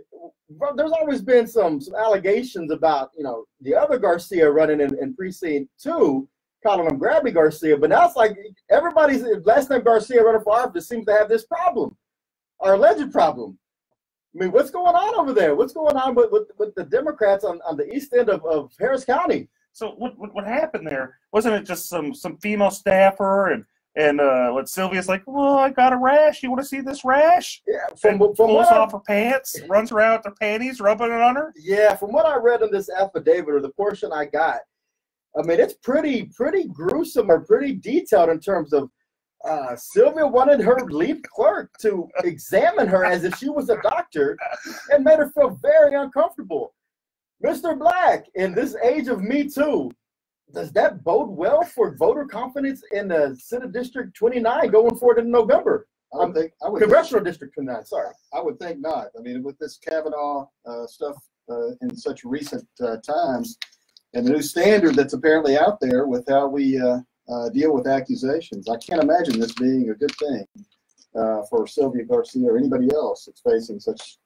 Speaker 16: there's always been some allegations about, the other Garcia running in precinct 2, calling him Grabby Garcia, but now it's like everybody's last name Garcia running for office seems to have this problem, or alleged problem. I mean, what's going on over there? What's going on with the Democrats on the east end of Harris County?
Speaker 12: So what happened there? Wasn't it just some female staffer and what Sylvia's like, well, I got a rash. You want to see this rash?
Speaker 16: Yeah,
Speaker 12: pulls off her pants, runs around with her panties, rubbing it on her.
Speaker 16: Yeah, from what I read in this affidavit or the portion I got, I mean, it's pretty gruesome or pretty detailed in terms of Sylvia wanted her lead clerk to examine her as if she was a doctor and made her feel very uncomfortable. Mr. Black, in this age of Me Too, does that bode well for voter confidence in the Senate District 29 going forward in November? Congressional District 29, sorry.
Speaker 17: I would think not. I mean, with this Kavanaugh stuff in such recent times, and the new standard that's apparently out there with how we deal with accusations. I can't imagine this being a good thing for Sylvia Garcia or anybody else that's facing such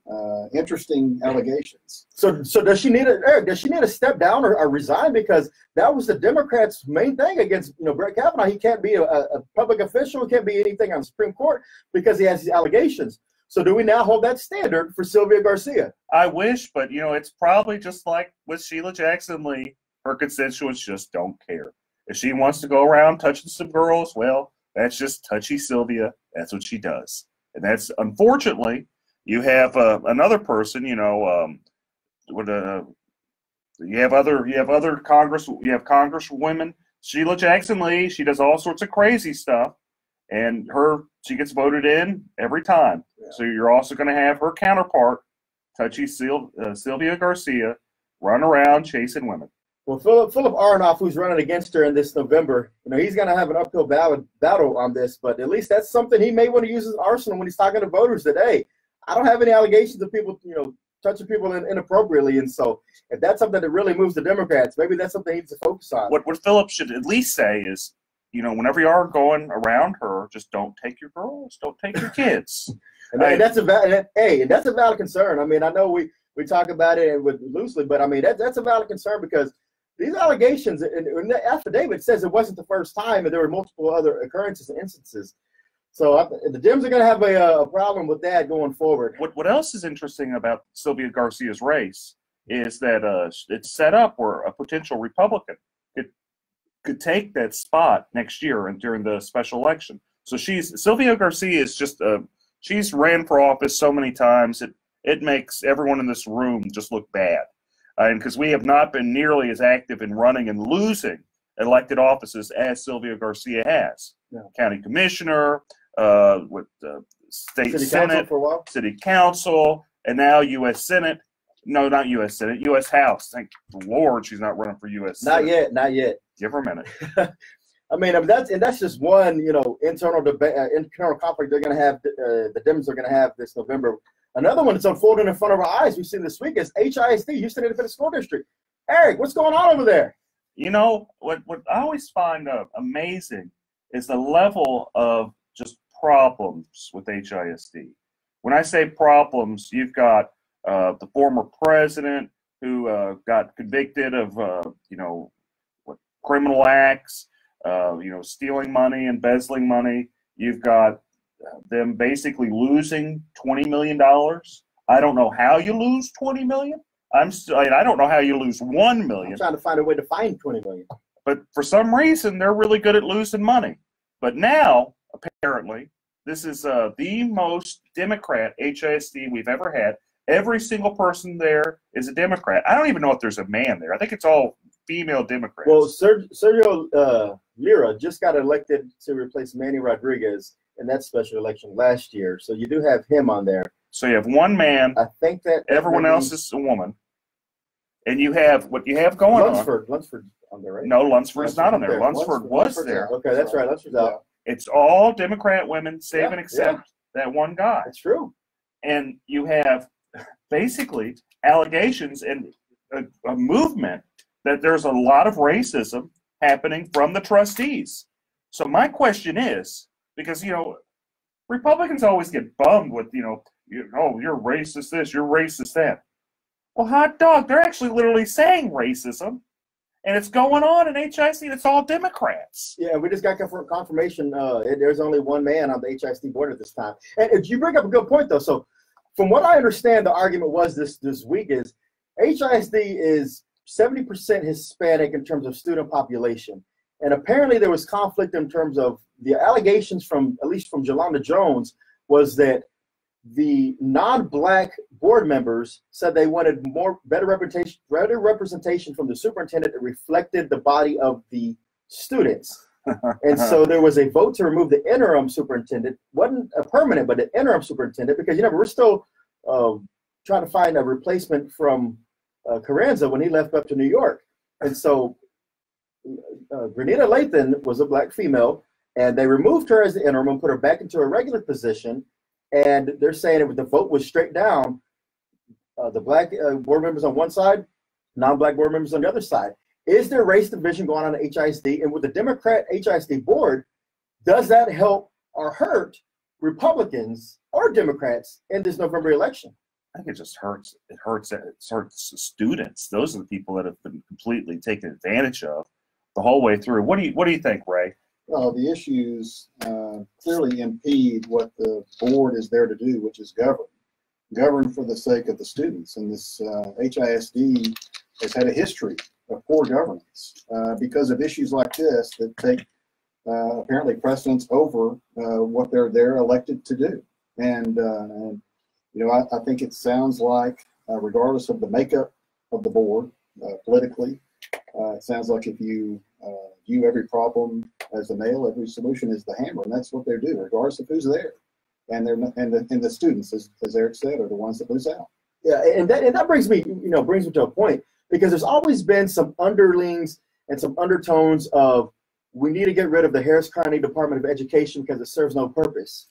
Speaker 17: interesting allegations.
Speaker 16: So does she need Eric? Does she need to step down or resign, because that was the Democrats' main thing against Brett Kavanaugh? He can't be a public official. He can't be anything on the Supreme Court because he has these allegations. So do we now hold that standard for Sylvia Garcia?
Speaker 12: I wish, but it's probably just like with Sheila Jackson Lee. Her constituents just don't care. If she wants to go around touching some girls, well, that's just touchy Sylvia. That's what she does, and that's unfortunately. You have another person, you have Congresswomen. Sheila Jackson Lee, she does all sorts of crazy stuff, and she gets voted in every time. Yeah. So you're also going to have her counterpart, touchy Sylvia Garcia, run around chasing women.
Speaker 16: Well, Philip Aronoff, who's running against her in this November, he's going to have an uphill battle on this, but at least that's something he may want to use as arsenal when he's talking to voters that, hey, I don't have any allegations of people, touching people inappropriately. And so if that's something that really moves the Democrats, maybe that's something he needs to focus on.
Speaker 12: What Philip should at least say is, whenever you are going around her, just don't take your girls, don't take your kids.
Speaker 16: and that's a valid concern. I mean, I know we talk about it loosely, but I mean, that's a valid concern because these allegations, and the affidavit says it wasn't the first time, and there were multiple other occurrences and instances. So the Dems are going to have a problem with that going forward.
Speaker 12: What else is interesting about Sylvia Garcia's race is that it's set up where a potential Republican could take that spot next year and during the special election. So Sylvia Garcia is just she's ran for office so many times it makes everyone in this room just look bad. And because we have not been nearly as active in running and losing elected offices as Sylvia Garcia has. Yeah. County commissioner, with the state
Speaker 16: City
Speaker 12: Senate,
Speaker 16: Council for a while.
Speaker 12: City Council, and now U.S. Senate. No, not U.S. Senate, U.S. House. Thank the Lord she's not running for U.S. Senate.
Speaker 16: Not yet.
Speaker 12: Give her a minute.
Speaker 16: I mean, that's just one, internal debate, internal conflict they're going to have. The Dems are going to have this November. Another one that's unfolding in front of our eyes we've seen this week is HISD, Houston Independent School District. Eric, what's going on over there?
Speaker 12: What I always find amazing is the level of just problems with HISD. When I say problems, you've got the former president who got convicted of criminal acts, stealing money, embezzling money. You've got them basically losing $20 million. I don't know how you lose $20 million. I don't know how you lose $1 million.
Speaker 16: I'm trying to find a way to find $20 million.
Speaker 12: But for some reason, they're really good at losing money. But now, apparently, this is the most Democrat HISD we've ever had. Every single person there is a Democrat. I don't even know if there's a man there. I think it's all female Democrats.
Speaker 16: Well, Sergio Lira just got elected to replace Manny Rodriguez in that special election last year. So you do have him on there.
Speaker 12: So you have one man.
Speaker 16: I think that
Speaker 12: everyone else is a woman. And you have what you have going
Speaker 16: on. Lunsford's on there, right?
Speaker 12: No, Lunsford's not on there. Lunsford was there.
Speaker 16: Okay, that's right. Lunsford's out.
Speaker 12: It's all Democrat women, save and except that one guy.
Speaker 16: That's true.
Speaker 12: And you have basically allegations and a movement that there's a lot of racism happening from the trustees. So my question is, because, Republicans always get bummed with, you're racist this, you're racist that. Well, hot dog, they're actually literally saying racism, and it's going on in HISD. It's all Democrats.
Speaker 16: Yeah, we just got confirmation. There's only one man on the HISD board at this time. And you bring up a good point, though. So from what I understand, the argument was this week is HISD is 70% Hispanic in terms of student population. And apparently there was conflict in terms of the allegations at least from Jolanda Jones, was that the non-black board members said they wanted better representation from the superintendent that reflected the body of the students. And so there was a vote to remove the interim superintendent. Wasn't a permanent, but an interim superintendent, because we're still trying to find a replacement from Carranza when he left up to New York. And so Grenita Lathan was a black female, and they removed her as the interim and put her back into a regular position. And they're saying if the vote was straight down, the black board members on one side, non-black board members on the other side. Is there race division going on at HISD? And with the Democrat HISD board, does that help or hurt Republicans or Democrats in this November election?
Speaker 12: I think it just hurts. It hurts the students. Those are the people that have been completely taken advantage of the whole way through. What do you think, Ray?
Speaker 17: Well, the issues clearly impede what the board is there to do, which is govern for the sake of the students. And this HISD has had a history of poor governance because of issues like this that take apparently precedence over what they're elected to do. And you know, I think it sounds like, regardless of the makeup of the board politically, it sounds like if you view every problem as a nail, every solution is the hammer, and that's what they do, regardless of who's there. And the students, as Eric said, are the ones that lose out.
Speaker 16: Yeah, and that brings me to a point, because there's always been some underlings and some undertones of, we need to get rid of the Harris County Department of Education because it serves no purpose.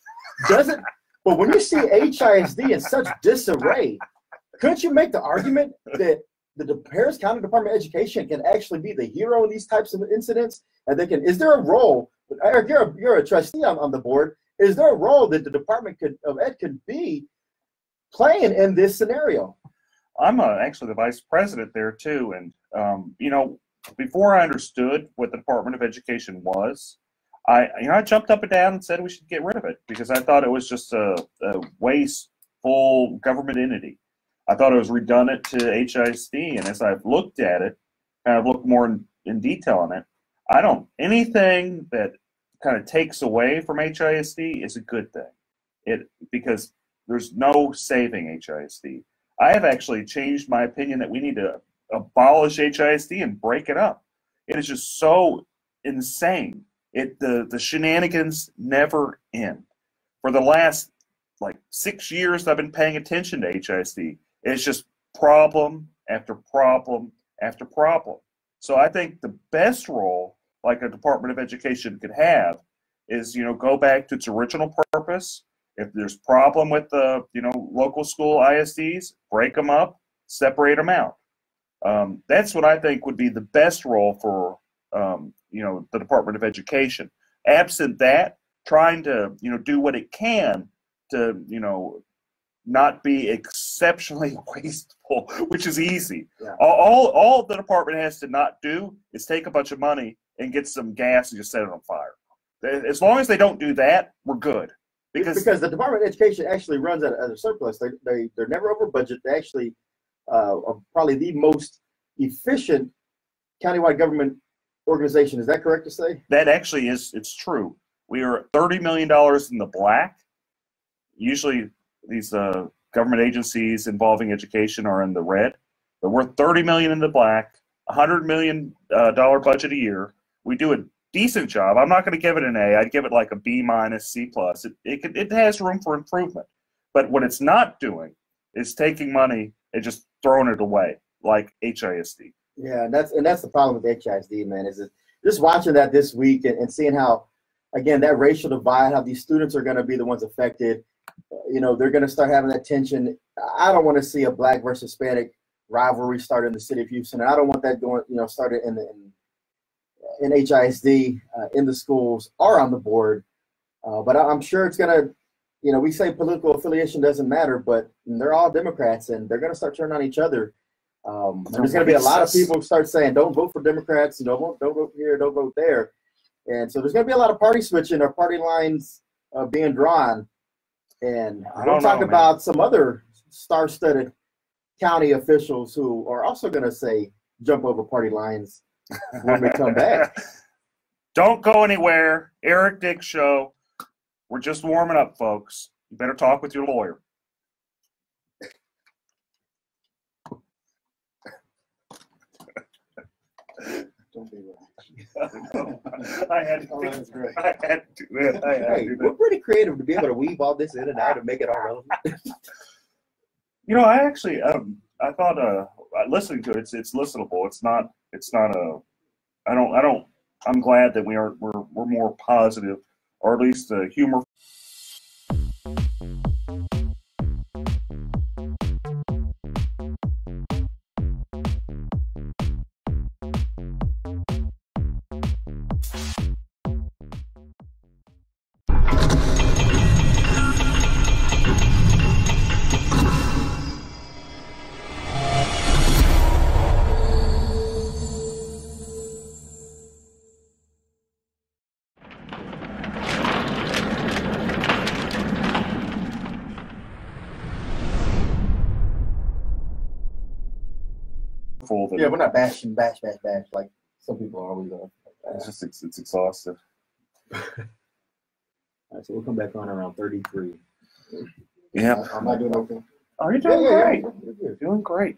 Speaker 16: Doesn't? But when you see HISD in such disarray, couldn't you make the argument that the Harris County Department of Education can actually be the hero in these types of incidents? And they can. Is there a role? Eric, you're a trustee on the board. Is there a role that the Department of Ed could be playing in this scenario?
Speaker 12: I'm actually the vice president there too, and you know, before I understood what the Department of Education was, I jumped up and down and said we should get rid of it because I thought it was just a wasteful government entity. I thought it was redundant to HISD, and as I've looked at it, kind of looked more in detail on it, anything that kind of takes away from HISD is a good thing. Because there's no saving HISD. I have actually changed my opinion that we need to abolish HISD and break it up. It is just so insane. The shenanigans never end. For the last 6 years I've been paying attention to HISD. It's just problem after problem after problem. So I think the best role like a Department of Education could have is, go back to its original purpose. If there's problem with the, local school ISDs, break them up, separate them out. That's what I think would be the best role for, the Department of Education. Absent that, trying to, do what it can to, not be exceptionally wasteful, which is easy. Yeah. All the department has to not do is take a bunch of money and get some gas and just set it on fire. As long as they don't do that, we're good. Because
Speaker 16: the Department of Education actually runs at a surplus. They're never over budget. They actually are probably the most efficient countywide government organization. Is that correct to say?
Speaker 12: That actually it's true. We are $30 million in the black. Usually these government agencies involving education are in the red, but we're $30 million in the black, $100 million budget a year. We do a decent job. I'm not going to give it an A. I'd give it like a B-, C+. It has room for improvement. But what it's not doing is taking money and just throwing it away like HISD.
Speaker 16: Yeah, and that's the problem with HISD, man. Is just watching that this week and seeing how, again, that racial divide, how these students are going to be the ones affected. They're going to start having that tension. I don't want to see a black versus Hispanic rivalry start in the city of Houston. And I don't want that going, started in HISD, in the schools or on the board. But I'm sure it's going to, we say political affiliation doesn't matter, but they're all Democrats and they're going to start turning on each other. There's going to be a lot of people who start saying, don't vote for Democrats, don't vote here, don't vote there. And so there's going to be a lot of party switching or party lines being drawn. And we'll talk about some other star-studded county officials who are also going to say jump over party lines when we come back.
Speaker 12: Don't go anywhere. Eric Dick Show. We're just warming up, folks. You better talk with your lawyer.
Speaker 17: Don't be wrong.
Speaker 12: I had to do that.
Speaker 16: We're pretty creative to be able to weave all this in and out and make it all relevant.
Speaker 12: I actually, I thought, listening to it, it's listenable. It's not I'm glad that we're more positive, or at least humor.
Speaker 19: stressful than.
Speaker 16: Yeah, we're not bashing, bash like some people always are.
Speaker 19: It's just it's exhausting.
Speaker 8: All right, so we'll come back on around 33.
Speaker 19: Yeah.
Speaker 16: Am I doing okay?
Speaker 19: Oh, you're doing great.
Speaker 16: You're
Speaker 19: You're doing great.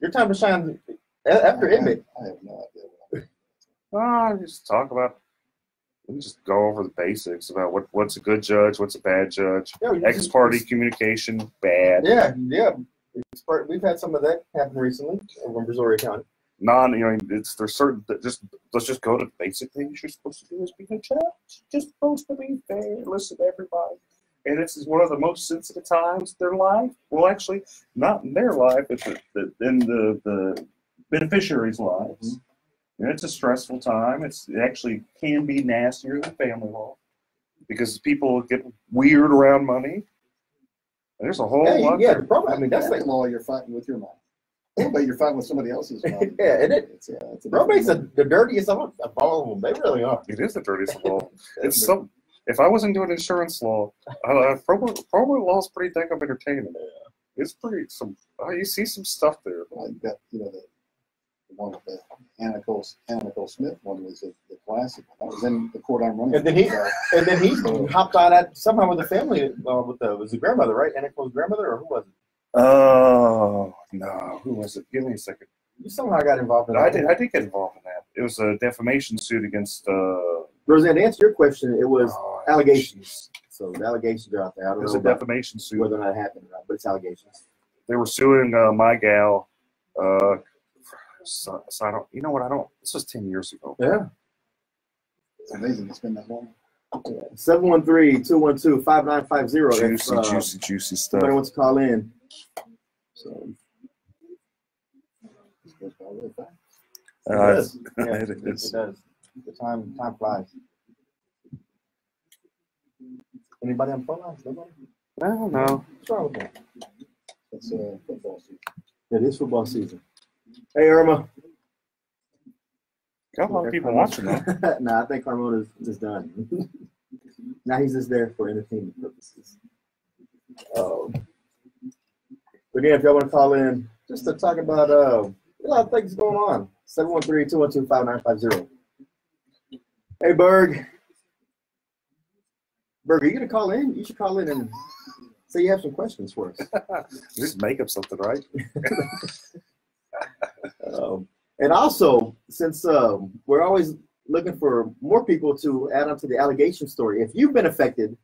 Speaker 16: Your time to shine after Emmett.
Speaker 17: I have no idea.
Speaker 19: Just talk about. We just go over the basics about what's a good judge, what's a bad judge.
Speaker 16: Yeah,
Speaker 19: Ex-party communication, bad.
Speaker 16: Yeah. We've had some of that happen recently over in Brazoria County.
Speaker 19: There's certain let's just go to the basic things you're supposed to do is be a judge. You're just supposed to be fair, listen to everybody. And this is one of the most sensitive times of their life. Well, actually, not in their life, but in the beneficiaries' lives. And it's a stressful time. It actually can be nastier than family law because people get weird around money. There's a whole lot.
Speaker 16: Yeah, the problem. I mean, that's
Speaker 17: like law. You're fighting with your mom. But you're fighting with somebody else's mom.
Speaker 16: Yeah, and probate's the dirtiest of all of them. They really are.
Speaker 19: It is the dirtiest of all. It's some. If I wasn't doing insurance law, probably law is pretty dang up entertaining. Yeah. It's pretty you see some stuff there.
Speaker 17: Well, you got the one with the Anna Nicole Smith one was the classic. That was in the court I'm running.
Speaker 16: And then he hopped on that somehow with the family was the grandmother, right? Anna Nicole's grandmother, or who was it?
Speaker 19: Oh no, who was it? Give me a second.
Speaker 16: You somehow got involved in that.
Speaker 19: I did get involved in that. It was a defamation suit against.
Speaker 16: Roseanne, to answer your question, it was allegations. So the allegations are out there. I don't know
Speaker 19: a defamation suit.
Speaker 16: Whether or not it happened or not, but it's allegations.
Speaker 19: They were suing my gal. So I don't. You know what? I don't. This was 10 years ago.
Speaker 16: Yeah.
Speaker 17: It's amazing. It's been that long.
Speaker 16: 713-212-5950.
Speaker 19: Juicy stuff.
Speaker 16: Somebody wants to call in. So. It does. Yeah, it does. The time flies. Anybody on the phone lines? Nobody?
Speaker 19: I don't know.
Speaker 16: What's wrong with that?
Speaker 17: It's football season.
Speaker 16: It is football season. Hey, Irma.
Speaker 19: Got a lot of people watching that.
Speaker 16: Nah, I think Carmona is done. Now he's just there for entertainment purposes. But yeah, if y'all want to call in, just to talk about a lot of things going on. 713-212-5950. Hey, Berg. Berg, are you going to call in? You should call in and say you have some questions for us.
Speaker 19: Just make up something, right?
Speaker 16: And also, since we're always looking for more people to add on to the allegation story, if you've been affected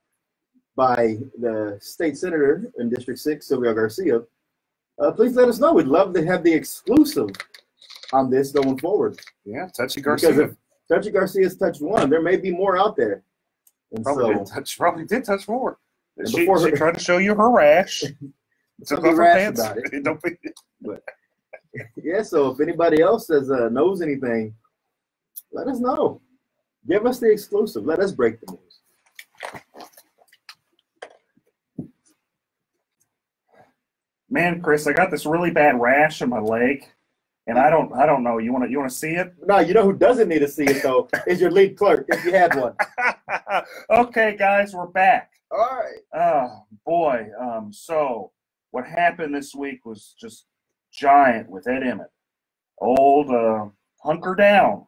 Speaker 16: by the state senator in District 6, Sylvia Garcia, please let us know. We'd love to have the exclusive on this going forward.
Speaker 19: Yeah, Touchy Garcia.
Speaker 16: Because if Touchy Garcia's touched one, there may be more out there. And
Speaker 19: probably did touch more. She
Speaker 16: before
Speaker 19: tried to show you her rash. Took off her pants.
Speaker 16: About it.
Speaker 19: Don't be.
Speaker 16: But, yeah, so if anybody else knows anything, let us know. Give us the exclusive. Let us break the news.
Speaker 12: Man, Chris, I got this really bad rash on my leg, and I don't know. You want to see it?
Speaker 16: No, you know who doesn't need to see it though is your lead clerk if you had one.
Speaker 12: Okay, guys, we're back.
Speaker 16: All right.
Speaker 12: Oh boy. So what happened this week was just giant with Ed Emmett. Old hunker down.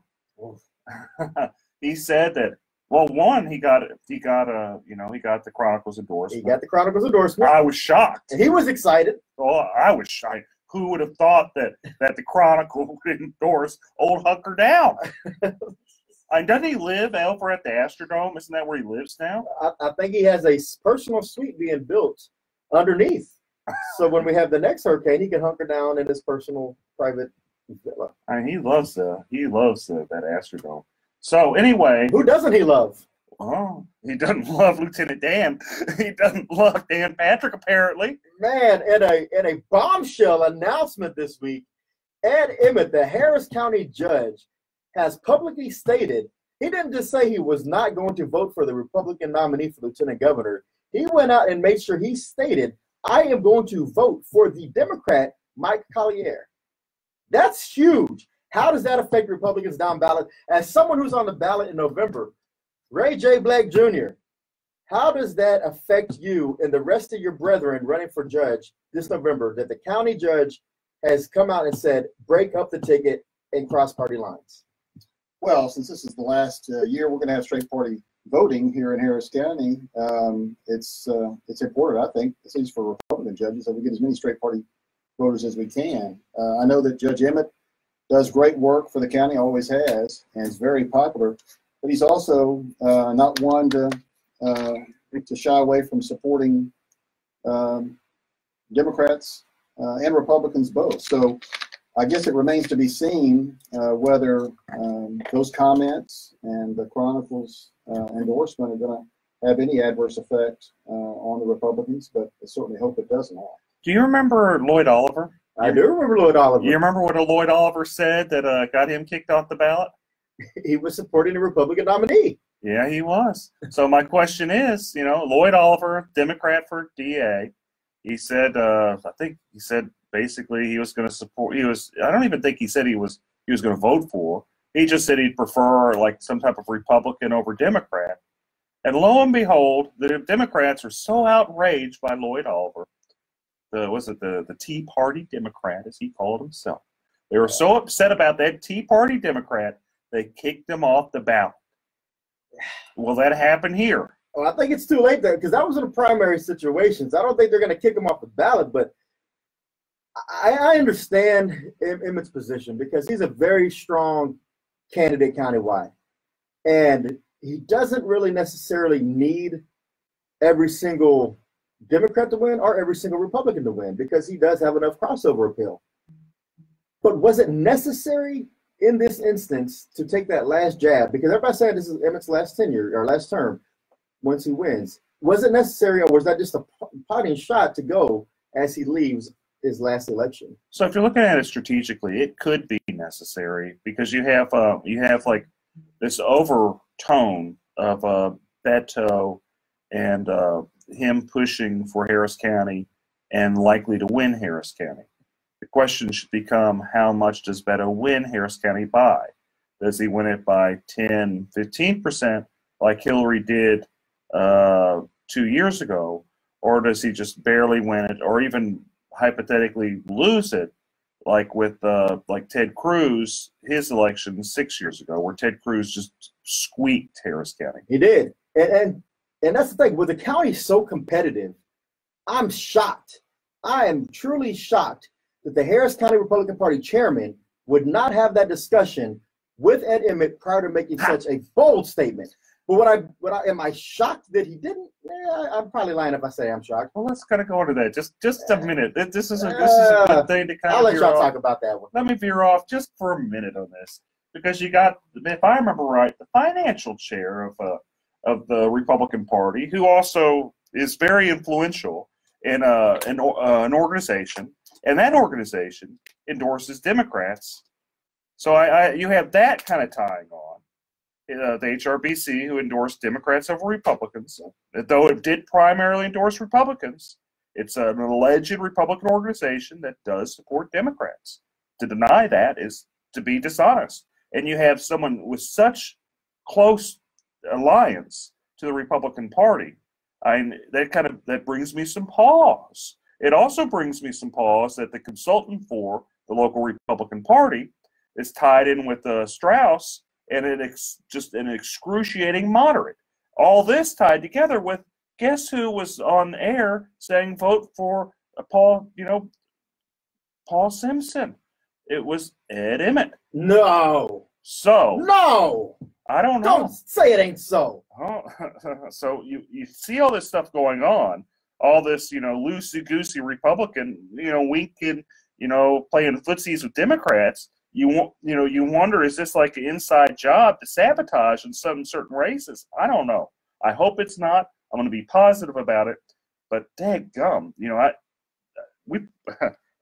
Speaker 12: He said that. Well, one, he got the Chronicles endorsement.
Speaker 16: He got the Chronicles endorsement.
Speaker 12: I was shocked.
Speaker 16: He was excited.
Speaker 12: Oh, I was shocked. Who would have thought that the Chronicle would endorse old hunker down? And doesn't he live over at the Astrodome? Isn't that where he lives now?
Speaker 16: I think he has a personal suite being built underneath. So when we have the next hurricane, he can hunker down in his personal private villa.
Speaker 12: I mean, he loves that Astrodome. So anyway,
Speaker 16: who doesn't he love?
Speaker 12: Oh, he doesn't love Lieutenant Dan. He doesn't love Dan Patrick, apparently.
Speaker 16: Man, in a bombshell announcement this week, Ed Emmett, the Harris County judge, has publicly stated he didn't just say he was not going to vote for the Republican nominee for lieutenant governor. He went out and made sure he stated, I am going to vote for the Democrat, Mike Collier. That's huge. How does that affect Republicans down ballot? As someone who's on the ballot in November, Ray J. Black Jr., how does that affect you and the rest of your brethren running for judge this November, that the county judge has come out and said, break up the ticket and cross party lines?
Speaker 17: Well, since this is the last year, we're going to have straight party voting here in Harris County. It's important, I think, at least for Republican judges, that we get as many straight party voters as we can. I know that Judge Emmett does great work for the county, always has, and is very popular. But he's also not one to shy away from supporting Democrats and Republicans both. So I guess it remains to be seen whether those comments and the Chronicle's endorsement are going to have any adverse effect on the Republicans, but I certainly hope it does not.
Speaker 12: Do you remember Lloyd Oliver?
Speaker 16: I do remember Lloyd Oliver.
Speaker 12: You remember what Lloyd Oliver said that got him kicked off the ballot?
Speaker 16: He was supporting the Republican nominee.
Speaker 12: Yeah, he was. So my question is, Lloyd Oliver, Democrat for DA, he said, I think he said basically he was going to support. I don't even think he said he was going to vote for. He just said he'd prefer like some type of Republican over Democrat. And lo and behold, the Democrats are so outraged by Lloyd Oliver. The Tea Party Democrat, as he called himself. They were so upset about that Tea Party Democrat, they kicked him off the ballot. Will that happen here?
Speaker 16: Well, I think it's too late there because that was in the primary situations. I don't think they're going to kick him off the ballot, but I understand Emmett's position because he's a very strong candidate countywide. And he doesn't really necessarily need every single Democrat to win or every single Republican to win because he does have enough crossover appeal. But was it necessary in this instance to take that last jab? Because everybody's saying this is Emmett's last tenure or last term once he wins. Was it necessary, or was that just a potting shot to go as he leaves his last election?
Speaker 12: So if you're looking at it strategically, it could be necessary because you have like this overtone of Beto and him pushing for Harris County and likely to win Harris County. The question should become, how much does Beto win Harris County by? Does he win it by 10, 15% like Hillary did 2 years ago? Or does he just barely win it, or even hypothetically lose it like with like Ted Cruz, his election 6 years ago, where Ted Cruz just squeaked Harris County?
Speaker 16: He did. And that's the thing. With the county so competitive, I'm shocked. I am truly shocked that the Harris County Republican Party chairman would not have that discussion with Ed Emmett prior to making such a bold statement. But am I shocked that he didn't? Yeah, I'm probably lying if I say I'm shocked.
Speaker 12: Well, let's kind of go into that. Just a minute. This is a good thing to kind of.
Speaker 16: I'll let y'all talk about that one.
Speaker 12: Let me veer off just for a minute on this, because you got, if I remember right, the financial chair of the Republican Party, who also is very influential in an organization, and that organization endorses Democrats. So you have that kind of tying on. The HRBC, who endorsed Democrats over Republicans, though it did primarily endorse Republicans, it's an alleged Republican organization that does support Democrats. To deny that is to be dishonest. And you have someone with such close alliance to the Republican Party, that brings me some pause. It also brings me some pause that the consultant for the local Republican Party is tied in with Strauss, and just an excruciating moderate. All this tied together with, guess who was on air saying vote for Paul Simpson? It was Ed Emmett.
Speaker 16: No.
Speaker 12: So.
Speaker 16: No.
Speaker 12: I don't know.
Speaker 16: Don't say it ain't so.
Speaker 12: Oh, so you see all this stuff going on, all this, loosey-goosey Republican, winking, playing footsies with Democrats. You wonder, is this like an inside job to sabotage in some certain races? I don't know. I hope it's not. I'm going to be positive about it. But dadgum,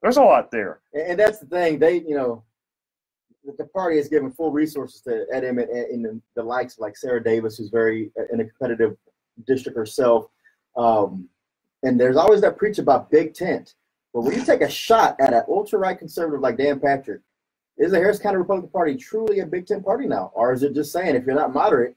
Speaker 12: there's a lot there.
Speaker 16: And that's the thing. The party has given full resources to Ed Emmett and the likes like Sarah Davis, who's very in a competitive district herself. And there's always that preach about big tent. But when you take a shot at an ultra-right conservative like Dan Patrick, is the Harris County Republican Party truly a Big Ten party now? Or is it just saying, if you're not moderate,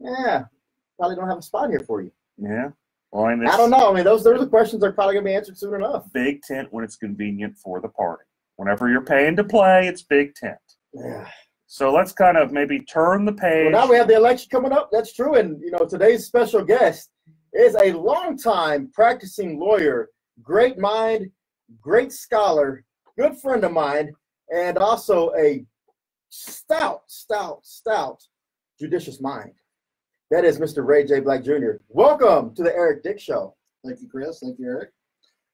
Speaker 16: probably don't have a spot here for you?
Speaker 12: Yeah. Well,
Speaker 16: I don't know. I mean, those are the questions that are probably going to be answered soon enough.
Speaker 12: Big tent when it's convenient for the party. Whenever you're paying to play, it's Big Tent.
Speaker 16: Yeah.
Speaker 12: So let's kind of maybe turn the page.
Speaker 16: Well, now we have the election coming up. That's true. And, you know, today's special guest is a longtime practicing lawyer, great mind, great scholar, good friend of mine, and also a stout judicious mind. That is Mr. Ray J. Black Jr. Welcome to the Eric Dick Show.
Speaker 17: Thank you, Chris. Thank you, Eric.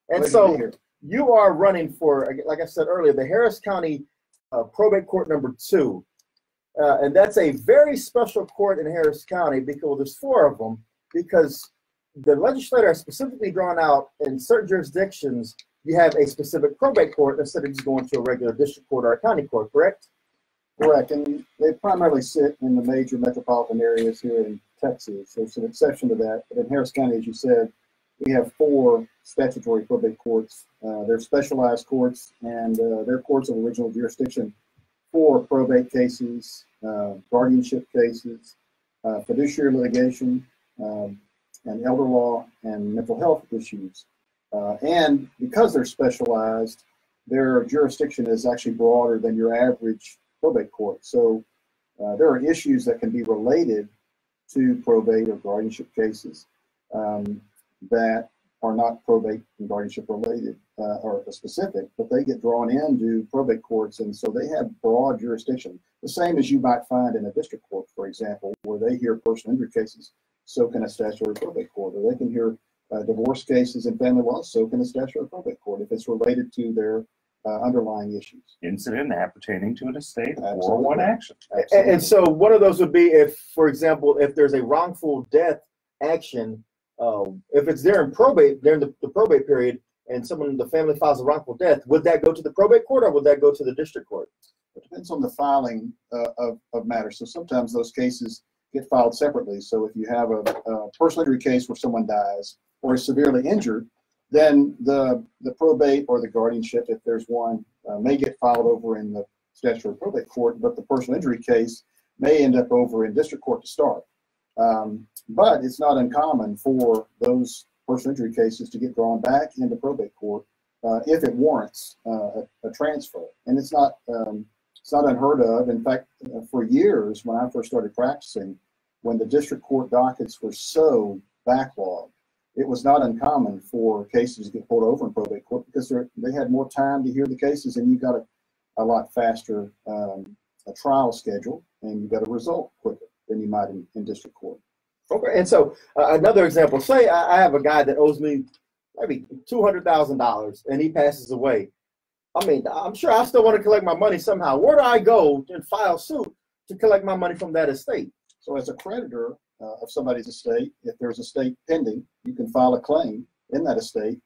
Speaker 16: And
Speaker 17: Glad to
Speaker 16: so
Speaker 17: be here.
Speaker 16: you are running for, like I said earlier, the Harris County Probate Court number 2. And that's a very special court in Harris County because there's 4 of them, because the legislator has specifically drawn out in certain jurisdictions, you have a specific probate court instead of just going to a regular district court or a county court, correct?
Speaker 17: Correct, and they primarily sit in the major metropolitan areas here in Texas. There's an exception to that, but in Harris County, as you said, we have 4 statutory probate courts. They're specialized courts, and they're courts of original jurisdiction for probate cases, guardianship cases, fiduciary litigation, and elder law and mental health issues. And because they're specialized, their jurisdiction is actually broader than your average probate court. So there are issues that can be related to probate or guardianship cases that are not probate and guardianship related or specific, but they get drawn into probate courts, and so they have broad jurisdiction. The same as you might find in a district court, for example, where they hear personal injury cases, so can a statutory probate court, or they can hear divorce cases and family law, so can a statutory probate court if it's related to their underlying issues.
Speaker 12: Incident appertaining to an estate or one action.
Speaker 16: And so one of those would be if, for example, if there's a wrongful death action, if it's there in probate, during the probate period, and someone in the family files a wrongful death, would that go to the probate court or would that go to the district court?
Speaker 17: It depends on the filing of matters. So sometimes those cases get filed separately. So if you have a personal injury case where someone dies or is severely injured, then the probate or the guardianship, if there's one, may get filed over in the statutory probate court, but the personal injury case may end up over in district court to start. But it's not uncommon for those personal injury cases to get drawn back into probate court if it warrants a transfer. And it's not unheard of. In fact, for years, when I first started practicing, when the district court dockets were so backlogged, it was not uncommon for cases to get pulled over in probate court because they had more time to hear the cases, and you got a lot faster a trial schedule, and you got a result quicker than you might in district court.
Speaker 16: Okay, and so another example, say I have a guy that owes me maybe $200,000 and he passes away. I mean, I'm sure I still want to collect my money somehow. Where do I go and file suit to collect my money from that estate?
Speaker 17: So as a creditor of somebody's estate, if there's a estate pending, you can file a claim in that estate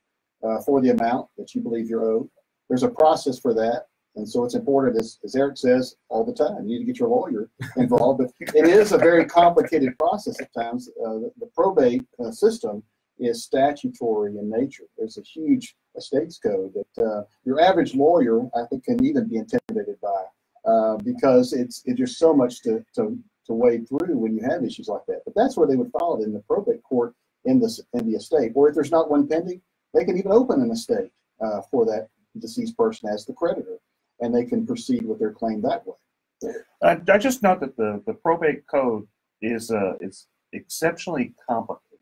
Speaker 17: for the amount that you believe you're owed. There's a process for that. And so it's important, as Eric says all the time, you need to get your lawyer involved. But it is a very complicated process at times. The probate system is statutory in nature. There's a huge estates code that your average lawyer, I think, can even be intimidated by because it's just so much to wade through when you have issues like that. But that's where they would file it in the probate court in the estate. Or if there's not one pending, they can even open an estate for that deceased person as the creditor, and they can proceed with their claim that way.
Speaker 12: I just note that the probate code is exceptionally complicated.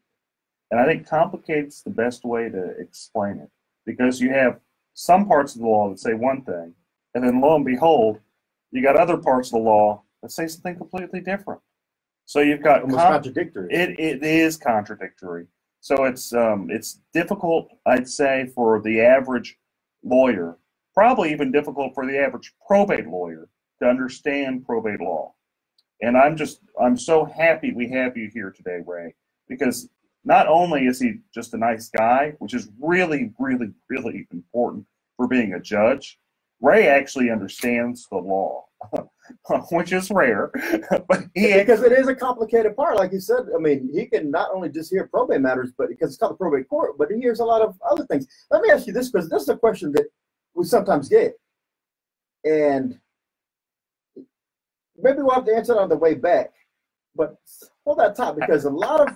Speaker 12: And I think complicate's the best way to explain it, because you have some parts of the law that say one thing, and then lo and behold, you got other parts of the law that say something completely different. So you've got
Speaker 16: almost contradictory.
Speaker 12: It is contradictory. So it's difficult, I'd say, for the average lawyer, probably even difficult for the average probate lawyer to understand probate law. And I'm so happy we have you here today, Ray, because not only is he just a nice guy, which is really, really, really important for being a judge, Ray actually understands the law, which is rare. But
Speaker 16: because it is a complicated part, like you said. I mean, he can not only just hear probate matters, but because it's called the probate court, but he hears a lot of other things. Let me ask you this, because this is a question that we sometimes get, and maybe we'll have to answer it on the way back. But hold that thought, because a lot of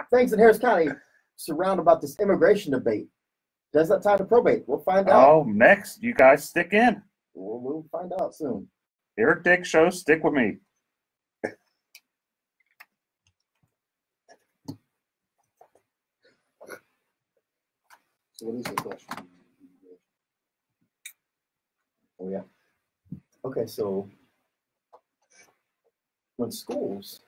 Speaker 16: things in Harris County surround about this immigration debate. Does that tie to probate? We'll find out.
Speaker 12: Oh, next, you guys stick in.
Speaker 16: We'll find out soon.
Speaker 12: Eric Dick Show, stick with me.
Speaker 17: So what is the question?
Speaker 16: Oh, yeah. Okay, so when schools,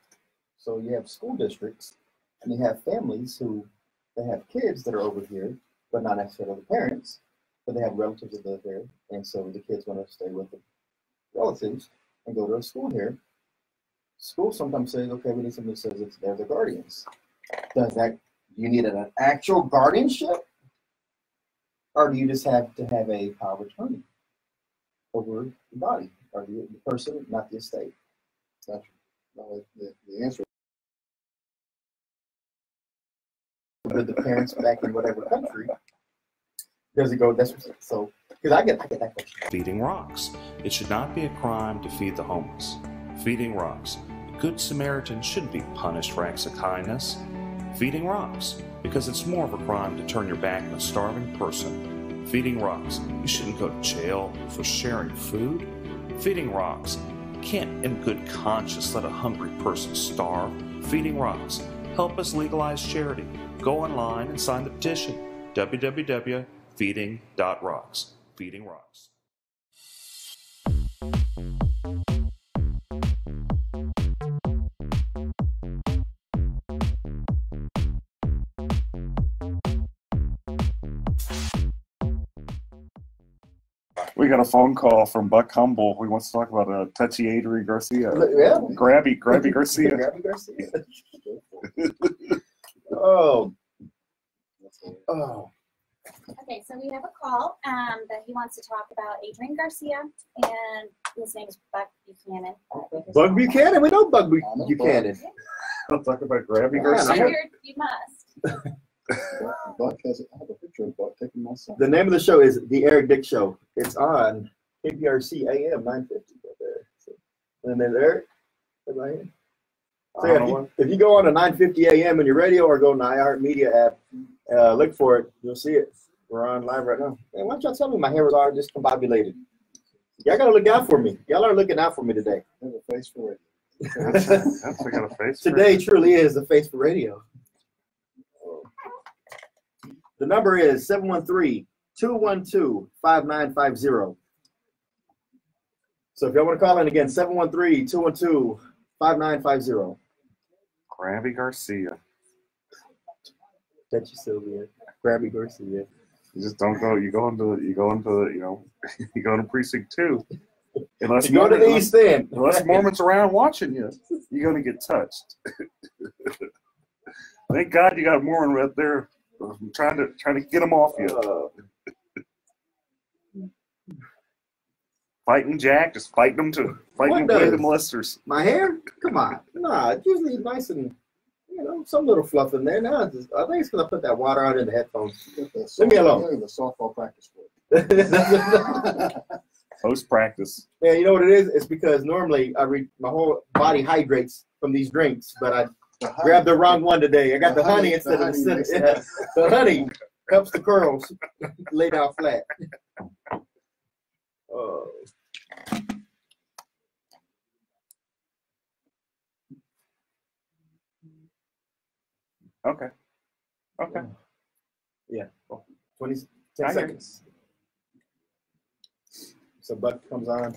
Speaker 16: so you have school districts and you have families who they have kids that are over here, but not necessarily the parents, but they have relatives that live here, and so the kids want to stay with the relatives and go to a school here. School sometimes says, okay, we need somebody who says they're the guardians. Does that, you need an actual guardianship? Or do you just have to have a power of attorney over the body, or the person, not the estate?
Speaker 17: Gotcha. No, the answer.
Speaker 16: With the parents back in whatever country, does it go? That's so. Because I get that question.
Speaker 2: Feeding rocks. It should not be a crime to feed the homeless. Feeding rocks. A good Samaritan should be punished for acts of kindness. Feeding rocks. Because it's more of a crime to turn your back on a starving person. Feeding rocks. You shouldn't go to jail for sharing food. Feeding rocks. You can't in good conscience let a hungry person starve. Feeding rocks. Help us legalize charity. Go online and sign the petition. www.feeding.rocks. Feeding rocks.
Speaker 12: We got a phone call from Buck Humble. He wants to talk about a touchy Adri Garcia.
Speaker 16: Yeah.
Speaker 12: Grabby Garcia.
Speaker 16: Grabby Garcia. Oh.
Speaker 20: Okay, so we have a call that he wants to talk about Adrian Garcia, and his name is Buck Buchanan.
Speaker 16: Buck Buchanan, we know Buck Buchanan.
Speaker 12: I'll talk about Grabby
Speaker 20: I
Speaker 12: Garcia.
Speaker 20: figured you must.
Speaker 17: Buck has, I have a picture of Buck taking my son.
Speaker 16: The name of the show is The Eric Dick Show. It's on KPRC AM 950. Right there. So, and then Eric, right here. So yeah, if you go on to 950 AM in your radio or go on the iHeartMedia app, look for it. You'll see it. We're on live right now. Man, why don't y'all tell me my hair was all discombobulated? Y'all gotta look out for me. Y'all are looking out for me today.
Speaker 17: I have a face for radio.
Speaker 12: I got a face.
Speaker 16: Today truly is the face for radio. The number is 713-212-5950. So if y'all want to call in again, 713-212-5950.
Speaker 12: Grabby Garcia.
Speaker 16: That's you, Sylvia. Grabby Garcia.
Speaker 12: You just don't go. You go into you go to precinct 2. Unless
Speaker 16: you go to the East End.
Speaker 12: Unless Mormon's around watching you, you're gonna get touched. Thank God you got a Mormon right there. I'm trying to get them off you. Fighting Jack, just fighting them to fighting away the molesters.
Speaker 16: My hair? Come on. Nah, it's usually nice and some little fluff in there. Now I think it's because I put that water out in the headphones. Leave me alone.
Speaker 17: The softball practice for
Speaker 12: Post practice.
Speaker 16: Yeah, you know what it is? It's because normally my whole body hydrates from these drinks, but I grabbed the wrong one today. I got the honey instead of the cinnamon. Yeah. The honey helps the curls lay down flat. Oh.
Speaker 12: Okay.
Speaker 16: Yeah. 10 seconds. So Buck comes on.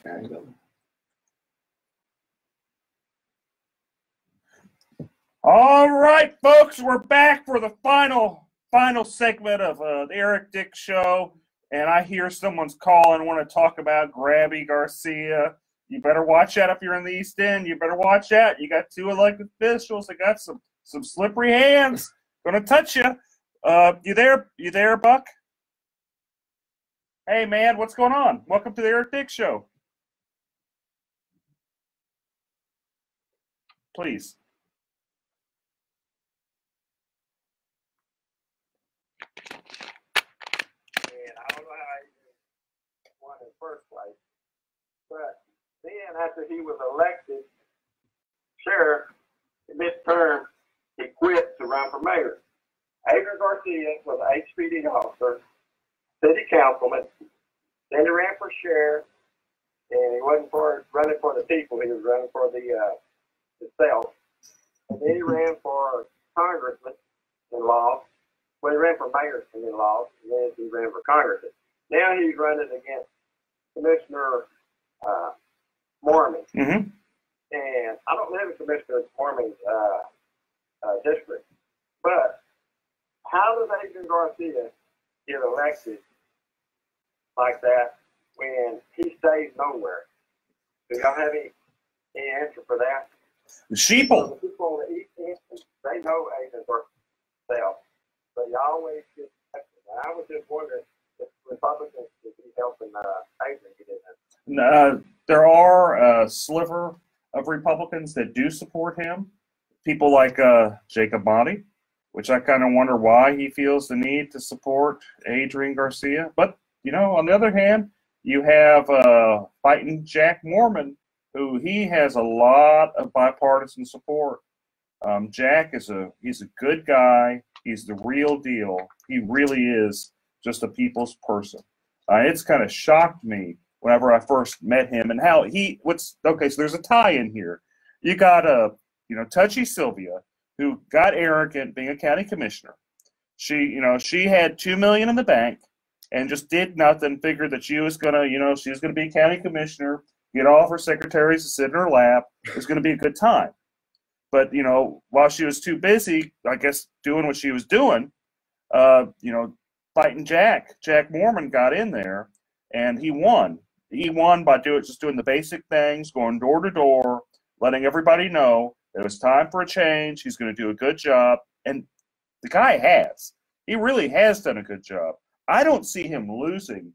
Speaker 16: There you go.
Speaker 12: All right, folks, we're back for the final segment of the Eric Dick Show, and I hear someone's calling and want to talk about Grabby Garcia. You better watch out if you're in the East End. You better watch out. You got 2 elected officials that got some slippery hands. Gonna touch you. You there, Buck? Hey, man, what's going on? Welcome to the Eric Dick Show. Please.
Speaker 22: In the first place, but then after he was elected sheriff midterm, he quit for mayor. Adrian Garcia was an HPD officer, city councilman, then he ran for sheriff, and he wasn't running for the people, he was running for himself. And then he ran for congressman and lost. Well, he ran for mayor and then lost, and then he ran for congressman. Now he's running against Commissioner Mormon.
Speaker 12: Mm-hmm.
Speaker 22: And I don't live in Commissioner Mormon's district, but how does Adrian Garcia get elected like that when he stays nowhere? Do y'all have any answer for that?
Speaker 12: The sheeple.
Speaker 22: The people on the East End, they know Adrian Garcia, but you always get elected. And I was just wondering if Republicans would be helping Adrian get in there.
Speaker 12: There are a sliver of Republicans that do support him. People like Jacob Motti, which I kind of wonder why he feels the need to support Adrian Garcia. But, you know, on the other hand, you have fighting Jack Mormon, who he has a lot of bipartisan support. Jack he's a good guy. He's the real deal. He really is just a people's person. It's kind of shocked me whenever I first met him and how okay, so there's a tie in here. You got Touchy Sylvia, who got arrogant being a county commissioner. She had $2 million in the bank and just did nothing, figured that she was gonna be a county commissioner, get all of her secretaries to sit in her lap. It was gonna be a good time. But, while she was too busy, I guess, doing what she was doing, fighting Jack Mormon got in there and he won. He won by just doing the basic things, going door to door, letting everybody know it was time for a change. He's going to do a good job. And the guy he really has done a good job. I don't see him losing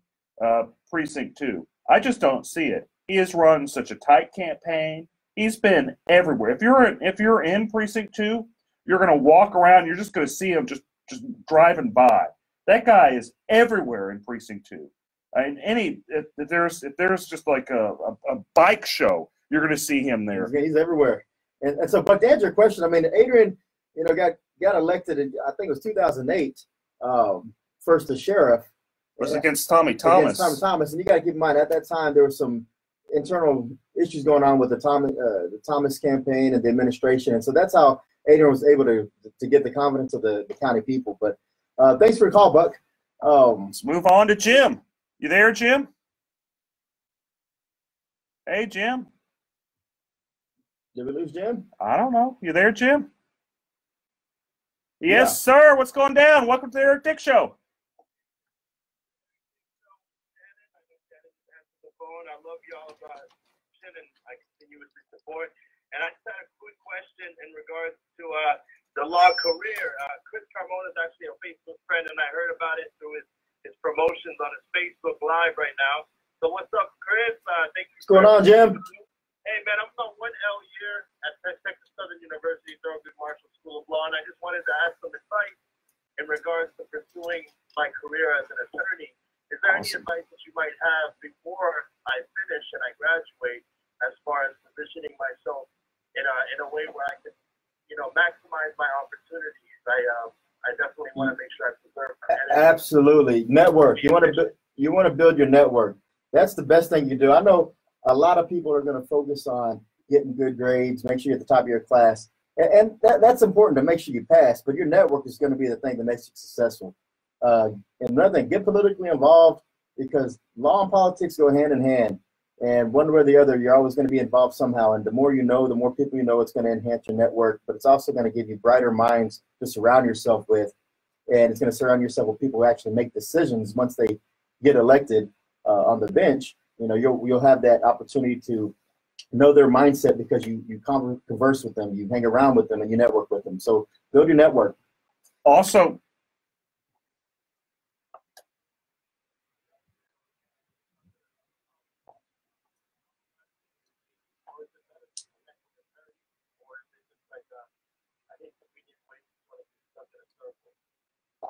Speaker 12: Precinct 2. I just don't see it. He has run such a tight campaign. He's been everywhere. If you're in Precinct 2, you're going to walk around. You're just going to see him just driving by. That guy is everywhere in Precinct 2. If there's just like a bike show, you're going to see him there.
Speaker 16: He's everywhere. And so, but to answer your question, I mean, Adrian, got elected in, I think it was 2008, first as sheriff.
Speaker 12: It was against Tommy Thomas.
Speaker 16: Against Tommy Thomas, and you got to keep in mind at that time there was some internal issues going on with the Thomas campaign and the administration, and so that's how Adrian was able to get the confidence of the county people. But thanks for your call, Buck.
Speaker 12: Let's move on to Jim. You there, Jim? Hey, Jim.
Speaker 16: Did we lose Jim?
Speaker 12: I don't know. You there, Jim? Yes, sir. What's going down? Welcome to the Eric Dick Show.
Speaker 22: I love y'all's and I continuously support. And I just had a quick question in regards to the law career. Chris Carmona is actually a Facebook friend, and I heard about it through his promotions on his Facebook Live right now. So what's up, Chris? Thank you.
Speaker 16: What's going on, Jim?
Speaker 22: Hey, man, I'm on 1L year at Texas Southern University Thurgood Marshall School of Law, and I just wanted to ask some advice in regards to pursuing my career as an attorney. Is there any advice that you might have before I finish and I graduate as far as positioning myself in a way where I can, maximize my opportunities? I definitely want to make sure I preserve my energy.
Speaker 16: Absolutely. Network. You want to build your network. That's the best thing you do. I know a lot of people are going to focus on getting good grades, make sure you're at the top of your class. And that's important to make sure you pass, but your network is going to be the thing that makes you successful. And another thing, get politically involved, because law and politics go hand in hand. And one way or the other, you're always going to be involved somehow. And the more you know, the more people you know, it's going to enhance your network. But it's also going to give you brighter minds to surround yourself with. And it's going to surround yourself with people who actually make decisions once they get elected on the bench. You'll have that opportunity to know their mindset because you converse with them, you hang around with them, and you network with them. So build your network.
Speaker 12: Also,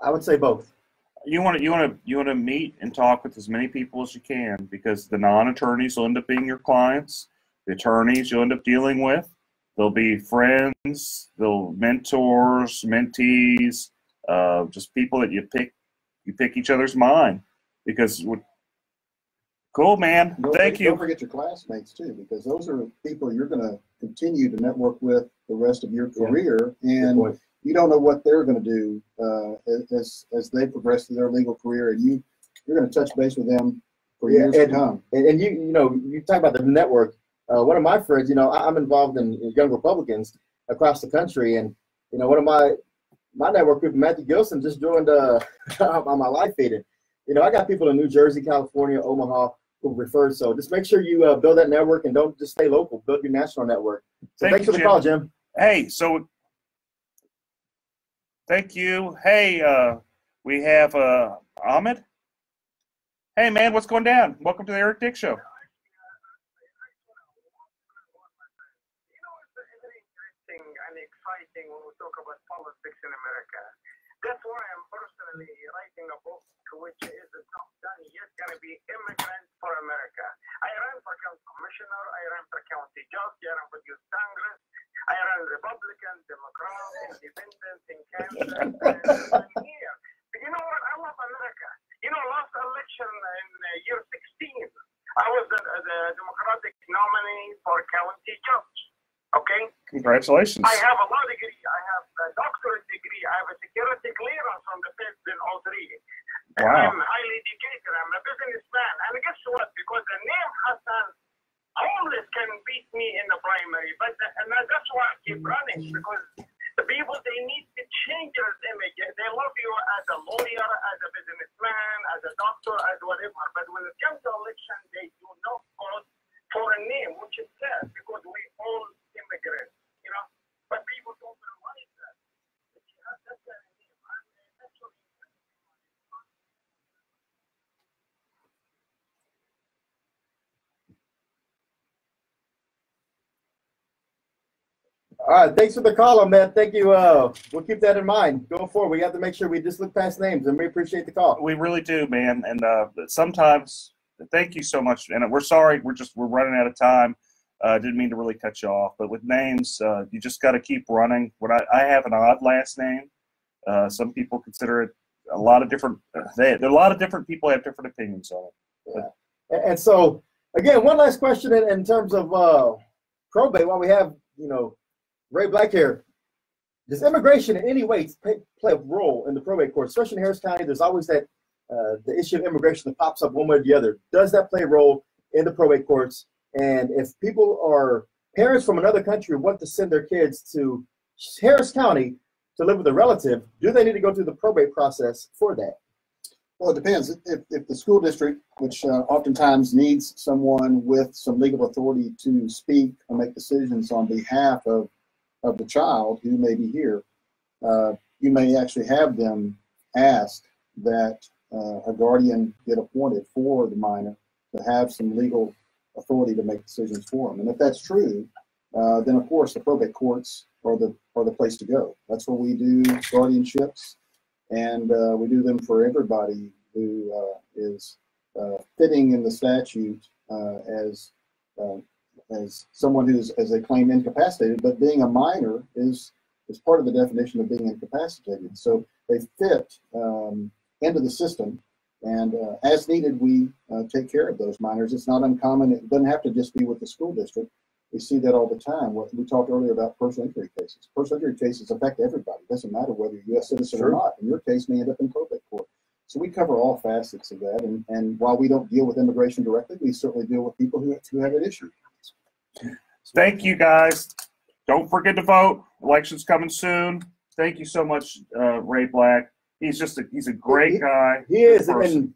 Speaker 16: I would say both.
Speaker 12: You want to meet and talk with as many people as you can, because the non-attorneys will end up being your clients. The attorneys you'll end up dealing with, They'll be friends, they'll mentors, mentees, just people that you pick each other's mind because cool, man. Thank you.
Speaker 17: Don't forget your classmates too, because those are people you're going to continue to network with the rest of your career, and you don't know what they're going to do as they progress through their legal career, and you're going to touch base with them for years to come.
Speaker 8: And you talk about the network. One of my friends, I'm involved in Young Republicans across the country, and one of my network group, Matthew Gilson, just joined on my live feed. I got people in New Jersey, California, Omaha who referred. So just make sure you build that network and don't just stay local. Build your national network. So thanks for the call, Jim.
Speaker 12: Hey, so thank you. Hey, we have Ahmed. Hey, man, what's going down? Welcome to the Eric Dick Show.
Speaker 18: And exciting when we talk about politics in America. That's why I'm personally writing a book, which is not done yet, going to be Immigrant for America. I ran for county commissioner, I ran for county judge, I ran for youth Congress, I ran Republican, Democrat, Independent in Kansas, and I'm here. But you know what? I love America. Last election in year 16, I was the Democratic nominee for county judge. Okay?
Speaker 12: Congratulations.
Speaker 18: I have a law degree. I have a doctorate degree. I have a security clearance from the feds in all three.
Speaker 12: Wow.
Speaker 18: I'm highly educated. I'm a businessman. And guess what? Because the name Hassan homeless can beat me in the primary. And that's why I keep running. Because the people, they need to change their image. They love you as a lawyer, as a businessman, as a doctor, as whatever. But when it comes to election, they do not vote for a name, which is sad because we all immigrants, but people don't realize that. That's a name.
Speaker 8: All right, thanks for the call, man. Thank you. We'll keep that in mind going forward. We have to make sure we just look past names, and we appreciate the call.
Speaker 12: We really do, man. And sometimes, thank you so much. And we're sorry, we're running out of time. Didn't mean to really cut you off, but with names, you just got to keep running. I have an odd last name. Some people consider it a lot of different. A lot of different people have different opinions on it.
Speaker 8: Yeah. And so, again, one last question in terms of probate. While we have Ray Black here, does immigration in any way play a role in the probate court, especially in Harris County? There's always that the issue of immigration that pops up one way or the other. Does that play a role in the probate courts? And if people are parents from another country want to send their kids to Harris County to live with a relative, do they need to go through the probate process for that?
Speaker 17: Well, it depends. If the school district, which oftentimes needs someone with some legal authority to speak and make decisions on behalf of the child who may be here, you may actually have them ask that a guardian get appointed for the minor to have some legal authority to make decisions for them. And if that's true, then of course the probate courts are the place to go. That's where we do guardianships, and we do them for everybody who is fitting in the statute as someone who's, as they claim, incapacitated. But being a minor is part of the definition of being incapacitated. So they fit into the system. And as needed, we take care of those minors. It's not uncommon. It doesn't have to just be with the school district. We see that all the time. We talked earlier about personal injury cases. Personal injury cases affect everybody. It doesn't matter whether you're a U.S. citizen or not. In your case, may end up in probate court. So we cover all facets of that. And while we don't deal with immigration directly, we certainly deal with people who have an issue.
Speaker 12: Thank you, guys. Don't forget to vote. Election's coming soon. Thank you so much, Ray Black. He's a great guy.
Speaker 8: He is, and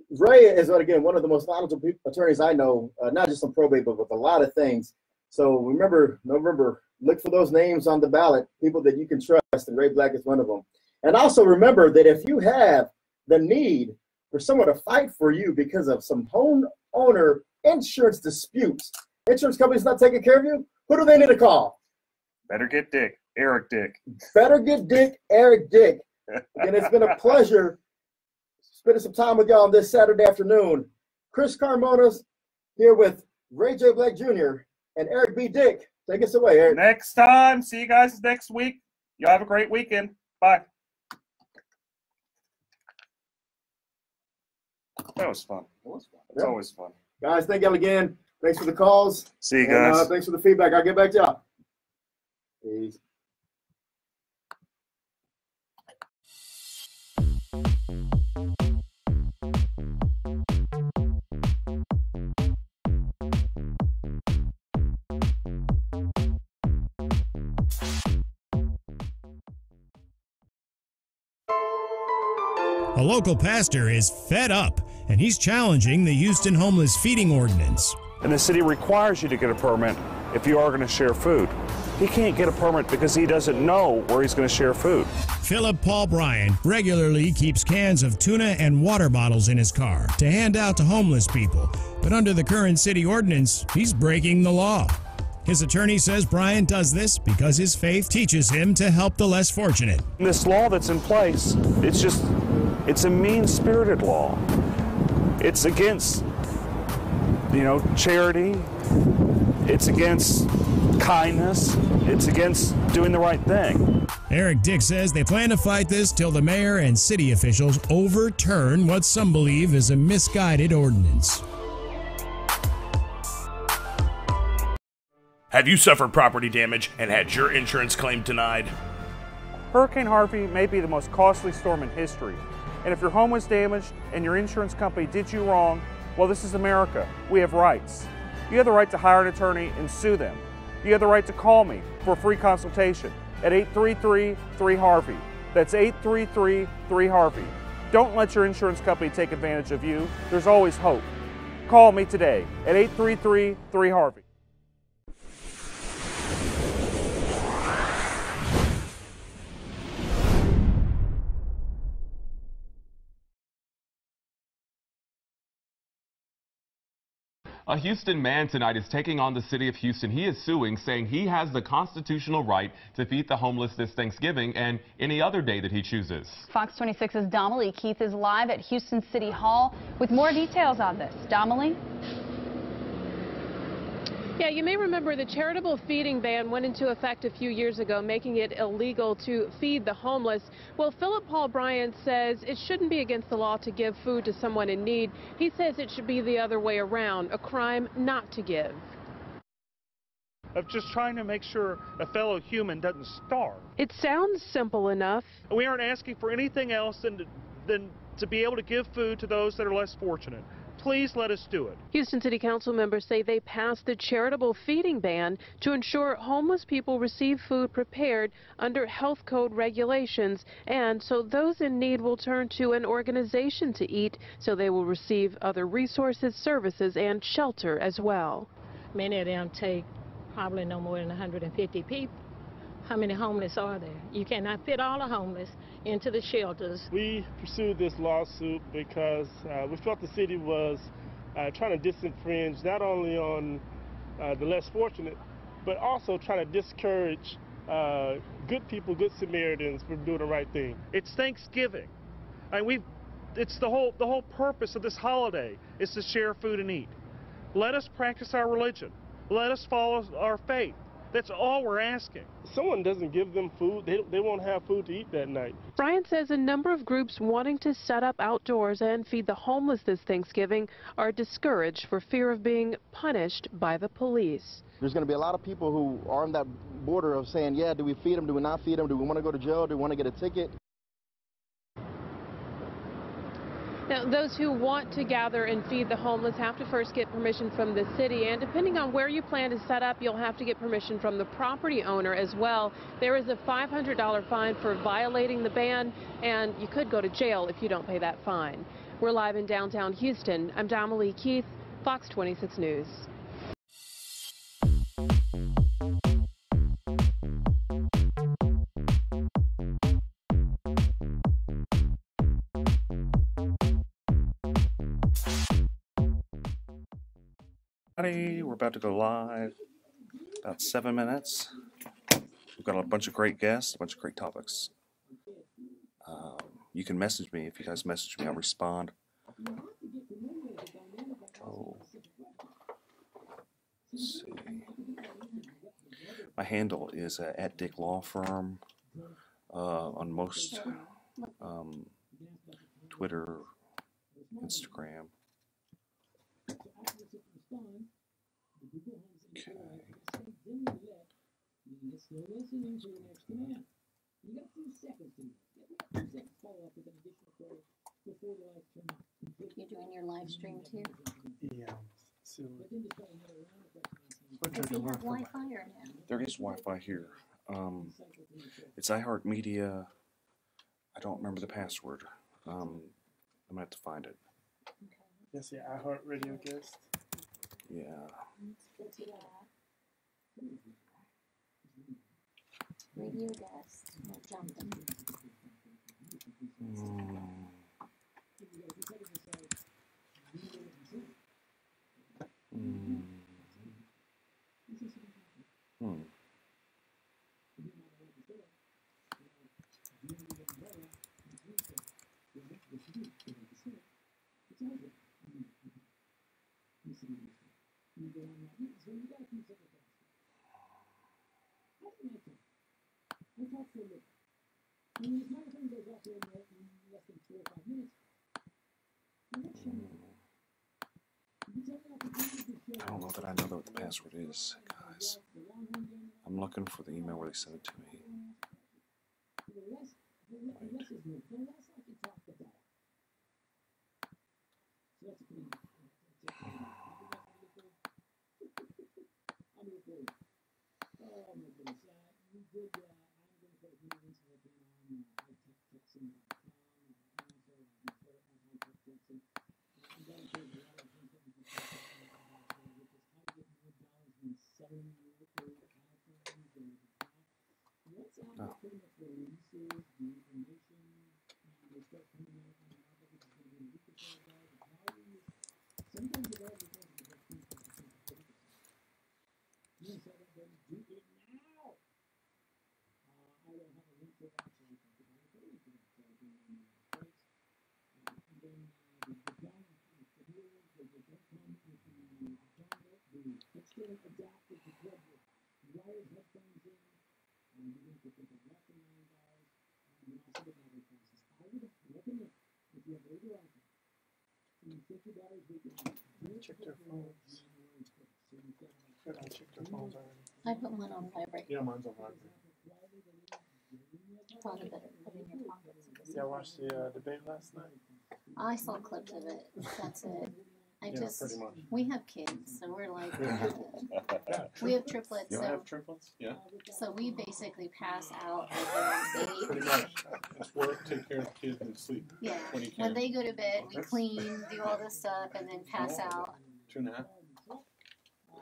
Speaker 8: Ray is again one of the most knowledgeable attorneys I know, not just on probate, but with a lot of things. So remember, November, look for those names on the ballot, people that you can trust, and Ray Black is one of them. And also remember that if you have the need for someone to fight for you because of some homeowner insurance disputes, insurance company's not taking care of you, who do they need to call?
Speaker 12: Better get Dick, Eric Dick.
Speaker 8: Better get Dick, Eric Dick. Again, it's been a pleasure spending some time with y'all on this Saturday afternoon. Chris Carmona's here with Ray J. Black Jr. and Eric B. Dick
Speaker 16: Take us away, Eric.
Speaker 12: Next time. See you guys next week. Y'all have a great weekend. Bye.
Speaker 19: That was fun. It's always fun.
Speaker 16: Guys, thank y'all again. Thanks for the calls.
Speaker 19: See you guys.
Speaker 16: And, thanks for the feedback. I'll get back to y'all. Peace.
Speaker 9: A local pastor is fed up, and he's challenging the Houston homeless feeding ordinance.
Speaker 1: And the city requires you to get a permit if you are going to share food. He can't get a permit because he doesn't know where he's going to share food.
Speaker 9: Philip Paul Bryan regularly keeps cans of tuna and water bottles in his car to hand out to homeless people. But under the current city ordinance, he's breaking the law. His attorney says Bryan does this because his faith teaches him to help the less fortunate.
Speaker 1: This law that's in place, it's a mean-spirited law. It's against, charity. It's against kindness. It's against doing the right thing.
Speaker 9: Eric Dick says they plan to fight this till the mayor and city officials overturn what some believe is a misguided ordinance.
Speaker 3: Have you suffered property damage and had your insurance claim denied?
Speaker 1: Hurricane Harvey may be the most costly storm in history. And if your home was damaged and your insurance company did you wrong, well, this is America. We have rights. You have the right to hire an attorney and sue them. You have the right to call me for a free consultation at 833-3-HARVEY. That's 833-3-HARVEY. Don't let your insurance company take advantage of you. There's always hope. Call me today at 833-3-HARVEY.
Speaker 21: A Houston man tonight is taking on the city of Houston. He is suing, saying he has the constitutional right to feed the homeless this Thanksgiving and any other day that he chooses.
Speaker 4: Fox 26's Domily Keith is live at Houston City Hall with more details on this. Domily?
Speaker 5: Yeah, you may remember the charitable feeding ban went into effect a few years ago, making it illegal to feed the homeless. Well, Philip Paul Bryan says it shouldn't be against the law to give food to someone in need. He says it should be the other way around, a crime not to give.
Speaker 1: Of just trying to make sure a fellow human doesn't starve.
Speaker 5: It sounds simple enough.
Speaker 1: We aren't asking for anything else than to be able to give food to those that are less fortunate. Please let us do it.
Speaker 5: Houston City Council members say they passed the charitable feeding ban to ensure homeless people receive food prepared under health code regulations, and so those in need will turn to an organization to eat, so they will receive other resources, services, and shelter as well.
Speaker 6: Many of them take probably no more than 150 people. How many homeless are there? You cannot fit all the homeless into the shelters.
Speaker 7: We pursued this lawsuit because we felt the city was trying to disenfringe not only on the less fortunate, but also trying to discourage good people, good Samaritans from doing the right thing.
Speaker 1: It's Thanksgiving. It's the whole purpose of this holiday is to share food and eat. Let us practice our religion. Let us follow our faith. That's all we're asking.
Speaker 7: If someone doesn't give them food, they won't have food to eat that night.
Speaker 5: Bryan says a number of groups wanting to set up outdoors and feed the homeless this Thanksgiving are discouraged for fear of being punished by the police.
Speaker 23: There's going to be a lot of people who are on that border of saying, yeah, do we feed them, do we not feed them, do we want to go to jail, do we want to get a ticket?
Speaker 5: Now, those who want to gather and feed the homeless have to first get permission from the city, and depending on where you plan to set up, you'll have to get permission from the property owner as well. There is a $500 fine for violating the ban, and you could go to jail if you don't pay that fine. We're live in downtown Houston. I'm Domily Keith, Fox 26 News.
Speaker 2: We're about to go live. About 7 minutes. We've got a bunch of great guests, a bunch of great topics. You can message me. If you guys message me, I'll respond. Oh. Let's see. My handle is at Dick Law Firm on most Twitter, Instagram.
Speaker 10: You're doing your live stream too?
Speaker 7: Yeah.
Speaker 10: Does he have Wi-Fi or no?
Speaker 2: There is Wi-Fi here. It's iHeartMedia. I don't remember the password. I'm gonna have to find it.
Speaker 7: Yes, yeah, iHeartRadio guest.
Speaker 2: Yeah.
Speaker 10: Radio guest. No jumping.
Speaker 2: I don't know that I know what the password is, guys. I'm looking for the email where they sent it to me.
Speaker 7: Check their phones. I checked their phones already.
Speaker 10: I put mine on vibrate.
Speaker 7: Yeah, mine's on vibrate.
Speaker 10: Probably better put in your pockets.
Speaker 7: Yeah, I watched the debate last night.
Speaker 10: I saw clips of it. That's it.
Speaker 7: Pretty much.
Speaker 10: We have kids, so we're like, we have triplets.
Speaker 19: You
Speaker 10: So,
Speaker 19: have triplets? Yeah.
Speaker 10: so we basically pass out
Speaker 17: Pretty much. It's work, take care of the kids, and sleep.
Speaker 10: Yeah.
Speaker 17: When you
Speaker 10: When
Speaker 17: can.
Speaker 10: they go to bed, we clean, do all this stuff, and then pass out.
Speaker 19: 2.5.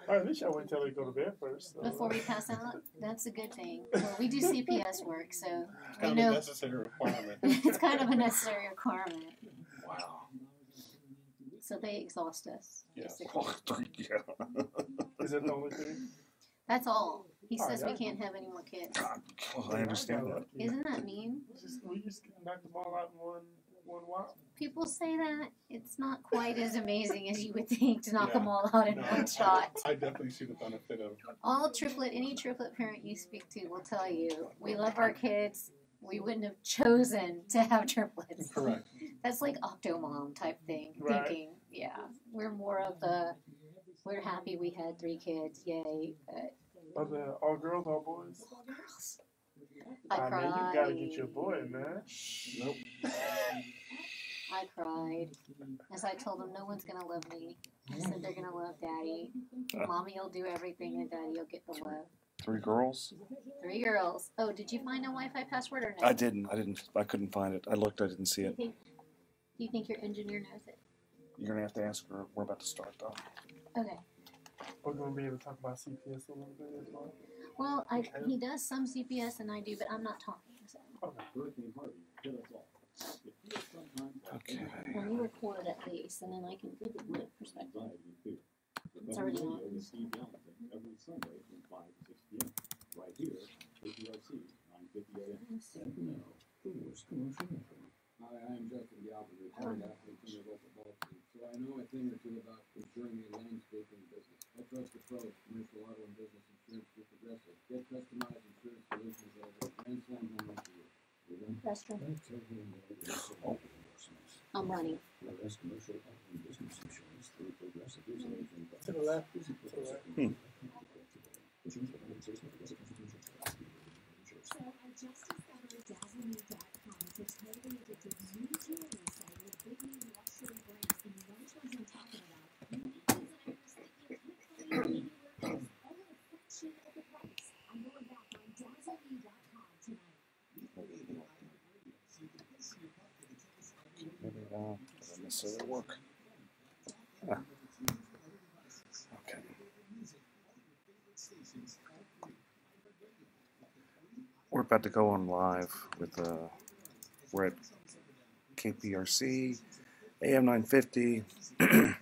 Speaker 7: Or at least I wait till they go to bed first. So.
Speaker 10: Before we pass out, that's a good thing. Well, we do CPS work, so
Speaker 17: It's
Speaker 10: we
Speaker 17: kind of
Speaker 10: know
Speaker 17: a necessary requirement.
Speaker 10: it's kind of a necessary requirement.
Speaker 2: Wow.
Speaker 10: So they exhaust us.
Speaker 17: Yes.
Speaker 10: basically.
Speaker 7: Is that the only thing?
Speaker 10: That's all. He
Speaker 7: Oh,
Speaker 10: says
Speaker 7: yeah.
Speaker 10: we can't have any more kids.
Speaker 2: Well, I understand that.
Speaker 10: Isn't that mean?
Speaker 7: We just knock the ball out in one while.
Speaker 10: People say that. It's not quite as amazing as you would think to knock
Speaker 17: Yeah.
Speaker 10: them all out in
Speaker 17: No,
Speaker 10: one shot.
Speaker 17: I definitely see the benefit of.
Speaker 10: Any triplet parent you speak to will tell you, we love our kids. We wouldn't have chosen to have triplets.
Speaker 17: Correct.
Speaker 10: That's like Octomom type thing,
Speaker 7: Right.
Speaker 10: thinking. Yeah, we're more of we're happy we had 3 kids, yay. But
Speaker 7: Are they all girls, all boys?
Speaker 10: all girls. I
Speaker 7: Man,
Speaker 10: cried.
Speaker 7: you gotta get your boy, man.
Speaker 17: Nope.
Speaker 10: I cried. As I told them, no one's gonna love me. I said they're gonna love Daddy. Mommy will do everything, and Daddy will get the love.
Speaker 2: 3 girls?
Speaker 10: 3 girls. Oh, did you find a Wi-Fi password or no?
Speaker 2: I didn't. I couldn't find it. I looked. I didn't see it.
Speaker 10: Do you think your engineer knows it?
Speaker 2: You're gonna have to ask her. We're about to start though.
Speaker 10: Okay.
Speaker 7: We're gonna be able to talk about CPS a little bit as well.
Speaker 10: Well, he does some CPS and I do, but I'm not talking. So.
Speaker 2: Okay.
Speaker 10: Well, you record at least, and then I can give the perspective. It's already on.
Speaker 11: Every Sunday from 5 to 6 p.m. Right here, KPRC 950 AM. The worst commercial ever. Hi, I'm Justin Galvin, retired athlete from your local ball team, so I know a thing or two about insuring a landscaping business. I trust the pros, commercial auto and business insurance through Progressive. Get
Speaker 10: restroom? On money.
Speaker 11: To the left.
Speaker 2: Maybe doesn't necessarily work. Ah. Okay. We're about to go on live with we're at KPRC, AM 950. We've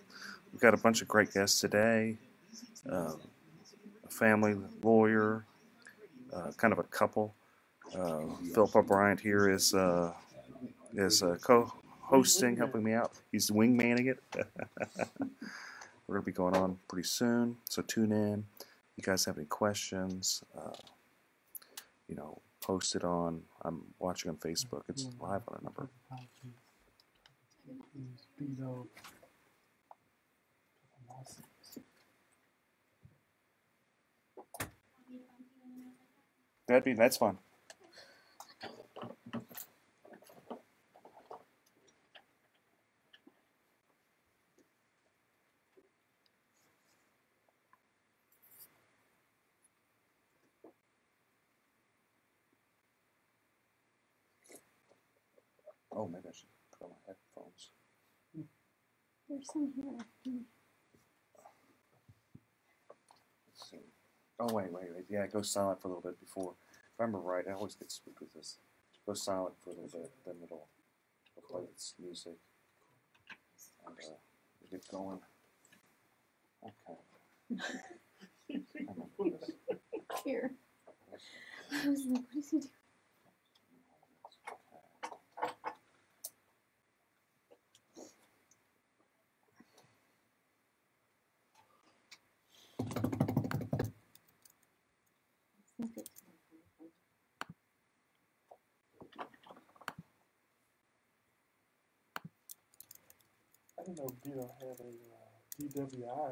Speaker 2: got a bunch of great guests today. A family lawyer, kind of a couple. Philip O'Brien here is co-hosting, helping me out. He's wingmanning it. We're going to be going on pretty soon, so tune in. If you guys have any questions, post it on. I'm watching on Facebook. It's live on a number. That's fun. Oh, maybe I should put on my headphones.
Speaker 10: There's some here.
Speaker 2: Let's see. Oh, wait. Yeah, go silent for a little bit before. If I remember right, I always get spooked with this. Go silent for a little bit, then it'll play its music. And we get going. Okay.
Speaker 10: Here. I was like, what is he doing?
Speaker 11: I didn't know Beto had a DWI.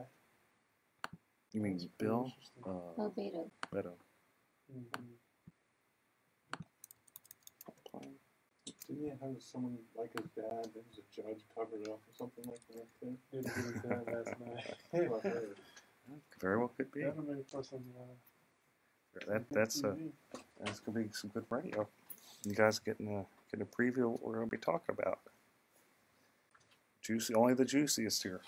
Speaker 2: You mean Bill?
Speaker 10: Oh, Beto.
Speaker 2: Beto.
Speaker 11: Didn't he have someone like his dad that was a judge covered up or something like that too? Did his dad last night?
Speaker 2: Very well could be.
Speaker 11: That'll make for some,
Speaker 2: That's gonna be some good radio. You guys getting a preview of what we're gonna be talking about. Juicy, only the juiciest here.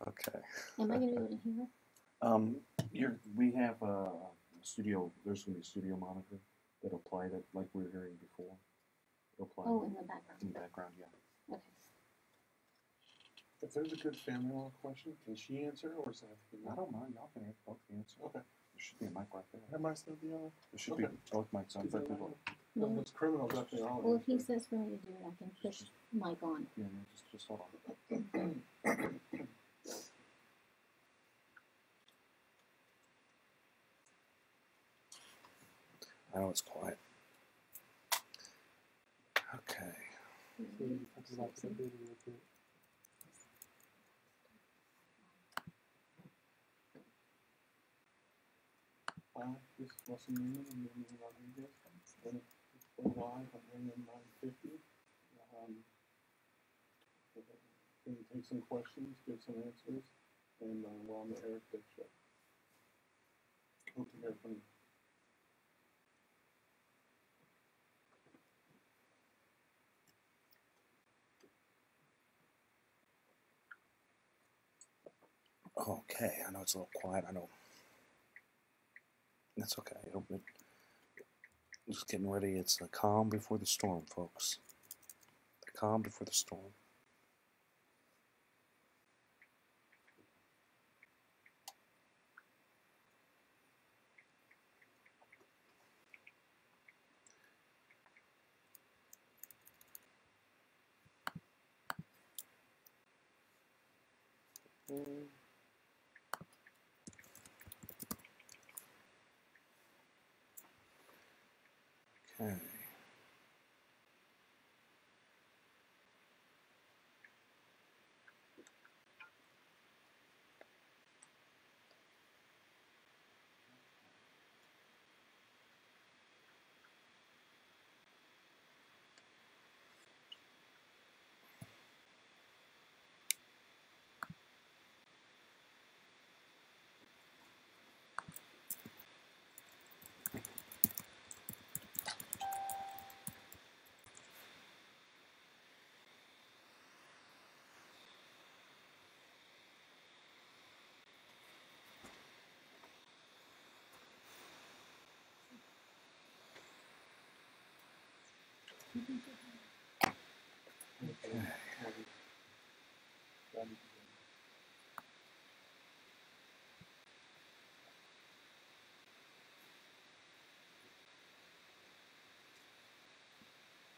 Speaker 2: Okay.
Speaker 10: Am I gonna be able to hear?
Speaker 2: We have a studio. There's gonna be a studio monitor that'll play that like we were hearing before. It'll play.
Speaker 10: Oh, in the background.
Speaker 2: In the background, yeah.
Speaker 10: Okay.
Speaker 11: If there's a good family law question, can she answer or is that?
Speaker 2: I don't mind. Y'all can both answer.
Speaker 11: Okay.
Speaker 2: There should be a mic right there.
Speaker 11: That might still be on.
Speaker 2: There should be both mics on for people.
Speaker 11: No, those criminals up there.
Speaker 10: Well, if he says for me to do it, I can push mic on.
Speaker 2: Yeah, just hold on. I know it's quiet. Okay.
Speaker 11: This is Russell Newman and Newman Rodriguez. Then it's live on AM 950. Can you take some questions, give some answers, and we're on the Eric Dick Show. Hope to hear from you.
Speaker 2: Okay, I know it's a little quiet. I know. That's okay. Just getting ready. It's the calm before the storm, folks. The calm before the storm. Okay.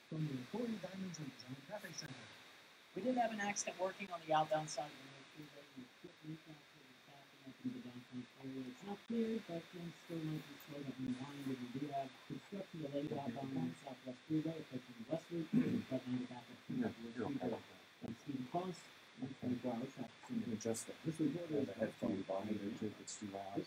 Speaker 13: From the Important Diamonds and Design Traffic Center. We did have an accident working on the outbound side of the road freeway. We put recount to the backing up into the downtown area. It's not cleared, but things still might be slowed up in line. We do have construction related outbound on the Southwest Freeway, approaching West Loop, but now the backup from Stephen Cross. 24 hours traffic center.
Speaker 2: Adjust that.
Speaker 13: This report is
Speaker 2: the headphone volume there too, if it's too loud.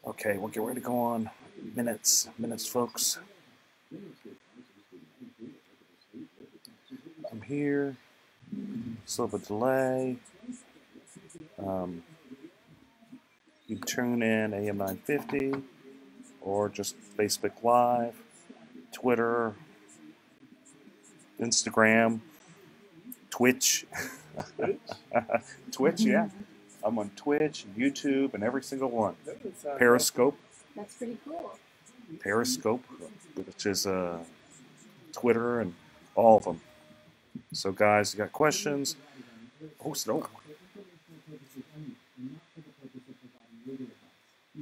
Speaker 2: Okay, we'll get ready to go on. Minutes, folks. I'm here. Still have a delay. You tune in AM 950 or just Facebook Live, Twitter, Instagram, Twitch. Twitch, yeah. I'm on Twitch, YouTube, and every single one. Periscope.
Speaker 10: That's pretty cool.
Speaker 2: Periscope, which is Twitter and all of them. So, guys, you got questions? Oh, so.
Speaker 13: You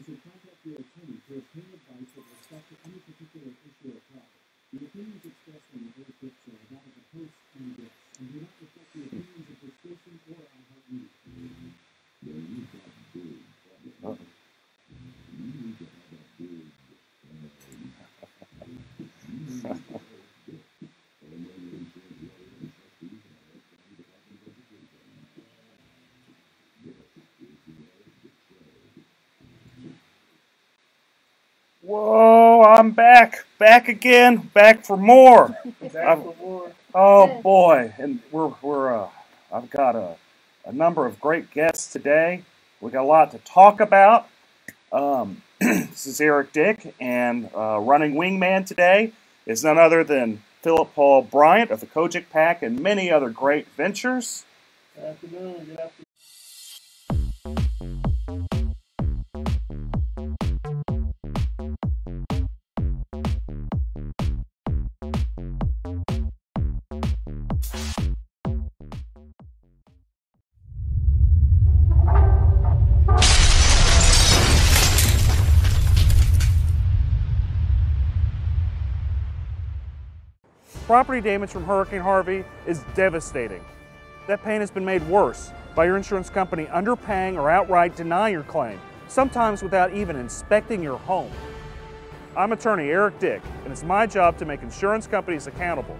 Speaker 13: should contact your attorney for obtain advice with respect to any particular issue or problem. The opinions expressed on the whole picture are that of the host and guests, and do not reflect the opinions of the station or iHeartMedia.
Speaker 12: Whoa, I'm back again, back for more. Oh boy, and I've got a number of great guests today. We got a lot to talk about. This is Eric Dick, and running wingman today is none other than Philip Paul Bryant of the Kojic Pack and many other great ventures.
Speaker 7: Good afternoon. Good afternoon.
Speaker 1: Property damage from Hurricane Harvey is devastating. That pain has been made worse by your insurance company underpaying or outright denying your claim, sometimes without even inspecting your home. I'm attorney Eric Dick, and it's my job to make insurance companies accountable.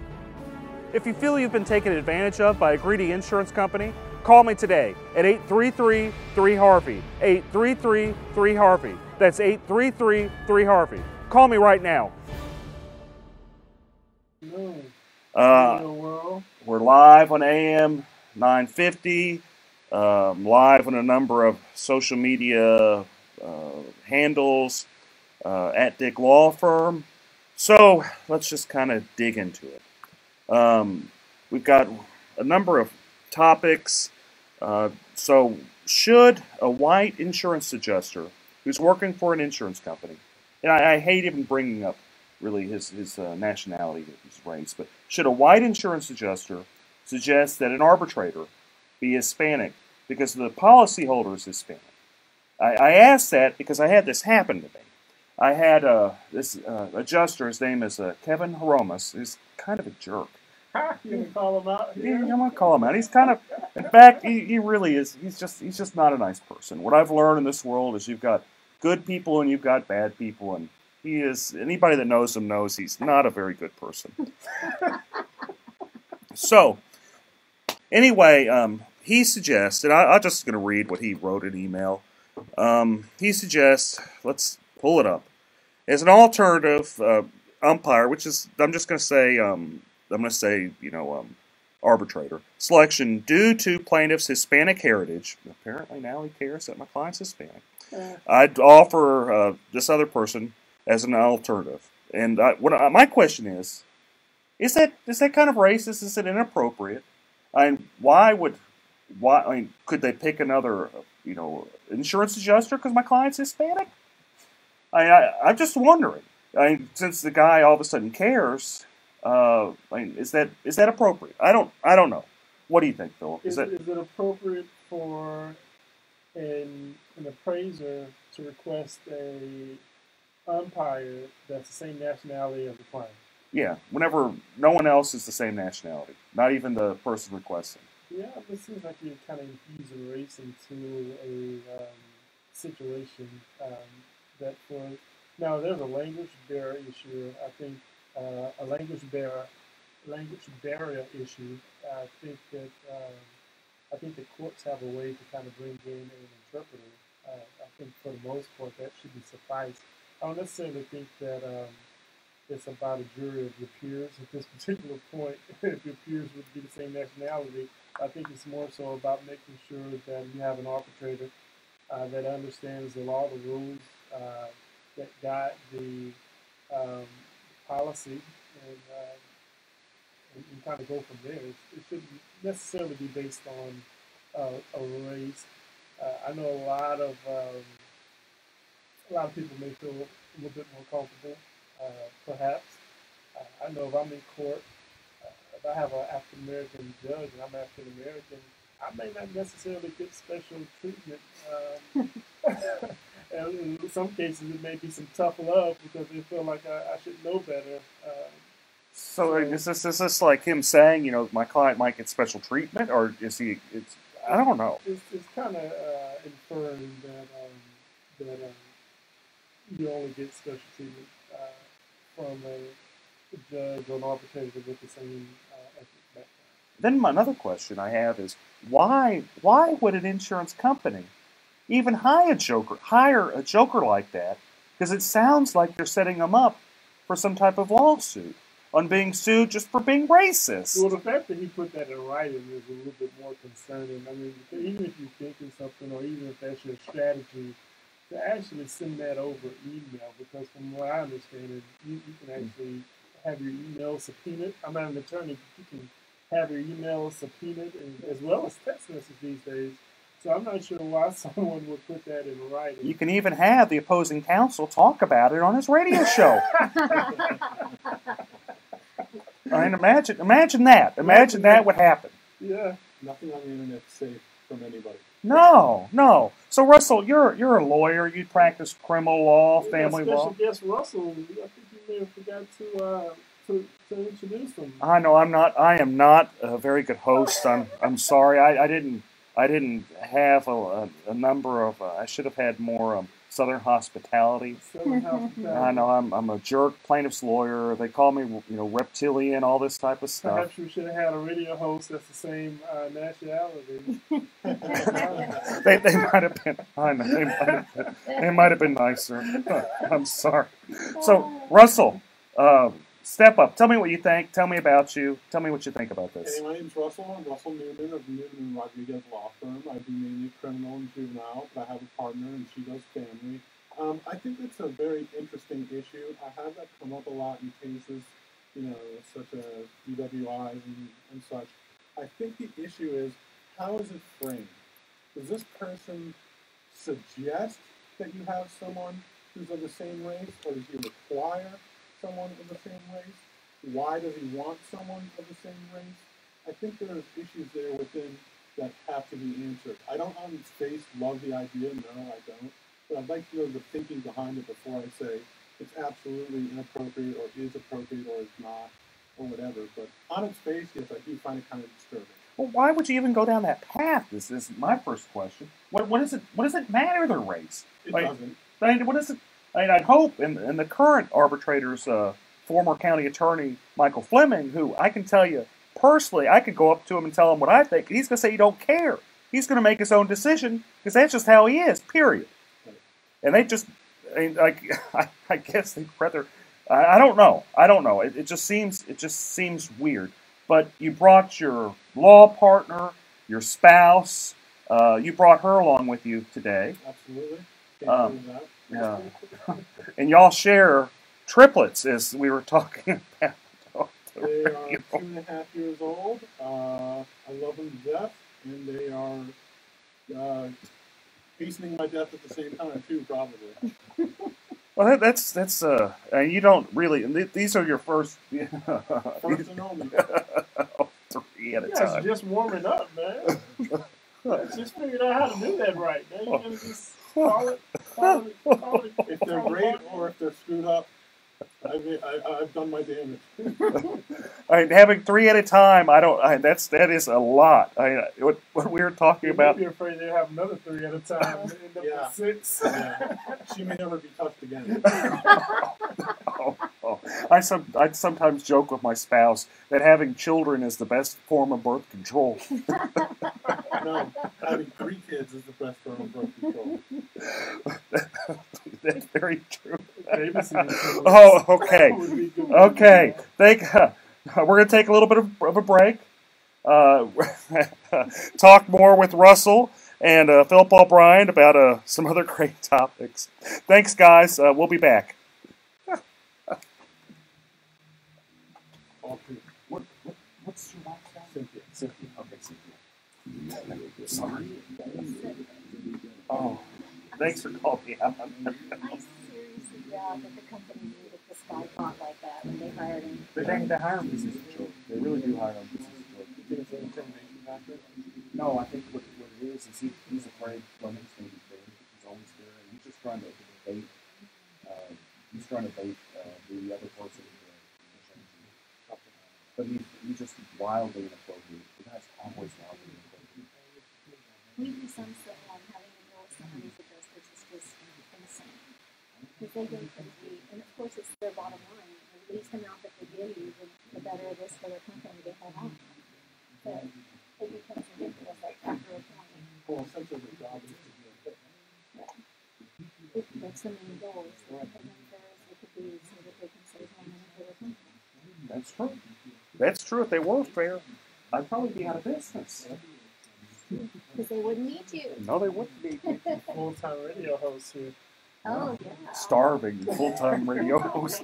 Speaker 1: If you feel you've been taken advantage of by a greedy insurance company, call me today at 833-3-HARVEY, 833-3-HARVEY. That's 833-3-HARVEY. Call me right now.
Speaker 12: We're live on AM 950, live on a number of social media handles, at Dick Law Firm. So let's just kind of dig into it. We've got a number of topics. So should a white insurance adjuster who's working for an insurance company, and I hate even bringing up really his nationality, his race, but should a white insurance adjuster suggest that an arbitrator be Hispanic because the policyholder is Hispanic? I asked that because I had this happen to me. I had this adjuster, his name is Kevin Horomas, who's kind of a jerk.
Speaker 7: You gonna call him out
Speaker 12: Yeah,
Speaker 7: here?
Speaker 12: I'm gonna call him out. He's kind of, in fact, he really is. He's just not a nice person. What I've learned in this world is you've got good people and you've got bad people, and he is. Anybody that knows him knows he's not a very good person. So, anyway, he suggests, and I'm just going to read what he wrote in email. He suggests, let's pull it up, as an alternative umpire, which is, I'm just going to say, arbitrator selection due to plaintiff's Hispanic heritage. Apparently now he cares that my client's Hispanic. I'd offer this other person as an alternative. And my question is that kind of racist? Is it inappropriate? I mean, could they pick another, insurance adjuster because my client's Hispanic? I'm just wondering. Since the guy all of a sudden cares, is that appropriate? I don't know. What do you think, Philip?
Speaker 7: Is it appropriate for an appraiser to request a umpire that's the same nationality as the client?
Speaker 12: Yeah, whenever no one else is the same nationality, not even the person requesting.
Speaker 7: Yeah, it seems like you're kind of infusing race into a situation that for now there's a language barrier issue. I think a language barrier issue. I think the courts have a way to kind of bring in an interpreter. I think for the most part that should be suffice. I don't necessarily think that it's about a jury of your peers at this particular point. If your peers would be the same nationality, I think it's more so about making sure that you have an arbitrator that understands the law, the rules, that guide the policy, and kind of go from there. It shouldn't necessarily be based on a race. I know a lot of people may feel a little bit more comfortable, perhaps. I know if I'm in court, if I have an African American judge and I'm African American, I may not necessarily get special treatment. And in some cases, it may be some tough love because they feel like I should know better.
Speaker 12: So is this like him saying, my client might get special treatment, or is he? I don't know.
Speaker 7: It's kind of inferring that you only get special treatment from a judge or an arbitrator with the same ethnic background.
Speaker 12: Then another question I have is why would an insurance company even hire a joker like that? Because it sounds like they're setting them up for some type of lawsuit on being sued just for being racist.
Speaker 7: Well, the fact that he put that in writing is a little bit more concerning. I mean, even if you're thinking something, or even if that's your strategy, to actually send that over email, because from what I understand, you can actually have your email subpoenaed. I'm not an attorney, but you can have your email subpoenaed, as well as text messages these days. So I'm not sure why someone would put that in writing.
Speaker 12: You can even have the opposing counsel talk about it on his radio show. I mean, imagine that. Imagine that would happen.
Speaker 7: Yeah.
Speaker 11: Nothing on the internet is safe from anybody.
Speaker 12: No. So Russell, you're a lawyer. You practice criminal law, family law.
Speaker 7: Special guest Russell. I think you may have forgot to introduce him.
Speaker 12: I know. I am not a very good host. I'm sorry. I didn't have a number of. I should have had more Southern hospitality. I know. I'm a jerk plaintiff's lawyer. They call me, reptilian, all this type of stuff.
Speaker 7: Perhaps we should have had a radio host that's the same nationality.
Speaker 12: They might have been. I know. They might have been nicer. I'm sorry. So Russell, step up. Tell me what you think. Tell me about you. Tell me what you think about this.
Speaker 11: Hey, my name's Russell. I'm Russell Newman of Newman & Rodriguez Law Firm. I do mainly criminal and juvenile, but I have a partner and she does family. I think it's a very interesting issue. I have that come up a lot in cases, such as DWIs and such. I think the issue is, how is it framed? Does this person suggest that you have someone who's of the same race, or does he require someone of the same race? Why does he want someone of the same race? I think there are issues there within that have to be answered. I don't on its face love the idea, no, I don't. But I'd like to know the thinking behind it before I say it's absolutely inappropriate or is appropriate or is not.
Speaker 17: or whatever. But on its face, yes, I do find it kind of disturbing.
Speaker 12: Well, why would you even go down that path? This is my first question. What is it? What does it matter their race?
Speaker 17: It doesn't.
Speaker 12: I mean, what is it? I mean, I'd hope, and the current arbitrator's former county attorney Michael Fleming, who I can tell you personally, I could go up to him and tell him what I think, and he's going to say he don't care. He's going to make his own decision because that's just how he is. Period. And they just, I mean, I guess they'd rather. I don't know. I don't know. It just seems weird. But you brought your law partner, your spouse. You brought her along with you today.
Speaker 17: Absolutely.
Speaker 12: Yeah. And y'all share triplets, as we were talking about.
Speaker 17: They are 2.5 years old. I love them to death, and they are hastening my death at the same time too, probably.
Speaker 12: Well, that's you don't really. These are your first.
Speaker 17: First and only.
Speaker 12: 3 at a
Speaker 7: You
Speaker 12: time.
Speaker 7: guys are just warming up, man. Just figured out how to do that right. Now you're gonna just call it.
Speaker 17: If they're great or if they're screwed up, I've done my damage.
Speaker 12: Having 3 at a time, that is a lot. What we were talking about.
Speaker 7: You're afraid they'll have another 3 at a time. And end up with 6.
Speaker 17: Yeah. She may never be touched again.
Speaker 12: I sometimes joke with my spouse that having children is the best form of birth control.
Speaker 17: No, having 3 kids is the best form of birth control.
Speaker 12: That's very true. Oh, okay. Okay. We're going to take a little bit of a break. Talk more with Russell and Philip O'Brien about some other great topics. Thanks, guys. We'll be back. What's your wife's name? Cynthia. Okay, Cynthia. Sorry. Oh, thanks for calling me out.
Speaker 10: I seriously doubt that the company knew that this guy thought like that when they hired him.
Speaker 12: They hire him because he's a joke. They really do hire him because he's a joke.
Speaker 17: You think it's an intimidation factor?
Speaker 12: No, I think what it is he's afraid Fleming's going to be there. He's always there, and he's just trying to bait. He's trying to bait the other person. But he's just wildly inappropriate. The guy's always wildly inappropriate.
Speaker 10: We do some stuff on having to deal with someone who's a justice is just insane. Because they go crazy, and of course it's their bottom line. The least amount that they give you, the better it is for their company to hold on. But it becomes ridiculous after a point.
Speaker 17: Well, essentially their job is to be a fit.
Speaker 10: That's the main goal, is to make them fair as they could be so that they can save more money for their company.
Speaker 12: That's true. That's true. If they were fair, I'd probably be out of business.
Speaker 10: Because they wouldn't need you.
Speaker 12: No, they wouldn't be.
Speaker 7: Full-time radio host here.
Speaker 10: Oh, yeah.
Speaker 12: Starving full-time radio host.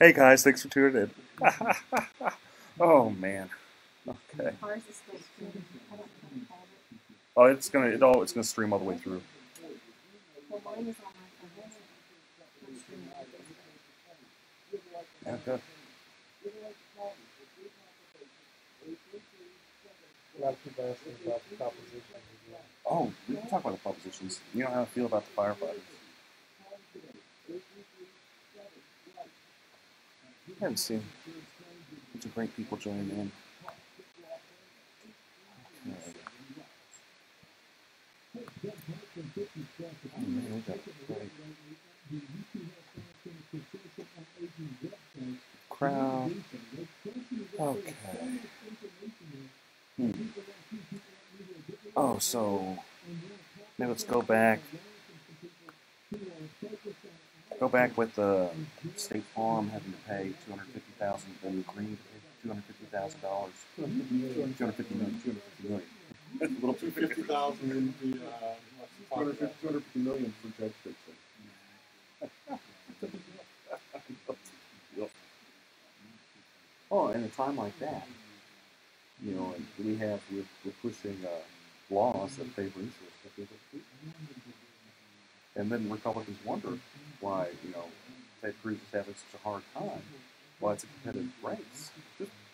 Speaker 12: Hey guys, thanks for tuning in. Oh man. Okay.
Speaker 10: Ours is still streaming. I don't know how to call it.
Speaker 12: Oh, it's gonna stream all the way through.
Speaker 10: Well, mine is on my phone. I'm streaming all this.
Speaker 12: Yeah, good.
Speaker 7: A lot of people asking about the propositions.
Speaker 12: Oh, we can talk about the propositions. You know how I feel about the firefighters. I haven't seen a bunch of great people joining in. Oh, man, we got a great crowd. Okay. Oh, so now let's go back. Go back with the State Farm having to pay $250,000. They agreed to pay $250,000. $250 million. A little too
Speaker 17: $250,000 in the
Speaker 12: $250 million for Judge Fixer. Oh, in a time like that, you know, we're pushing laws that favor insureds. And then Republicans wonder why, you know, Ted Cruz is having such a hard time. Why it's a competitive race.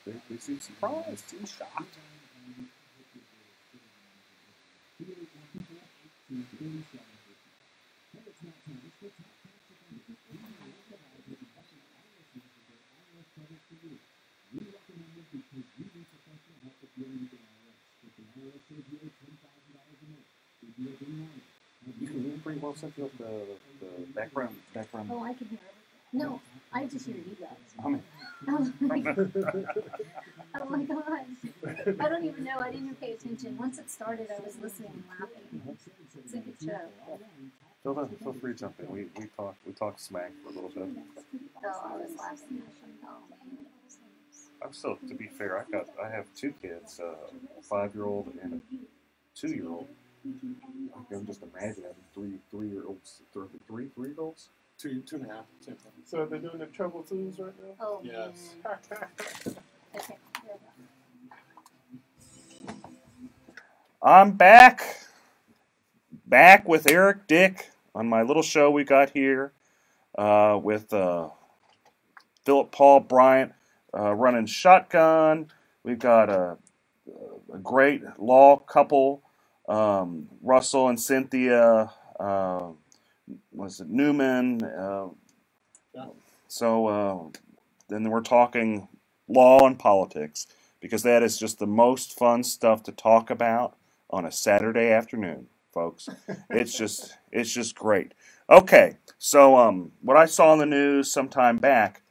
Speaker 12: They seem surprised, seem shocked.
Speaker 2: want something with the background?
Speaker 10: Oh, I can hear everything. No, I just hear you guys. Oh my gosh. I don't even know. I didn't even pay attention. Once it started, I was listening and laughing. It's a good show.
Speaker 2: Feel free to jump in. We talk smack for a little bit.
Speaker 10: Oh, I was laughing.
Speaker 2: I'm still, to be fair, I have two kids, a 5-year-old and a 2-year-old. I can just imagine having three-year-olds, three-year-olds.
Speaker 7: Two and a half. So they're doing the treble twos right now?
Speaker 10: Oh,
Speaker 7: yes.
Speaker 10: Okay.
Speaker 12: I'm back with Eric Dick on my little show we got here with Philip Paul Bryant running shotgun. We've got a great law couple, Russell and Cynthia. Was it Newman? So then we're talking law and politics because that is just the most fun stuff to talk about on a Saturday afternoon, folks. It's just great. Okay, so what I saw in the news sometime back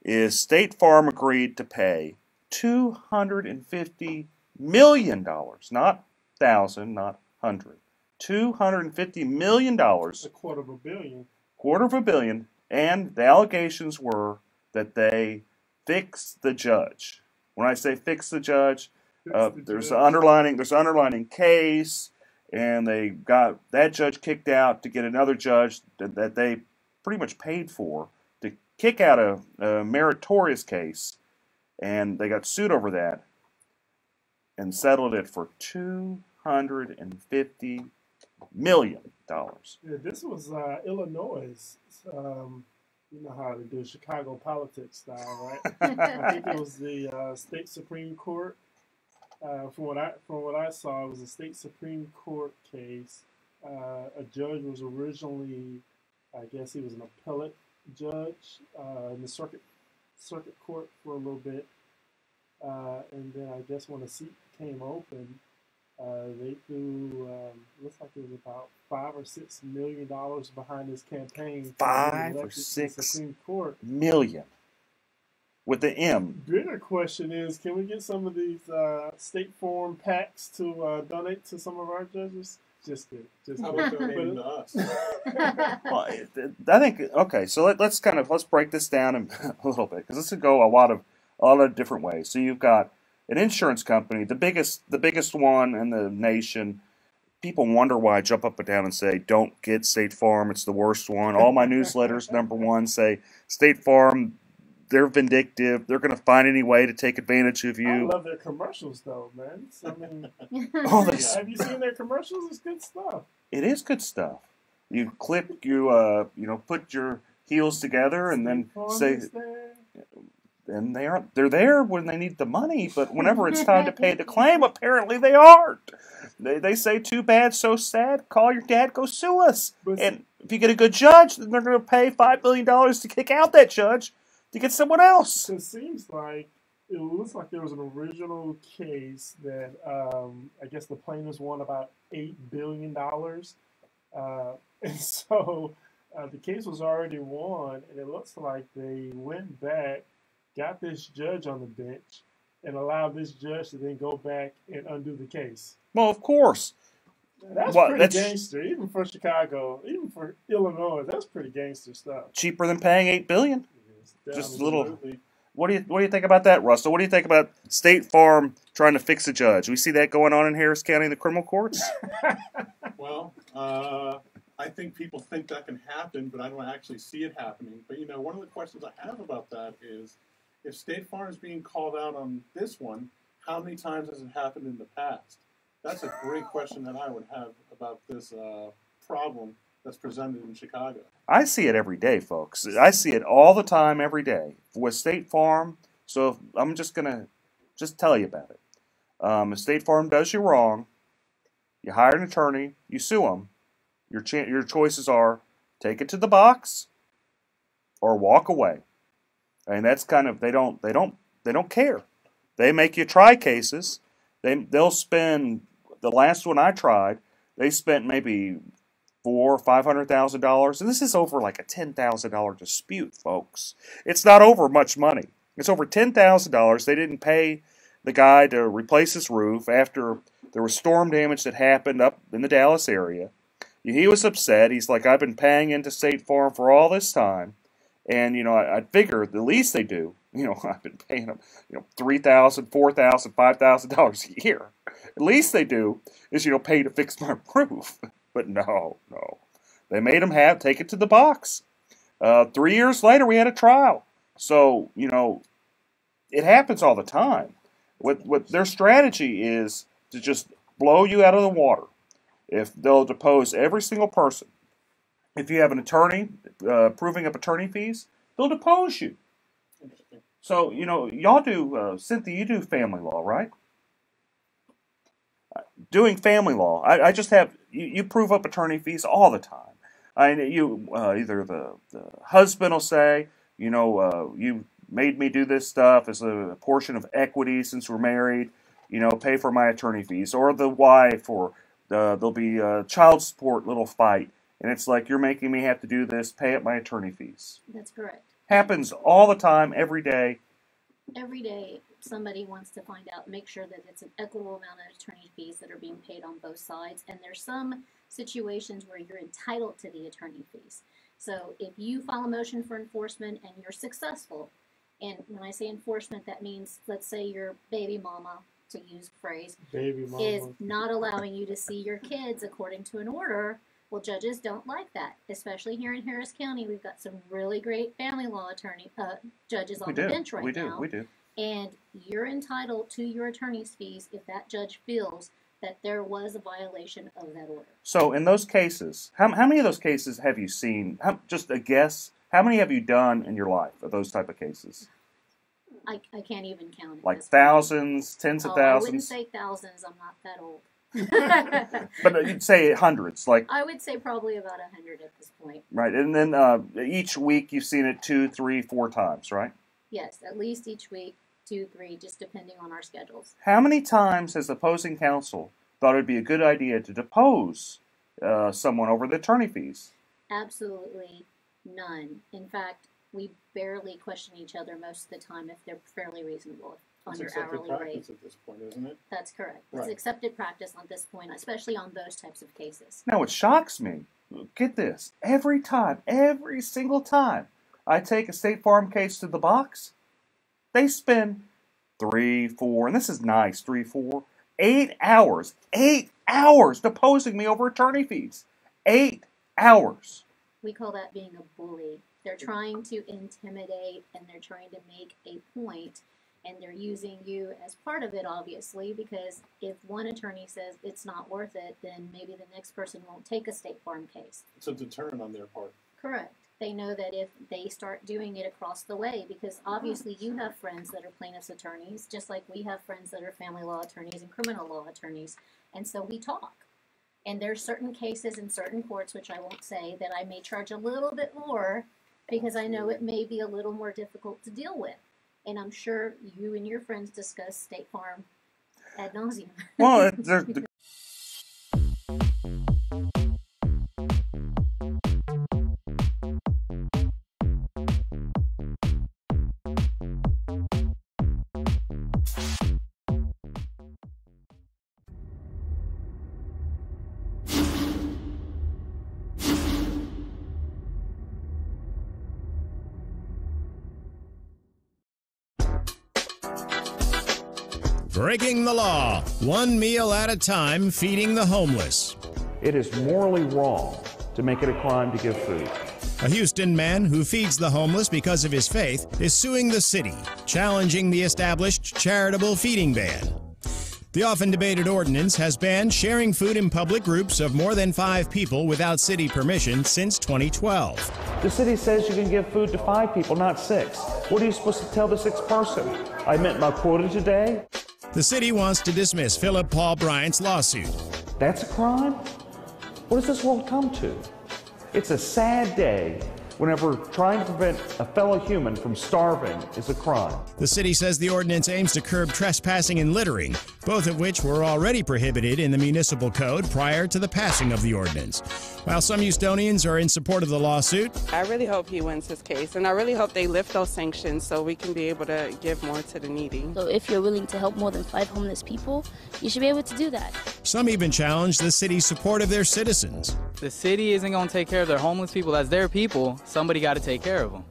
Speaker 12: is State Farm agreed to pay $250 million, not thousand, not hundred. $250 million.
Speaker 7: A quarter of a billion.
Speaker 12: Quarter of a billion. And the allegations were that they fixed the judge. When I say fix the judge, there's an underlining case, and they got that judge kicked out to get another judge that they pretty much paid for to kick out a meritorious case, and they got sued over that and settled it for $250 million.
Speaker 7: Yeah, this was Illinois. You know how they do Chicago politics style, right? I think it was the state Supreme Court. From what I saw, it was a state Supreme Court case. A judge was originally, I guess he was an appellate judge in the circuit court for a little bit, and then I guess when the seat came open, they threw looks like it was about $5 or $6 million behind his campaign.
Speaker 12: $5 or $6 million with the M.
Speaker 7: Bigger question is, can we get some of these State Farm PACs to donate to some of our judges? Just kidding. Just
Speaker 17: how about donating to us?
Speaker 12: Well, I think okay. So let's break this down a little bit because this could go a lot of different ways. So you've got an insurance company, the biggest one in the nation. People wonder why I jump up and down and say, don't get State Farm, it's the worst one. All my newsletters, number one, say State Farm, they're vindictive. They're going to find any way to take advantage of you.
Speaker 7: I love their commercials, though, man. I mean, have you seen their commercials? It's good stuff.
Speaker 12: It is good stuff. You clip, put your heels together and then say... And they're there when they need the money, but whenever it's time to pay the claim, apparently they aren't. They say, too bad, so sad, call your dad, go sue us. And if you get a good judge, then they're going to pay $5 billion to kick out that judge to get someone else.
Speaker 7: It seems like, it looks like there was an original case that I guess the plaintiffs won about $8 billion. And so the case was already won, and it looks like they went back, got this judge on the bench, and allowed this judge to then go back and undo the case.
Speaker 12: Well, of course.
Speaker 7: That's pretty gangster, even for Chicago, even for Illinois. That's pretty gangster stuff.
Speaker 12: Cheaper than paying $8 billion.
Speaker 7: Yes,
Speaker 12: just a little. What do you think about that, Russell? What do you think about State Farm trying to fix a judge? We see that going on in Harris County in the criminal courts.
Speaker 17: Well, I think people think that can happen, but I don't actually see it happening. But one of the questions I have about that is, if State Farm is being called out on this one, how many times has it happened in the past? That's a great question that I would have about this problem that's presented in Chicago.
Speaker 12: I see it every day, folks. I see it all the time, every day with State Farm. So I'm just gonna tell you about it. If State Farm does you wrong, you hire an attorney, you sue them. Your choices are take it to the box or walk away. And that's kind of they don't care. They make you try cases. They'll spend, the last one I tried, they spent maybe or $500,000, and this is over like a $10,000 dispute, folks. It's not over much money. It's over $10,000. They didn't pay the guy to replace his roof after there was storm damage that happened up in the Dallas area. He was upset. He's like, I've been paying into State Farm for all this time, and I figure the least they do. I've been paying them, $3,000, $4,000, $5,000 a year. At least they do is pay to fix my roof. But no. They made him take it to the box. 3 years later, we had a trial. So, it happens all the time. What their strategy is to just blow you out of the water. If they'll depose every single person. If you have an attorney proving up attorney fees, they'll depose you. So, y'all do, Cynthia, you do family law, right? Doing family law, I just have, you prove up attorney fees all the time. Either the husband will say, you made me do this stuff as a portion of equity since we're married, pay for my attorney fees. Or the wife, or there'll be a child support little fight. And it's like, you're making me have to do this, pay up my attorney fees.
Speaker 10: That's correct.
Speaker 12: Happens all the time, every day.
Speaker 10: Every day, somebody wants to find out, make sure that it's an equitable amount of attorney fees that are being paid on both sides. And there's some situations where you're entitled to the attorney fees. So if you file a motion for enforcement and you're successful, and when I say enforcement, that means, let's say your baby mama, to use a phrase, is not allowing you to see your kids according to an order. Well, judges don't like that, especially here in Harris County. We've got some really great family law judges on the bench right now. We do. And you're entitled to your attorney's fees if that judge feels that there was a violation of that order.
Speaker 12: So in those cases, how many of those cases have you seen? Just a guess. How many have you done in your life of those type of cases?
Speaker 10: I can't even count it.
Speaker 12: Like thousands, tens of thousands?
Speaker 10: I wouldn't say thousands. I'm not that old.
Speaker 12: But you'd say hundreds, like
Speaker 10: I would say probably about 100 at this point.
Speaker 12: Right, and then each week you've seen it 2, 3, 4 times, right?
Speaker 10: Yes, at least each week, 2, 3, just depending on our schedules.
Speaker 12: How many times has the opposing counsel thought it'd be a good idea to depose someone over the attorney fees?
Speaker 10: Absolutely none. In fact, we barely question each other most of the time if they're fairly reasonable. On your hourly rate.
Speaker 17: At this point, isn't it?
Speaker 10: That's correct.
Speaker 17: Right.
Speaker 10: It's accepted practice on this point, especially on those types of cases.
Speaker 12: Now, what shocks me, get this, every single time I take a State Farm case to the box, they spend 3, 4, and this is nice, 3, 4, 8 hours deposing me over attorney fees. 8 hours.
Speaker 10: We call that being a bully. They're trying to intimidate and they're trying to make a point. And they're using you as part of it, obviously, because if one attorney says it's not worth it, then maybe the next person won't take a State Farm case.
Speaker 17: It's a deterrent on their part.
Speaker 10: Correct. They know that if they start doing it across the way, because obviously you have friends that are plaintiffs' attorneys, just like we have friends that are family law attorneys and criminal law attorneys, and so we talk. And there's certain cases in certain courts, which I won't say, that I may charge a little bit more because I know it may be a little more difficult to deal with. And I'm sure you and your friends discuss State Farm ad nauseum.
Speaker 12: Well,
Speaker 9: Breaking the law, one meal at a time, feeding the homeless.
Speaker 1: It is morally wrong to make it a crime to give food.
Speaker 9: A Houston man who feeds the homeless because of his faith is suing the city, challenging the established charitable feeding ban. The often debated ordinance has banned sharing food in public groups of more than 5 people without city permission since 2012.
Speaker 1: The city says you can give food to 5 people, not 6. What are you supposed to tell the 6th person? I met my quota today?
Speaker 9: The city wants to dismiss Philip Paul Bryant's lawsuit.
Speaker 1: That's a crime? What does this world come to? It's a sad day whenever trying to prevent a fellow human from starving is a crime.
Speaker 9: The city says the ordinance aims to curb trespassing and littering, both of which were already prohibited in the municipal code prior to the passing of the ordinance. While some Houstonians are in support of the lawsuit,
Speaker 14: I really hope he wins his case, and I really hope they lift those sanctions so we can be able to give more to the needy.
Speaker 15: So if you're willing to help more than 5 homeless people, you should be able to do that.
Speaker 9: some even challenge the city's support of their citizens.
Speaker 20: The city isn't going to take care of their homeless people. That's their people. Somebody got to take care of them.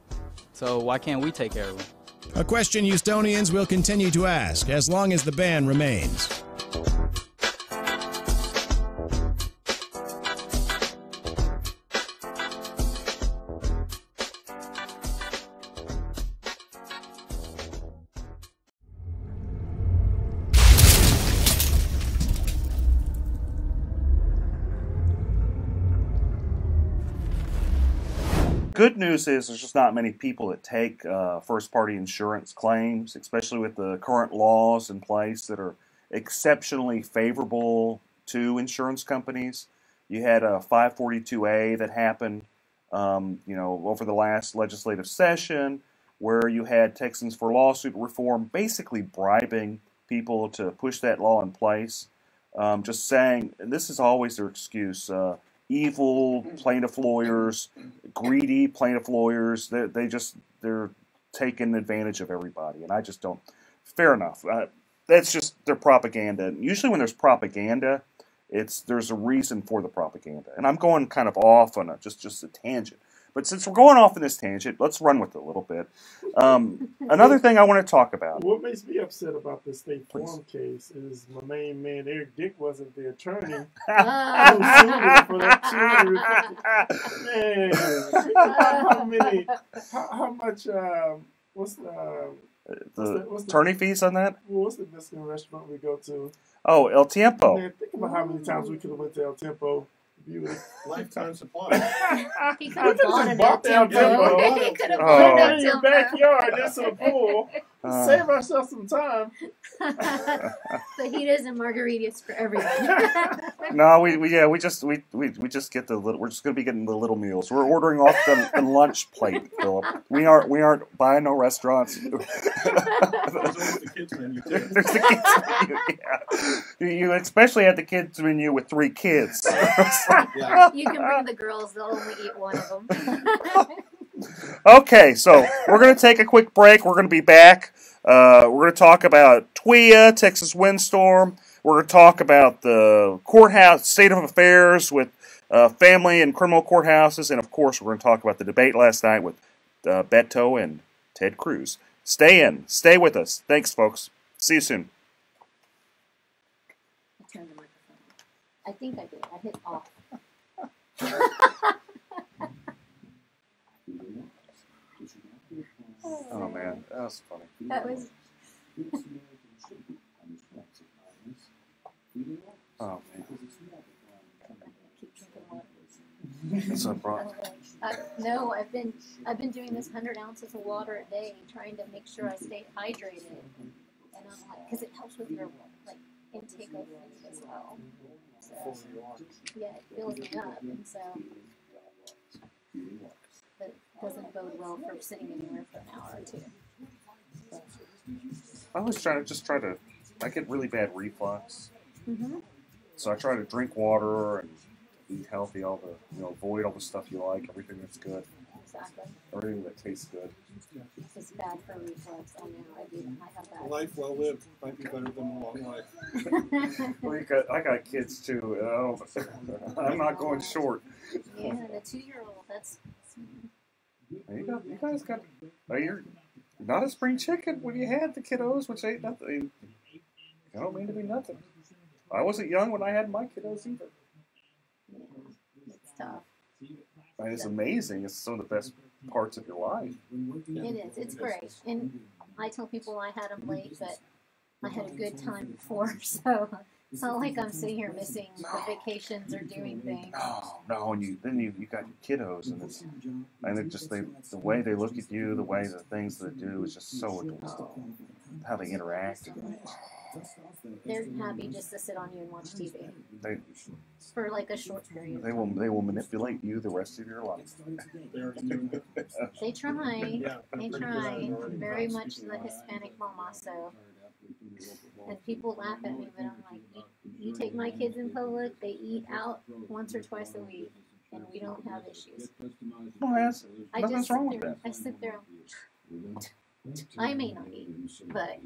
Speaker 20: So why can't we take care of them?
Speaker 9: A question Houstonians will continue to ask as long as the ban remains.
Speaker 12: Good news is there's just not many people that take first-party insurance claims, especially with the current laws in place that are exceptionally favorable to insurance companies. You had a 542A that happened, over the last legislative session, where you had Texans for Lawsuit Reform basically bribing people to push that law in place. Just saying, and this is always their excuse. Evil plaintiff lawyers, greedy plaintiff lawyers, they're taking advantage of everybody, and I just don't. Fair enough. That's just their propaganda. Usually when there's propaganda, there's a reason for the propaganda. And I'm going kind of off on just a tangent. But since we're going off in this tangent, let's run with it a little bit. Another thing I want to talk about.
Speaker 7: What makes me upset about the State Farm case is my main man, Eric Dick, wasn't the attorney. I was suing for that how much, what's the
Speaker 12: attorney fees on that?
Speaker 7: What's the Mexican restaurant we go to?
Speaker 12: Oh, El Tiempo.
Speaker 7: Man, think about how many times we could have went to El Tiempo.
Speaker 17: Lifetime supply.
Speaker 10: He could have bought
Speaker 7: El Tiempo.
Speaker 10: He could have
Speaker 7: Put
Speaker 10: bought
Speaker 7: that
Speaker 10: El
Speaker 7: in your
Speaker 10: Tiempo.
Speaker 7: backyard next to the pool. Save ourselves some time.
Speaker 10: Fajitas and margaritas for everyone.
Speaker 12: No, we just get the little. We're just going to be getting the little meals. We're ordering off the lunch plate, Philip. We aren't buying no restaurants. There's
Speaker 17: the kids menu too.
Speaker 12: There's the kids menu. Yeah. You especially have the kids menu with 3 kids.
Speaker 10: You can bring the girls; they'll only eat one of them.
Speaker 12: Okay, so we're going to take a quick break. We're going to be back. We're going to talk about TWIA, Texas windstorm. We're going to talk about the courthouse state of affairs with family and criminal courthouses. And, of course, we're going to talk about the debate last night with Beto and Ted Cruz. Stay in. Stay with us. Thanks, folks. See you soon.
Speaker 10: I turned the microphone. I think I did. I hit off.
Speaker 12: Oh, man. That was funny.
Speaker 10: That was.
Speaker 12: Oh, man. That's what brought.
Speaker 10: No, I've been doing this 100 ounces of water a day, trying to make sure I stay hydrated, and I'm like, because it helps with your intake of food as well. So yeah, it fills me up, and so that doesn't bode well for sitting anywhere for an hour or 2.
Speaker 12: I always try to. I get really bad reflux, so I try to drink water and eat healthy. Avoid all the stuff you like, everything that's good,
Speaker 10: Exactly.
Speaker 12: everything that tastes good.
Speaker 10: It's bad for reflux. I know. I have that.
Speaker 17: Life well lived might be better than a long life.
Speaker 12: Well, I got kids too. I'm not going short.
Speaker 10: Yeah, the 2-year-old. That's.
Speaker 12: You guys got. You're not a spring chicken when you had the kiddos, which ain't nothing. I don't mean to be nothing. I wasn't young when I had my kiddos either.
Speaker 10: It's tough.
Speaker 12: It's amazing. It's some of the best parts of your life.
Speaker 10: It is. It's great. And I tell people I had them late, but I had a good time before, so it's not like I'm sitting here missing the vacations or doing things.
Speaker 12: No, and then you got your kiddos, the way they look at you, the way the things they do is just so adorable. How they interact.
Speaker 10: they're happy just to sit on you and watch TV
Speaker 2: They
Speaker 10: for like a short period.
Speaker 2: they will manipulate you the rest of your life.
Speaker 10: They try. They try. Very much the Hispanic mama, so. And people laugh at me, but I'm like, you take my kids in public, they eat out once or twice a week, and we don't have issues.
Speaker 2: No, nothing's wrong with that.
Speaker 10: I sit there. I may not eat, but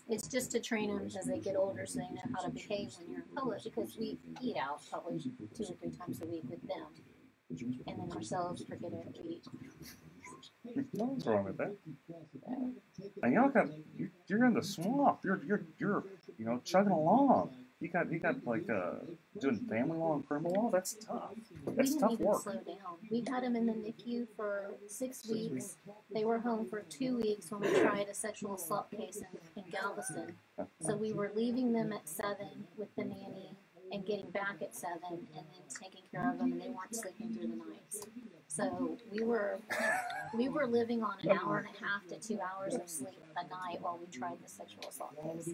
Speaker 10: it's just to train them as they get older so they know how to behave when you're in public, because we eat out probably 2 or 3 times a week with them, and then ourselves forget it to eat.
Speaker 2: Nothing's wrong with that. And y'all you're in the swamp. You're chugging along. You got like doing family law and criminal law. That's tough. That's tough work.
Speaker 10: Slow down. We had them in the NICU for 6 weeks. They were home for 2 weeks when we tried a sexual assault case in Galveston. So we were leaving them at 7 with the nanny and getting back at 7 and then taking care of them, and they weren't sleeping through the nights. So we were living on an hour and a half to 2 hours of sleep a night while we tried the sexual assault case.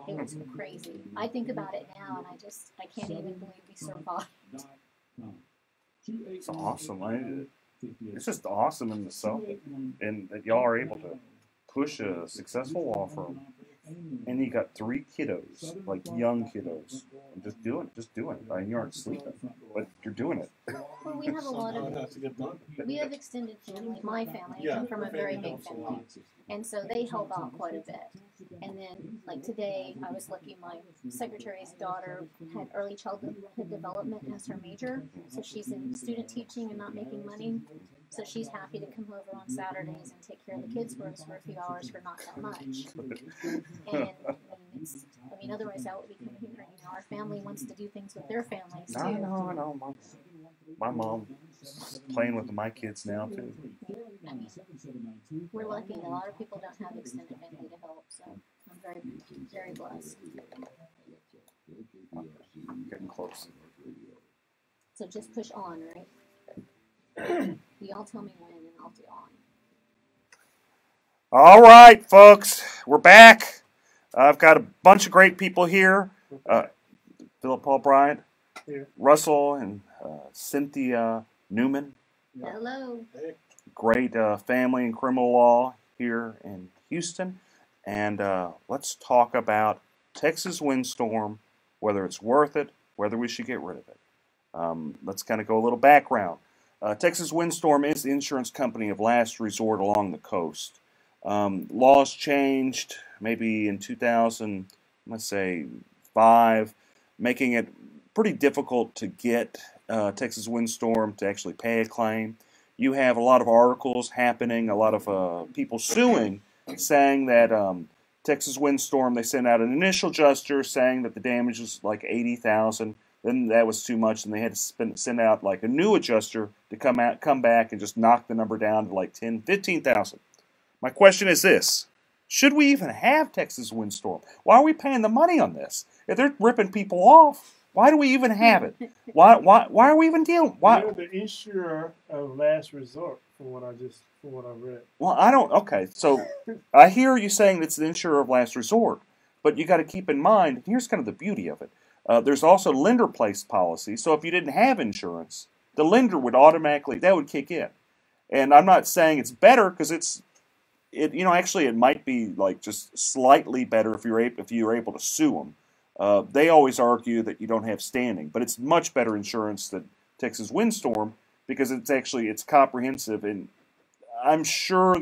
Speaker 10: It was crazy. I think about it now, and I can't even believe we survived.
Speaker 2: It's awesome. It's just awesome in itself, and that y'all are able to push a successful law firm. And you got 3 kiddos, like young kiddos, and just doing it. I mean, you aren't sleeping, but you're doing it.
Speaker 10: Well, we have a lot of, we have extended family. My family, I come from a very big family, and so they help out quite a bit. And then, like today, I was lucky my secretary's daughter had early childhood development as her major, so she's in student teaching and not making money. So she's happy to come over on Saturdays and take care of the kids for us for a few hours for not that much. And otherwise I would be coming here. You know, our family wants to do things with their families too.
Speaker 2: I know. My mom's playing with my kids now too.
Speaker 10: I mean, we're lucky. A lot of people don't have extended family to help, so I'm very, very blessed.
Speaker 2: Getting close.
Speaker 10: So just push on, right? Y'all tell me when, and I'll do on.
Speaker 2: All right, folks, we're back. I've got a bunch of great people here. Philip Paul Bryant,
Speaker 7: Here.
Speaker 2: Russell, and Cynthia Newman.
Speaker 10: Hello.
Speaker 2: Great family and criminal law here in Houston. And let's talk about Texas windstorm, whether it's worth it, whether we should get rid of it. Let's kind of go a little background. Texas Windstorm is the insurance company of last resort along the coast. Laws changed maybe in 2000, let's say 5, making it pretty difficult to get Texas Windstorm to actually pay a claim. You have a lot of articles happening, a lot of people suing, saying that Texas Windstorm, they sent out an initial adjuster saying that the damage was like $80,000. Then that was too much, and they had to send out like a new adjuster to come back and just knock the number down to like $15,000. My question is this: should we even have Texas Windstorm? Why are we paying the money on this? If they're ripping people off, why do we even have it? Why are we even dealing? Why?
Speaker 7: You're the insurer of last resort, from what I read.
Speaker 2: Well, I don't. Okay, so I hear you saying it's the insurer of last resort, but you got to keep in mind. Here's kind of the beauty of it. There's also lender-placed policy, so if you didn't have insurance, the lender would automatically, that would kick in. And I'm not saying it's better, because actually it might be like just slightly better if you're able to sue them. They always argue that you don't have standing, but it's much better insurance than Texas Windstorm, because it's comprehensive, and I'm sure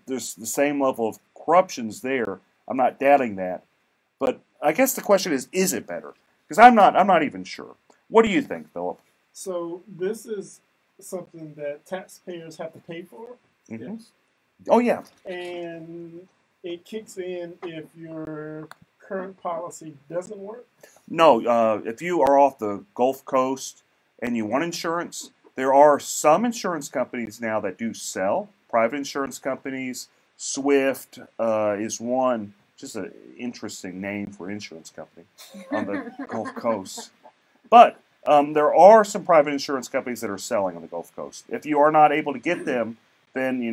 Speaker 2: there's the same level of corruptions there. I'm not doubting that, but I guess the question is it better? Because I'm not even sure. What do you think, Philip?
Speaker 7: So this is something that taxpayers have to pay for.
Speaker 2: Mm-hmm. Yes. Oh yeah.
Speaker 7: And it kicks in if your current policy doesn't work.
Speaker 2: No, if you are off the Gulf Coast and you want insurance, there are some insurance companies now that do sell. Private insurance companies. Swift is one. Just an interesting name for insurance company on the Gulf Coast. But there are some private insurance companies that are selling on the Gulf Coast. If you are not able to get them, then,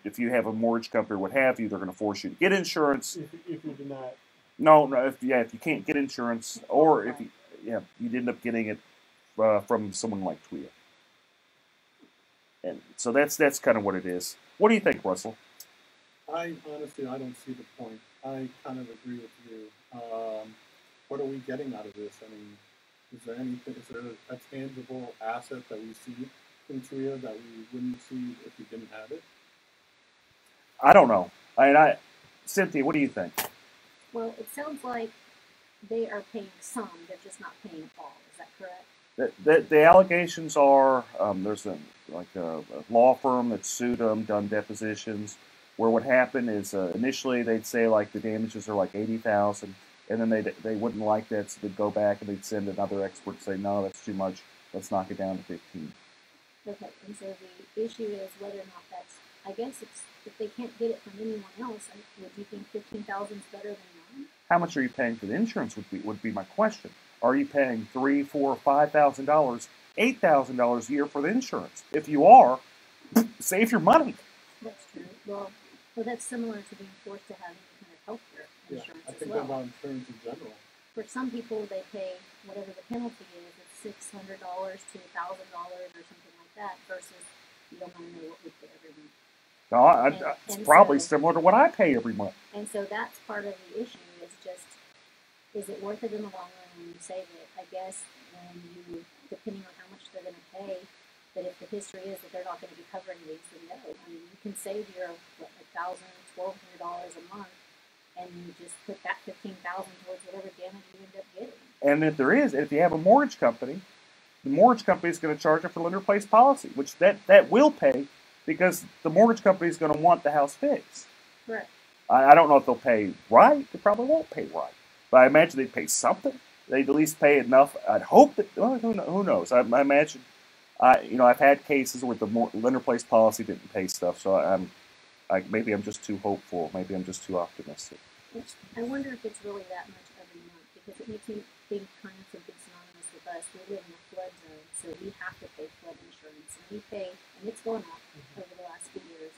Speaker 2: if you have a mortgage company or what have you, they're going to force you to get insurance.
Speaker 7: If you're denied.
Speaker 12: No, no. If you can't get insurance, or if you'd end up getting it from someone like Tria. And so that's kind of what it is. What do you think, Russell?
Speaker 17: I honestly, I don't see the point. I kind of agree with you. What are we getting out of this? I mean, is there anything? Is there a tangible asset that we see in Tria that we wouldn't see if we didn't have it?
Speaker 12: I don't know. Cynthia, what do you think?
Speaker 10: Well, it sounds like they are paying some; they're just not paying all. Is that correct?
Speaker 12: The allegations are there's a law firm that sued them, done depositions, where what happened is initially they'd say like the damages are like 80,000, and then they wouldn't like that, so they'd go back and they'd send another expert to say no, that's too much, let's knock it down to 15.
Speaker 10: Okay, and so the issue is whether or not that's. I guess it's if they can't get it from anyone else. Would you think 15,000 is better than none?
Speaker 12: How much are you paying for the insurance? Would be my question. Are you paying $3,000, $4,000, $5,000, $8,000 a year for the insurance? If you are, save your money.
Speaker 10: That's true. Well, that's similar to being forced to have any kind of health care insurance
Speaker 17: I think
Speaker 10: as well.
Speaker 17: about insurance in general.
Speaker 10: For some people, they pay whatever the penalty is. It's $600 to $1,000 or something like that. Versus you don't want to know what we pay every month.
Speaker 12: No, it's probably similar to what I pay every month.
Speaker 10: And so that's part of the issue. Is just is it worth it in the long run when you save it? I guess when you, depending on how much they're going to pay, that if the history is that they're not going to be covering these, then no. I mean, you can save your $1,000, $1,200 a month, and you just put that $15,000 towards whatever damage you end up getting.
Speaker 12: And if you have a mortgage company, the mortgage company is going to charge you for lender-placed policy, which that will pay because the mortgage company is going to want the house fixed.
Speaker 10: Correct.
Speaker 12: I don't know if they'll pay right. They probably won't pay right. But I imagine they'd pay something. They'd at least pay enough. I'd hope that, well, who knows? I imagine, I've had cases where the lender-placed policy didn't pay stuff, so maybe I'm just too hopeful. Maybe I'm just too optimistic.
Speaker 10: I wonder if it's really that much every month, because it makes me think kind of something synonymous with us. We live in a flood zone, so we have to pay flood insurance, and we pay, and it's going up over the last few years,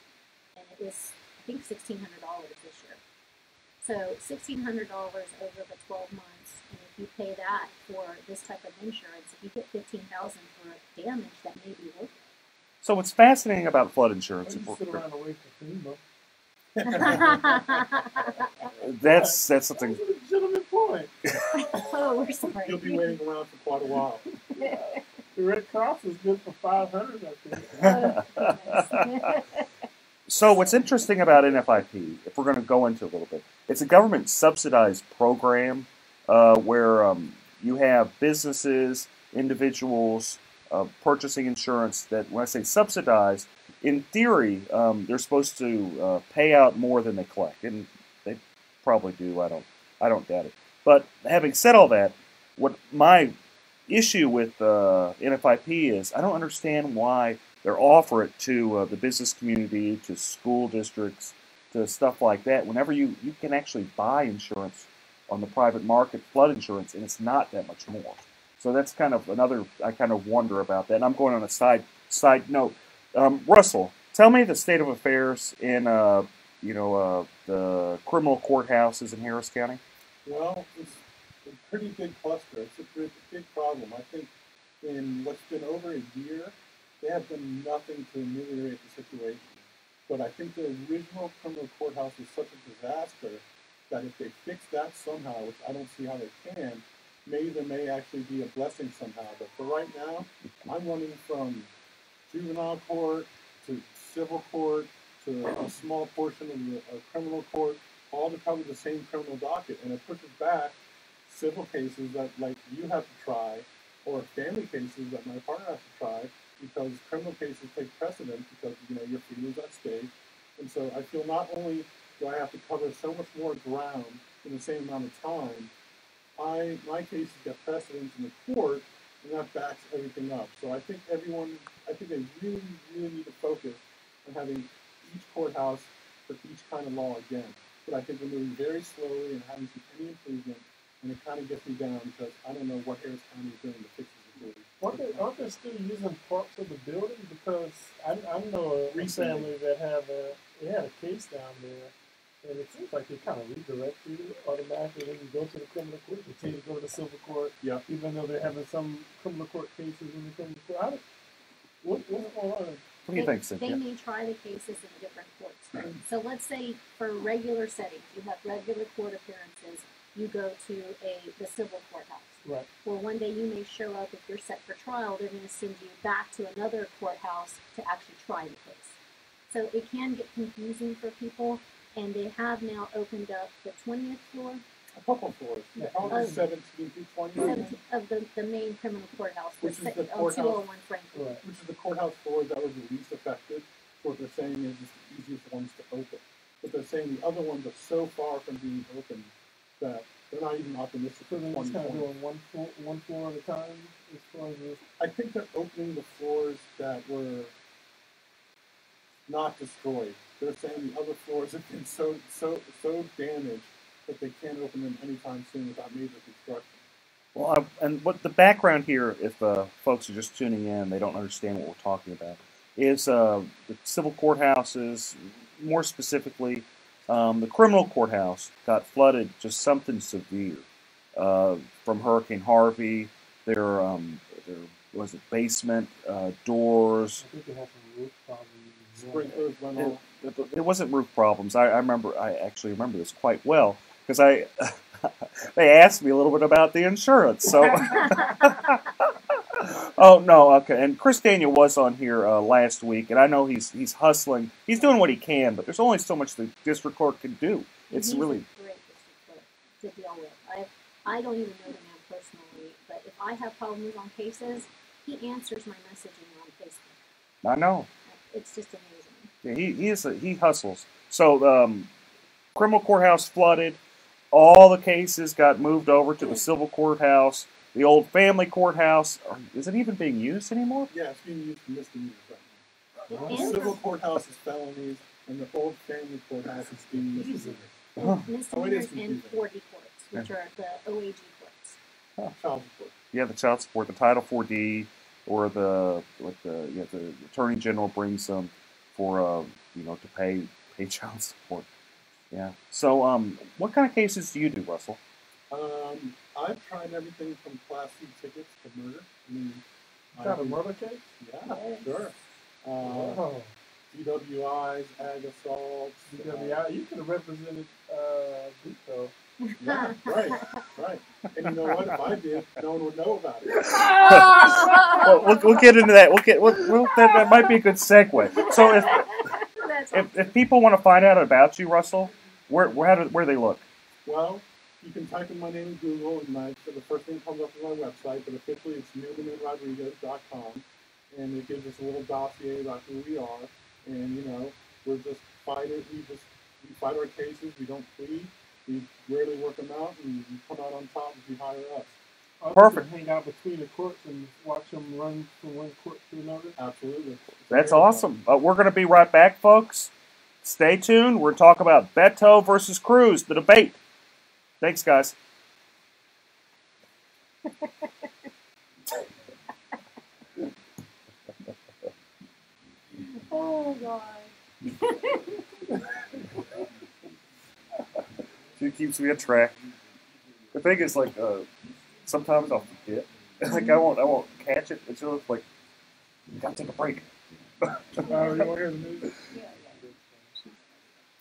Speaker 10: and it was, I think, $1,600 this year. So $1,600 over the 12 months, and if you pay that for this type of insurance, if you get $15,000 for damage, that may be worth it.
Speaker 12: So what's fascinating about flood insurance?
Speaker 17: Sit around and wait for FEMA.
Speaker 12: That's something.
Speaker 17: That's a legitimate point.
Speaker 10: Oh, we're sorry.
Speaker 17: You'll be waiting around for quite a while. The Red Cross is good for 500, I think.
Speaker 12: So what's interesting about NFIP, if we're going to go into a little bit, it's a government subsidized program where you have businesses, individuals purchasing insurance that, when I say subsidized, in theory, they're supposed to pay out more than they collect, and they probably do. I don't doubt it. But having said all that, what my issue with NFIP is, I don't understand why they offer it to the business community, to school districts, to stuff like that. Whenever you can actually buy insurance on the private market, flood insurance, and it's not that much more. So that's kind of another. I kind of wonder about that. And I'm going on a side note. Russell, tell me the state of affairs in the criminal courthouses in Harris County.
Speaker 17: Well, it's a pretty big cluster. It's a big problem. I think in what's been over a year, they have done nothing to ameliorate the situation. But I think the original criminal courthouse was such a disaster that if they fix that somehow, which I don't see how they can, maybe there may actually be a blessing somehow. But for right now, I'm running from juvenile court to civil court to a small portion of the criminal court, all to cover the same criminal docket. And it pushes back civil cases that like you have to try, or family cases that my partner has to try, because criminal cases take precedence because your freedom's at stake. And so I feel not only do I have to cover so much more ground in the same amount of time, my cases get precedence in the court, and that backs everything up. So I think they really, really need to focus on having each courthouse for each kind of law again. But I think we're moving very slowly and haven't seen any improvement, and it kind of gets me down because I don't know what Harris County is doing to fix this ability.
Speaker 7: Aren't they still using parts of the building? Because I know a family that had a case down there, And it seems like it kind of redirects you automatically when you go to the criminal court. They tell you to go to the civil court, even though they're having some criminal court cases in the criminal court. What's going on?
Speaker 12: What do you think, Cynthia?
Speaker 10: They may try the cases in different courts. So let's say for regular settings, you have regular court appearances, you go to the civil courthouse.
Speaker 7: Right.
Speaker 10: Well, one day you may show up, if you're set for trial, they're going to send you back to another courthouse to actually try the case. So it can get confusing for people, and they have now opened up the 20th floor.
Speaker 8: A couple floors. Of 17 through 20.
Speaker 10: Of the main criminal courthouse,
Speaker 8: Which is the
Speaker 10: on
Speaker 8: courthouse,
Speaker 10: 201 Franklin.
Speaker 8: right, which is the courthouse floor that was the least affected. So what they're saying is it's the easiest ones to open. But they're saying the other ones are so far from being open that they're not even optimistic.
Speaker 7: So they're just kind of doing one floor at a time as far as this?
Speaker 8: I think they're opening the floors that were not destroyed. They're saying the other floors have been so damaged that they can't open them anytime soon without major construction.
Speaker 12: Well, and what the background here, if folks are just tuning in, they don't understand what we're talking about, is the civil courthouses, more specifically, the criminal courthouse got flooded, just something severe, from Hurricane Harvey. There was a basement, doors.
Speaker 7: I think they had some roof problems.
Speaker 8: Sprinklers went off.
Speaker 12: It wasn't roof problems. I actually remember this quite well, because they asked me a little bit about the insurance. So, oh no, okay. And Chris Daniel was on here last week, and I know he's hustling. He's doing what he can, but there's only so much the district court can do. It's really
Speaker 10: a great district court to deal with. I don't even know the man personally, but if I have problems on cases, he answers my messaging on Facebook.
Speaker 12: I know.
Speaker 10: It's just amazing.
Speaker 12: Yeah, he hustles. So criminal courthouse flooded. All the cases got moved over to the civil courthouse. The old family courthouse, is it even being used anymore?
Speaker 8: Yeah, it's being used for misdemeanors right now.
Speaker 10: It
Speaker 8: The
Speaker 10: is.
Speaker 8: civil courthouse is felonies, and the old family courthouse is being used.
Speaker 10: Misdemeanors and 4D courts, which are the OAG courts.
Speaker 8: Child support.
Speaker 12: Yeah, the child support, the Title 4D, or the Attorney General brings them for to pay child support. Yeah. So what kind of cases do you do, Russell?
Speaker 8: I've tried everything from Class C tickets to murder. I mean,
Speaker 7: Got a murder case?
Speaker 8: Yeah, sure. DWIs, ag assaults.
Speaker 7: DWI, you could have represented Vito.
Speaker 8: Yeah, right. And you know what? If I did, no one would know about it.
Speaker 12: Well, we'll get into that. That might be a good segue. So if people want to find out about you, Russell, where do they look?
Speaker 8: Well, you can type in my name in Google, and the first thing that comes up is my website, but officially it's newmanandrodriguez.com, and it gives us a little dossier about who we are, and we're just fighters. We fight our cases. We don't plead. We rarely work them out, and we come out on top if you hire us.
Speaker 12: Perfect.
Speaker 7: Hang out between the courts and watch them run from one court to another.
Speaker 8: Absolutely.
Speaker 12: That's awesome. We're going to be right back, folks. Stay tuned. We're talking about Beto versus Cruz, the debate. Thanks, guys.
Speaker 10: Oh, God.
Speaker 12: She keeps me on track. The thing is, sometimes I'll forget. I won't catch it. It's just like, you gotta take a break.
Speaker 7: You want to hear the news?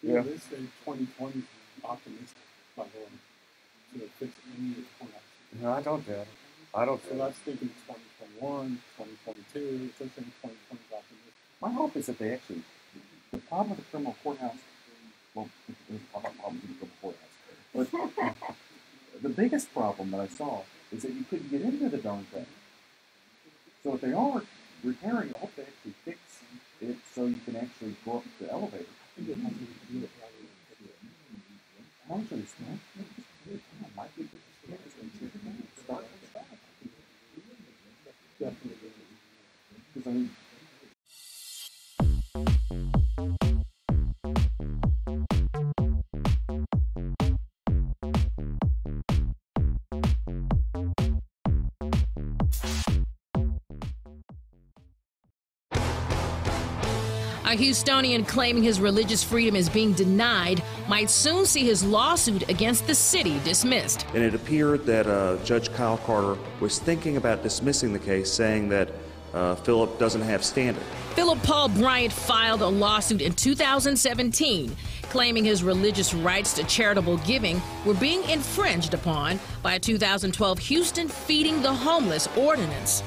Speaker 8: Yeah. They say 2020 is optimistic by going to fix any of the points.
Speaker 12: No, I don't doubt it. I don't.
Speaker 8: So that's thinking 2021, 2022. It's saying 2020 is optimistic.
Speaker 12: My hope is that they actually. The problem with the criminal courthouse. Well, there's a problem with the criminal courthouse. But the biggest problem that I saw is that you couldn't get into the darn thing. So if they are repairing it, I hope they actually fix it so you can actually go up the elevator. How much are they spent? Might be start definitely. Because I mean.
Speaker 16: A Houstonian claiming his religious freedom is being denied might soon see his lawsuit against the city dismissed.
Speaker 2: And it appeared that Judge Kyle Carter was thinking about dismissing the case, saying that Philip doesn't have standing.
Speaker 16: Philip Paul Bryant filed a lawsuit in 2017 claiming his religious rights to charitable giving were being infringed upon by a 2012 Houston Feeding the Homeless ordinance.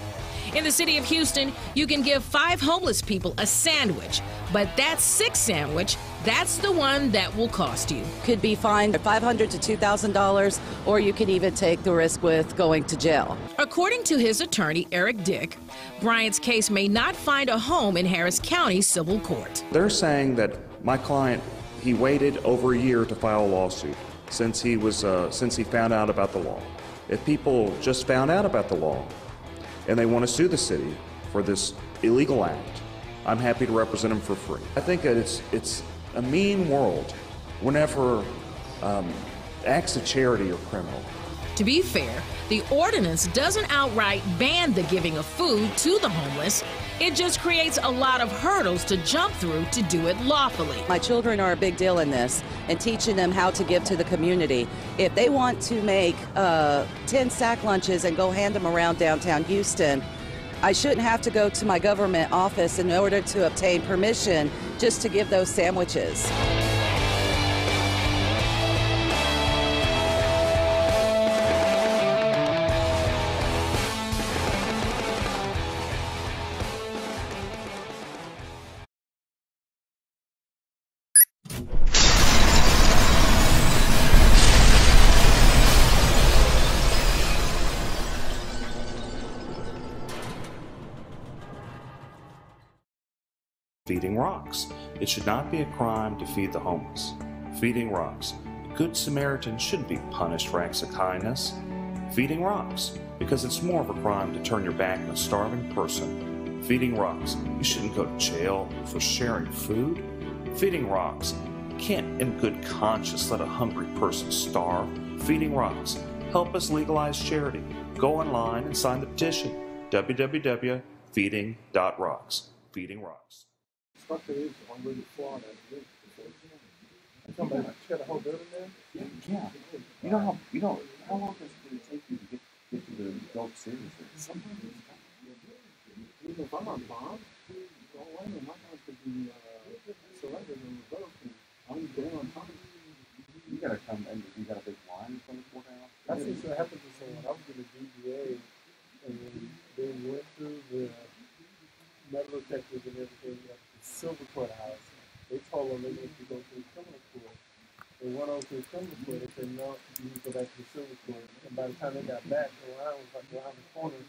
Speaker 16: In the city of Houston, you can give 5 homeless people a sandwich, but that 6th sandwich, that's the one that will cost you.
Speaker 18: Could be fined $500 to $2,000, or you could even take the risk with going to jail.
Speaker 16: According to his attorney, Eric Dick, Bryant's case may not find a home in Harris County Civil Court.
Speaker 2: They're saying that my client, he waited over a year to file a lawsuit since he found out about the law. If people just found out about the law and they want to sue the city for this illegal act, I'm happy to represent them for free. I think that it's a mean world whenever acts of charity are criminal.
Speaker 16: To be fair, the ordinance doesn't outright ban the giving of food to the homeless. It just creates a lot of hurdles to jump through to do it lawfully.
Speaker 18: My children are a big deal in this, and teaching them how to give to the community. If they want to make 10 sack lunches and go hand them around downtown Houston, I shouldn't have to go to my government office in order to obtain permission just to give those sandwiches.
Speaker 2: Feeding rocks. It should not be a crime to feed the homeless. Feeding rocks. A good Samaritan shouldn't be punished for acts of kindness. Feeding rocks. Because it's more of a crime to turn your back on a starving person. Feeding rocks. You shouldn't go to jail for sharing food. Feeding rocks. You can't in good conscience let a hungry person starve. Feeding rocks. Help us legalize charity. Go online and sign the petition. www.feeding.rocks. Feeding rocks.
Speaker 8: Structure is already flawed as it is. You talking about tear the whole building down?
Speaker 19: Yeah. You know how long does it take you to get to the Gulf Series? Sometimes it's
Speaker 8: even if I'm on bond, don't wait a minute, my house could be selected and revoked, and I'm there on time.
Speaker 19: You gotta come and you got a big line in front of the courthouse.
Speaker 8: That's what happened to someone. I was with the DBA, and then they went through the metal detectors and everything at the Silver Courthouse. They told them they needed to go to the criminal court. They went over to the criminal court. They said, no, you need to go back to the Silver Court. And by the time they got back, the line was like around the corner.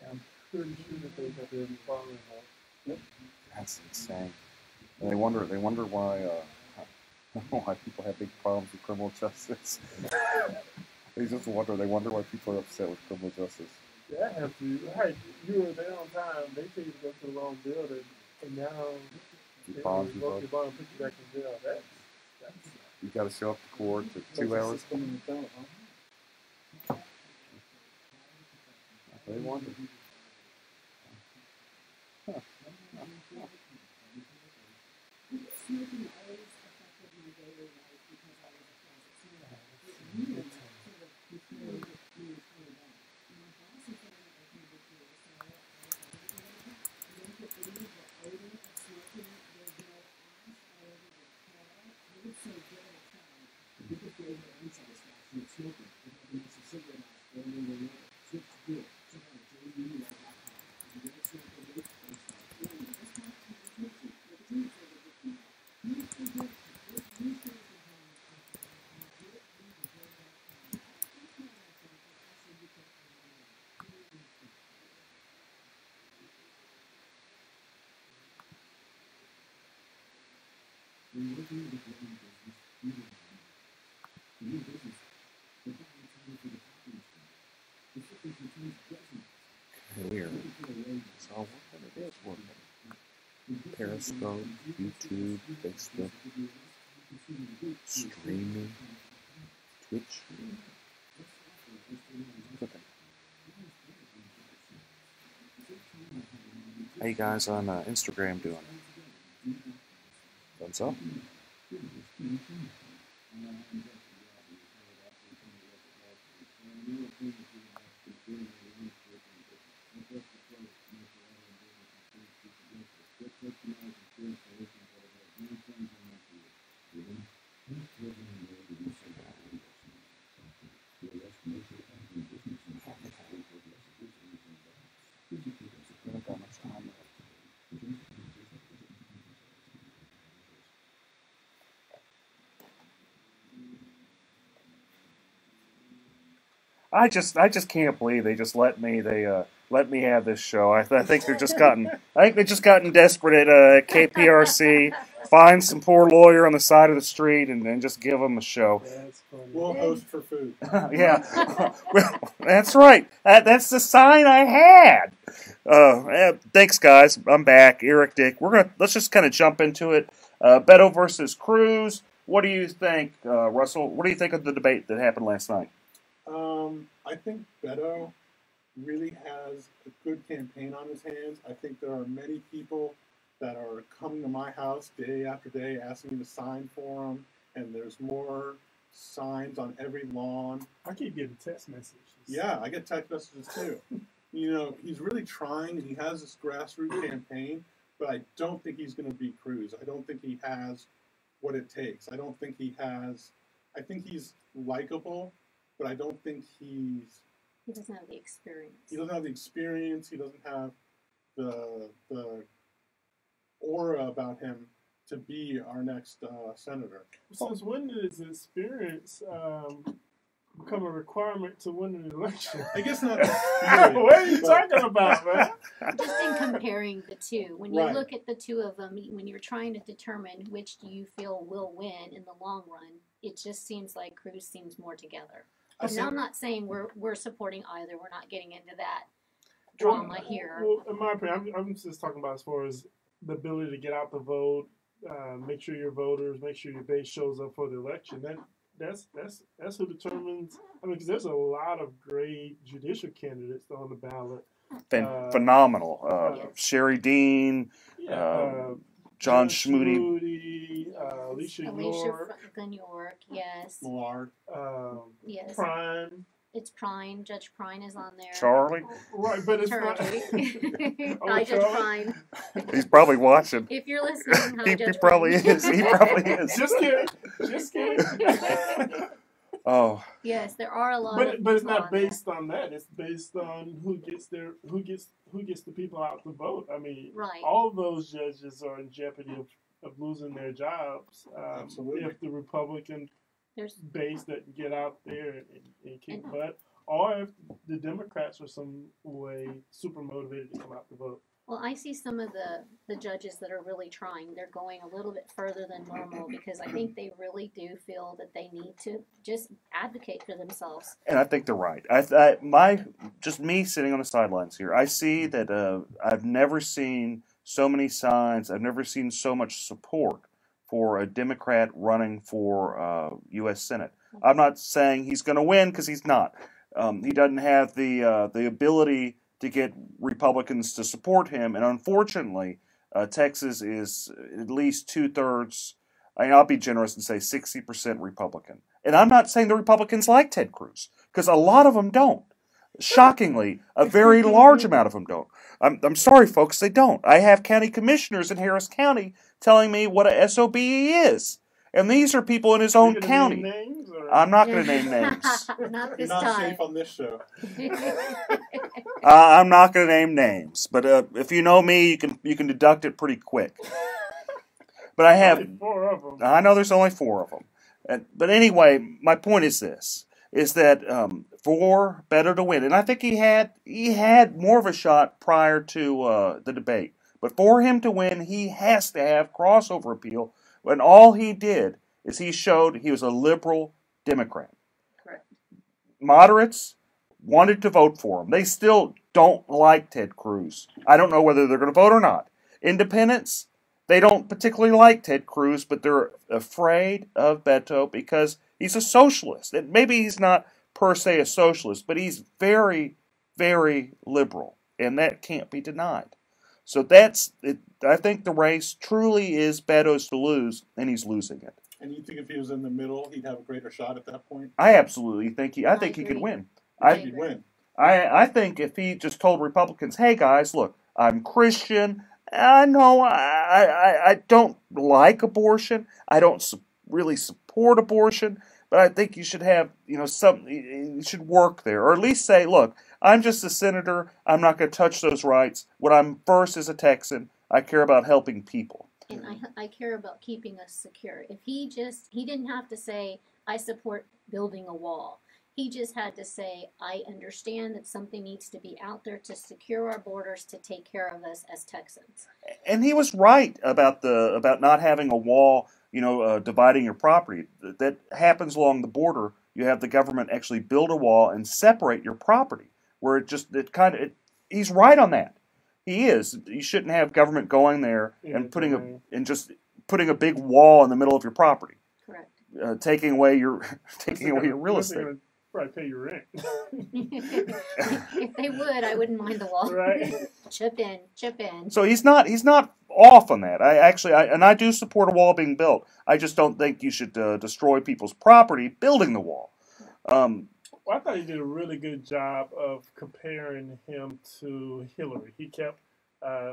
Speaker 8: And I'm pretty sure that they got there following her.
Speaker 19: Yep. That's insane. And they wonder why people have big problems with criminal justice. They wonder why people are upset with criminal justice.
Speaker 8: Yeah, I have to. Right, you were there on time. They tell you to go to the wrong building, and now they revoke your bond and put you back in jail. That's
Speaker 19: you got to show up to court for 2 hours. They wonder. Huh. Weird. So what it is working. Periscope, YouTube, Facebook, streaming, Twitch. How you guys on Instagram doing?
Speaker 2: Heads up. I just can't believe they just let me let me have this show. I think they're just gotten desperate at KPRC. Find some poor lawyer on the side of the street and then just give them a show.
Speaker 8: That's funny. We'll host for food.
Speaker 2: Yeah, well, that's right. That's the sign I had. Thanks, guys. I'm back. Eric Dick. Let's just kind of jump into it. Beto versus Cruz. What do you think, Russell? What do you think of the debate that happened last night?
Speaker 8: I think Beto really has a good campaign on his hands. I think there are many people that are coming to my house day after day asking me to sign for them, and there's more signs on every lawn.
Speaker 7: I keep getting text messages.
Speaker 8: Yeah, I get text messages too. You know, he's really trying, and he has this grassroots campaign, but I don't think he's going to beat Cruz. I don't think he has what it takes. I think he's likable, but I don't think he
Speaker 10: doesn't have the experience.
Speaker 8: He doesn't have the experience. He doesn't have the aura about him to be our next senator.
Speaker 7: Since when did his experience become a requirement to win an election?
Speaker 8: I guess not.
Speaker 7: What are you talking about, man?
Speaker 10: Just in comparing the two, when you
Speaker 8: Right.
Speaker 10: look at the two of them, when you're trying to determine which do you feel will win in the long run, it just seems like Cruz seems more together. Now, I'm not saying we're supporting either. We're not getting into that drama here.
Speaker 7: Well, in my opinion, I'm just talking about as far as the ability to get out the vote, make sure your voters, make sure your base shows up for the election. That's who determines. I mean, because there's a lot of great judicial candidates on the ballot.
Speaker 2: Phenomenal. Sherry Dean, John Schmoody,
Speaker 7: Alicia
Speaker 10: York, yes.
Speaker 8: Millard.
Speaker 10: Yes.
Speaker 7: Prime.
Speaker 10: It's Prine. Judge Prine is on there.
Speaker 2: Charlie.
Speaker 7: Right, but it's
Speaker 10: Charlie.
Speaker 7: not.
Speaker 10: Hi, Judge Prine.
Speaker 2: He's probably watching.
Speaker 10: If you're listening, hi,
Speaker 2: he
Speaker 10: Judge
Speaker 2: probably
Speaker 10: Prine.
Speaker 2: is. He probably is.
Speaker 7: Just kidding. Just kidding.
Speaker 2: Oh.
Speaker 10: Yes, there are a lot.
Speaker 7: But it's not based on that. It's based on who gets the people out to vote. I mean,
Speaker 10: right.
Speaker 7: All of those judges are in jeopardy of losing their jobs.
Speaker 8: Absolutely.
Speaker 7: If the Republican base doesn't get out there and kick butt, or if the Democrats are some way super motivated to come out to vote.
Speaker 10: Well, I see some of the judges that are really trying. They're going a little bit further than normal because I think they really do feel that they need to just advocate for themselves.
Speaker 2: And I think they're right. Just me sitting on the sidelines here, I see that I've never seen so many signs. I've never seen so much support for a Democrat running for U.S. Senate. I'm not saying he's going to win because he's not. He doesn't have the ability to get Republicans to support him, and unfortunately, Texas is at least 2/3. I'll be generous and say 60% Republican. And I'm not saying the Republicans like Ted Cruz, because a lot of them don't. Shockingly, a very large amount of them don't. I'm sorry, folks, they don't. I have county commissioners in Harris County telling me what a SOB he is. And these are people in his own county. I'm not going to name names.
Speaker 10: Not this
Speaker 8: You're not
Speaker 10: time.
Speaker 8: safe on this show.
Speaker 2: I'm not going to name names, but if you know me, you can deduct it pretty quick. But I have.
Speaker 7: Only 4 of them.
Speaker 2: I know there's only 4 of them. But anyway, my point is this: is that for Beto to win, and I think he had more of a shot prior to the debate. But for him to win, he has to have crossover appeal. And all he did is he showed he was a liberal Democrat.
Speaker 10: Correct.
Speaker 2: Moderates wanted to vote for him. They still don't like Ted Cruz. I don't know whether they're going to vote or not. Independents, they don't particularly like Ted Cruz, but they're afraid of Beto because he's a socialist. And maybe he's not per se a socialist, but he's very, very liberal, and that can't be denied.
Speaker 12: So that's it. I think the race truly is Beto's to lose, and he's losing it.
Speaker 8: And you think if he was in the middle, he'd have a greater shot at that point?
Speaker 12: I absolutely think he could win. I
Speaker 8: think he'd win.
Speaker 12: I think if he just told Republicans, "Hey guys, look, I'm Christian. I know I don't like abortion. I don't really support abortion, but I think you should have you should work there, or at least say, look, I'm just a senator. I'm not going to touch those rights. What I'm first as a Texan, I care about helping people."
Speaker 10: And I care about keeping us secure. If he didn't have to say, I support building a wall. He just had to say, I understand that something needs to be out there to secure our borders, to take care of us as Texans.
Speaker 12: And he was right about not having a wall, dividing your property. That happens along the border. You have the government actually build a wall and separate your property, where he's right on that. He is. You shouldn't have government going there and putting a big wall in the middle of your property.
Speaker 10: Correct.
Speaker 12: Taking away your real estate.
Speaker 7: Probably pay your rent.
Speaker 10: If they would, I wouldn't mind the wall.
Speaker 7: Right.
Speaker 10: Chip in.
Speaker 12: So he's not off on that. I do support a wall being built. I just don't think you should destroy people's property building the wall.
Speaker 7: Well, I thought he did a really good job of comparing him to Hillary. He kept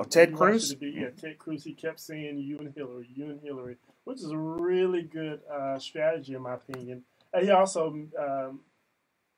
Speaker 12: Ted Cruz?
Speaker 7: Ted Cruz. He kept saying you and Hillary, which is a really good strategy in my opinion. And he also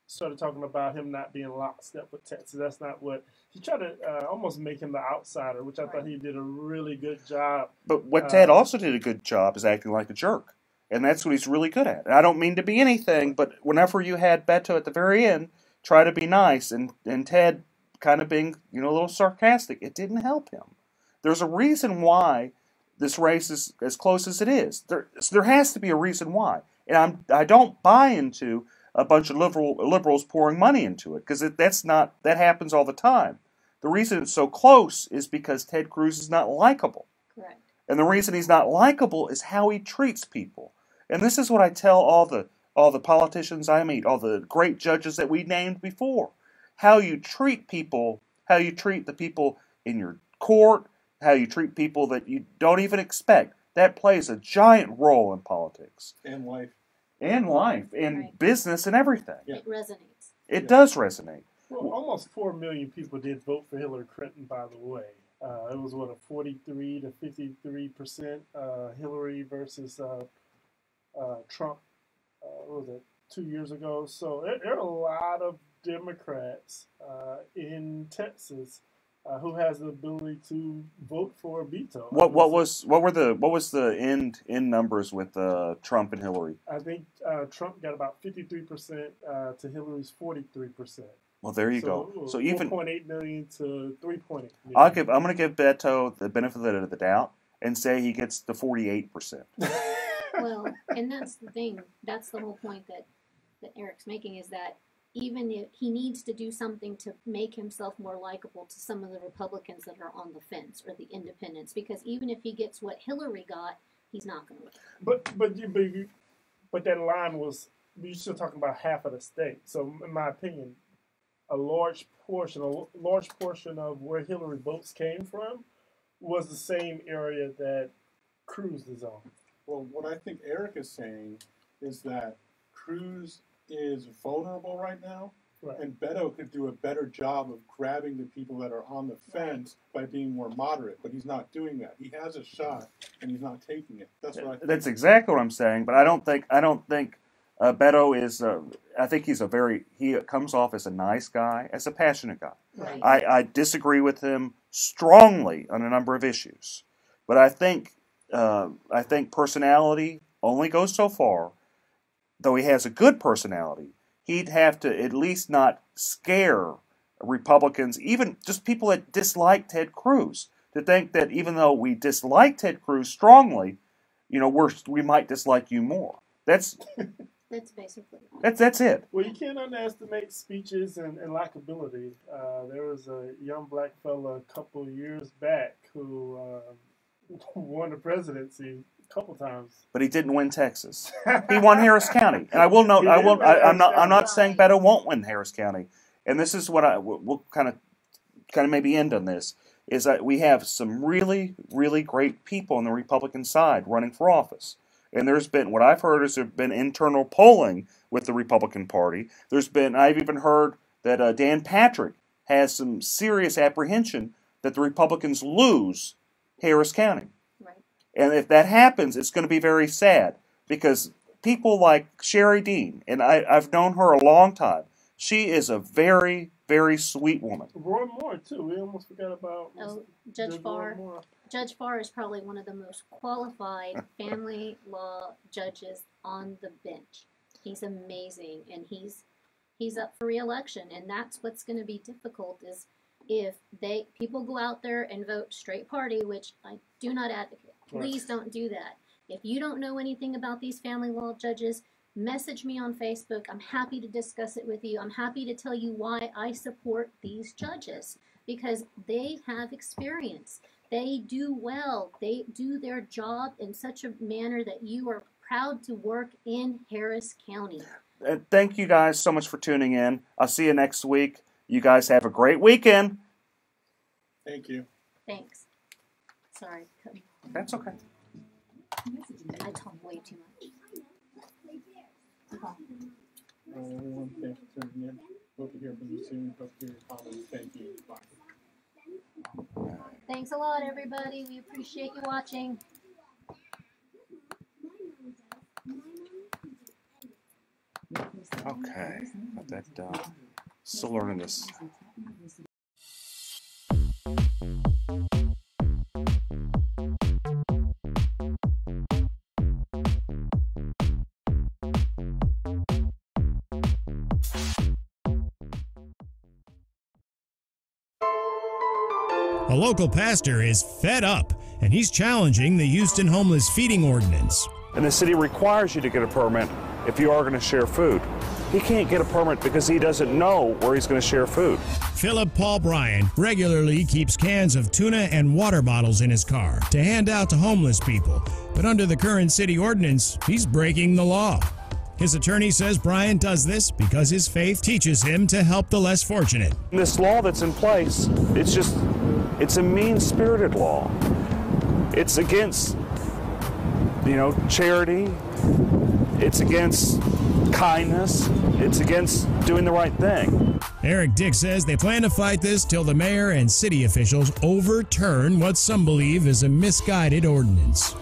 Speaker 7: started talking about him not being lockstep with Texas. That's not what he tried to almost make him the outsider, which I thought he did a really good job.
Speaker 12: But what Ted also did a good job is acting like a jerk. And that's what he's really good at. And I don't mean to be anything, but whenever you had Beto at the very end try to be nice and Ted kind of being a little sarcastic, it didn't help him. There's a reason why this race is as close as it is. There has to be a reason why. And I don't buy into a bunch of liberals pouring money into it, because that happens all the time. The reason it's so close is because Ted Cruz is not likable.
Speaker 10: Correct.
Speaker 12: And the reason he's not likable is how he treats people. And this is what I tell all the politicians I meet, all the great judges that we named before. How you treat people, how you treat the people in your court, how you treat people that you don't even expect. That plays a giant role in politics.
Speaker 8: And life.
Speaker 12: And life, and right. Business, and everything.
Speaker 10: Yeah. It resonates.
Speaker 12: It does resonate.
Speaker 7: Well, almost 4 million people did vote for Hillary Clinton, by the way. It was, a 43 to 53% Hillary versus Trump, what was it, 2 years ago? So there are a lot of Democrats in Texas who has the ability to vote for a veto.
Speaker 12: What was the end numbers with Trump and Hillary?
Speaker 7: I think Trump got about 53% to Hillary's 43%.
Speaker 12: Well, there you go. So even
Speaker 7: 4.8 million to 3.8 million.
Speaker 12: I'm going to give Beto the benefit of the doubt and say he gets the 48%.
Speaker 10: Well, and that's the thing. That's the whole point that Eric's making, is that even if he needs to do something to make himself more likable to some of the Republicans that are on the fence, or the independents, because even if he gets what Hillary got, he's not going to win.
Speaker 7: But that line was, you're still talking about half of the state. So in my opinion, a large portion of where Hillary votes came from was the same area that Cruz is on.
Speaker 8: Well, what I think Eric is saying is that Cruz is vulnerable right now, right, and Beto could do a better job of grabbing the people that are on the fence by being more moderate, but he's not doing that. He has a shot, and he's not taking it. That's what I think.
Speaker 12: That's exactly what I'm saying, but I don't think Beto is. I think he comes off as a nice guy, as a passionate guy.
Speaker 10: Right.
Speaker 12: I disagree with him strongly on a number of issues, but I think personality only goes so far. Though he has a good personality, he'd have to at least not scare Republicans, even just people that dislike Ted Cruz, to think that even though we dislike Ted Cruz strongly, we might dislike you more. That's
Speaker 10: basically
Speaker 12: that's it.
Speaker 7: Well, you can't underestimate speeches and likability. There was a young black fella a couple years back who won the presidency a couple times,
Speaker 12: but he didn't win Texas. He won Harris County, and I will note. I'm not saying Beto won't win Harris County, and this is what we'll kind of maybe end on this. is that we have some really, really great people on the Republican side running for office. And there's been, what I've heard is there's been internal polling with the Republican Party. I've even heard that Dan Patrick has some serious apprehension that the Republicans lose Harris County.
Speaker 10: Right.
Speaker 12: And if that happens, it's going to be very sad, because people like Sherry Dean, and I've known her a long time, she is a very, very sweet woman.
Speaker 7: Roy Moore, too. We almost forgot about
Speaker 10: Judge Farr. Judge Farr is probably one of the most qualified family law judges on the bench. He's amazing, and he's up for re-election, and that's what's going to be difficult is if people go out there and vote straight party, which I do not advocate. Please don't do that. If you don't know anything about these family law judges, message me on Facebook. I'm happy to discuss it with you. I'm happy to tell you why I support these judges, because they have experience. They do well. They do their job in such a manner that you are proud to work in Harris County.
Speaker 12: Thank you guys so much for tuning in. I'll see you next week. You guys have a great weekend.
Speaker 8: Thank you.
Speaker 10: Thanks. Sorry.
Speaker 12: That's okay.
Speaker 10: I talk way too much.
Speaker 8: Everyone, thanks for tuning in. Hope to hear from you soon. Hope to hear your comments. Thank you. Bye.
Speaker 10: Thanks a lot, everybody. We appreciate you watching.
Speaker 12: Okay, got that done. Still learning this.
Speaker 9: A local pastor is fed up, and he's challenging the Houston homeless feeding ordinance.
Speaker 1: And the city requires you to get a permit if you are going to share food. He can't get a permit because he doesn't know where he's going to share food.
Speaker 9: Philip Paul Bryan regularly keeps cans of tuna and water bottles in his car to hand out to homeless people. But under the current city ordinance, he's breaking the law. His attorney says Bryan does this because his faith teaches him to help the less fortunate.
Speaker 1: This law that's in place, it's a mean-spirited law. It's against, charity. It's against kindness. It's against doing the right thing.
Speaker 9: Eric Dick says they plan to fight this till the mayor and city officials overturn what some believe is a misguided ordinance.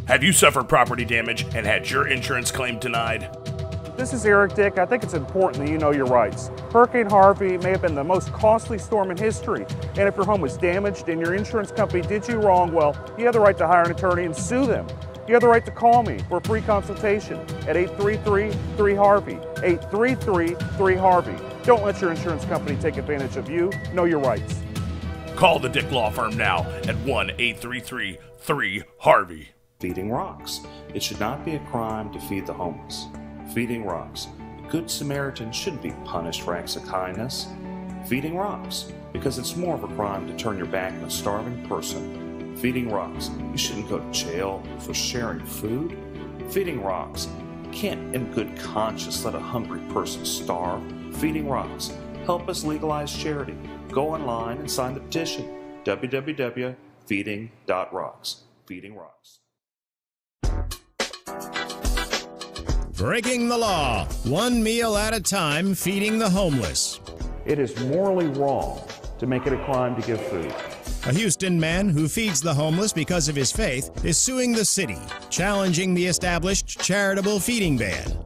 Speaker 3: Have you suffered property damage and had your insurance claim denied?
Speaker 1: This is Eric Dick. I think it's important that you know your rights. Hurricane Harvey may have been the most costly storm in history, and if your home was damaged and your insurance company did you wrong, well, you have the right to hire an attorney and sue them. You have the right to call me for a free consultation at 833-3-HARVEY, 833-3-HARVEY. Don't let your insurance company take advantage of you. Know your rights.
Speaker 3: Call the Dick Law Firm now at 1-833-3-HARVEY.
Speaker 2: Feeding rocks. It should not be a crime to feed the homeless. Feeding rocks. A good Samaritan shouldn't be punished for acts of kindness. Feeding rocks. Because it's more of a crime to turn your back on a starving person. Feeding rocks. You shouldn't go to jail for sharing food. Feeding rocks. You can't in good conscience let a hungry person starve. Feeding rocks. Help us legalize charity. Go online and sign the petition. www.feeding.rocks. Feeding rocks.
Speaker 9: Breaking the law, one meal at a time, feeding the homeless.
Speaker 1: It is morally wrong to make it a crime to give food.
Speaker 9: A Houston man who feeds the homeless because of his faith is suing the city, challenging the established charitable feeding ban.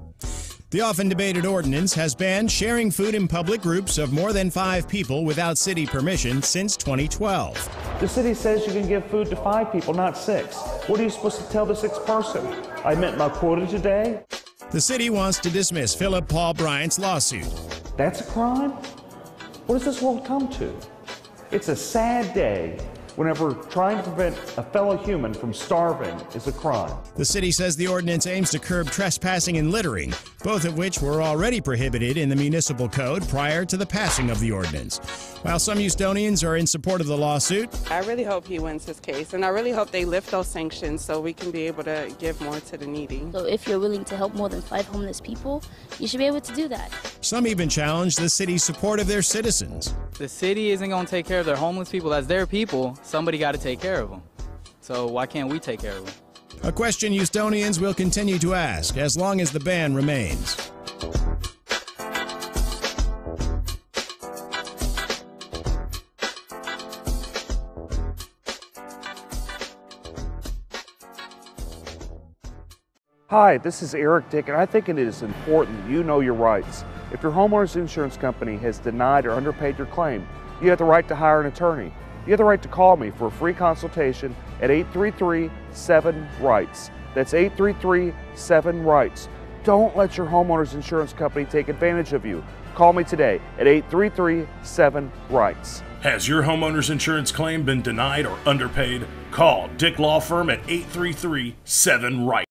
Speaker 9: The often debated ordinance has banned sharing food in public groups of more than 5 people without city permission since 2012.
Speaker 1: The city says you can give food to 5 people, not 6. What are you supposed to tell the 6th person? I met my quota today?
Speaker 9: The city wants to dismiss Philip Paul Bryant's lawsuit.
Speaker 1: That's a crime? What does this world come to? It's a sad day whenever trying to prevent a fellow human from starving is a crime.
Speaker 9: The city says the ordinance aims to curb trespassing and littering, both of which were already prohibited in the municipal code prior to the passing of the ordinance. While some Houstonians are in support of the lawsuit,
Speaker 14: I really hope he wins his case, and I really hope they lift those sanctions so we can be able to give more to the needy.
Speaker 15: So if you're willing to help more than 5 homeless people, you should be able to do that.
Speaker 9: some even challenge the city's support of their citizens.
Speaker 20: The city isn't going to take care of their homeless people. That's their people. Somebody got to take care of them. So why can't we take care of them?
Speaker 9: A question Houstonians will continue to ask as long as the ban remains.
Speaker 1: Hi, this is Eric Dick, and I think it is important that you know your rights. If your homeowner's insurance company has denied or underpaid your claim, you have the right to hire an attorney. You have the right to call me for a free consultation at 833-7-RIGHTS. That's 833-7-RIGHTS. Don't let your homeowner's insurance company take advantage of you. Call me today at 833-7-RIGHTS.
Speaker 3: Has your homeowner's insurance claim been denied or underpaid? Call Dick Law Firm at 833-7-RIGHTS.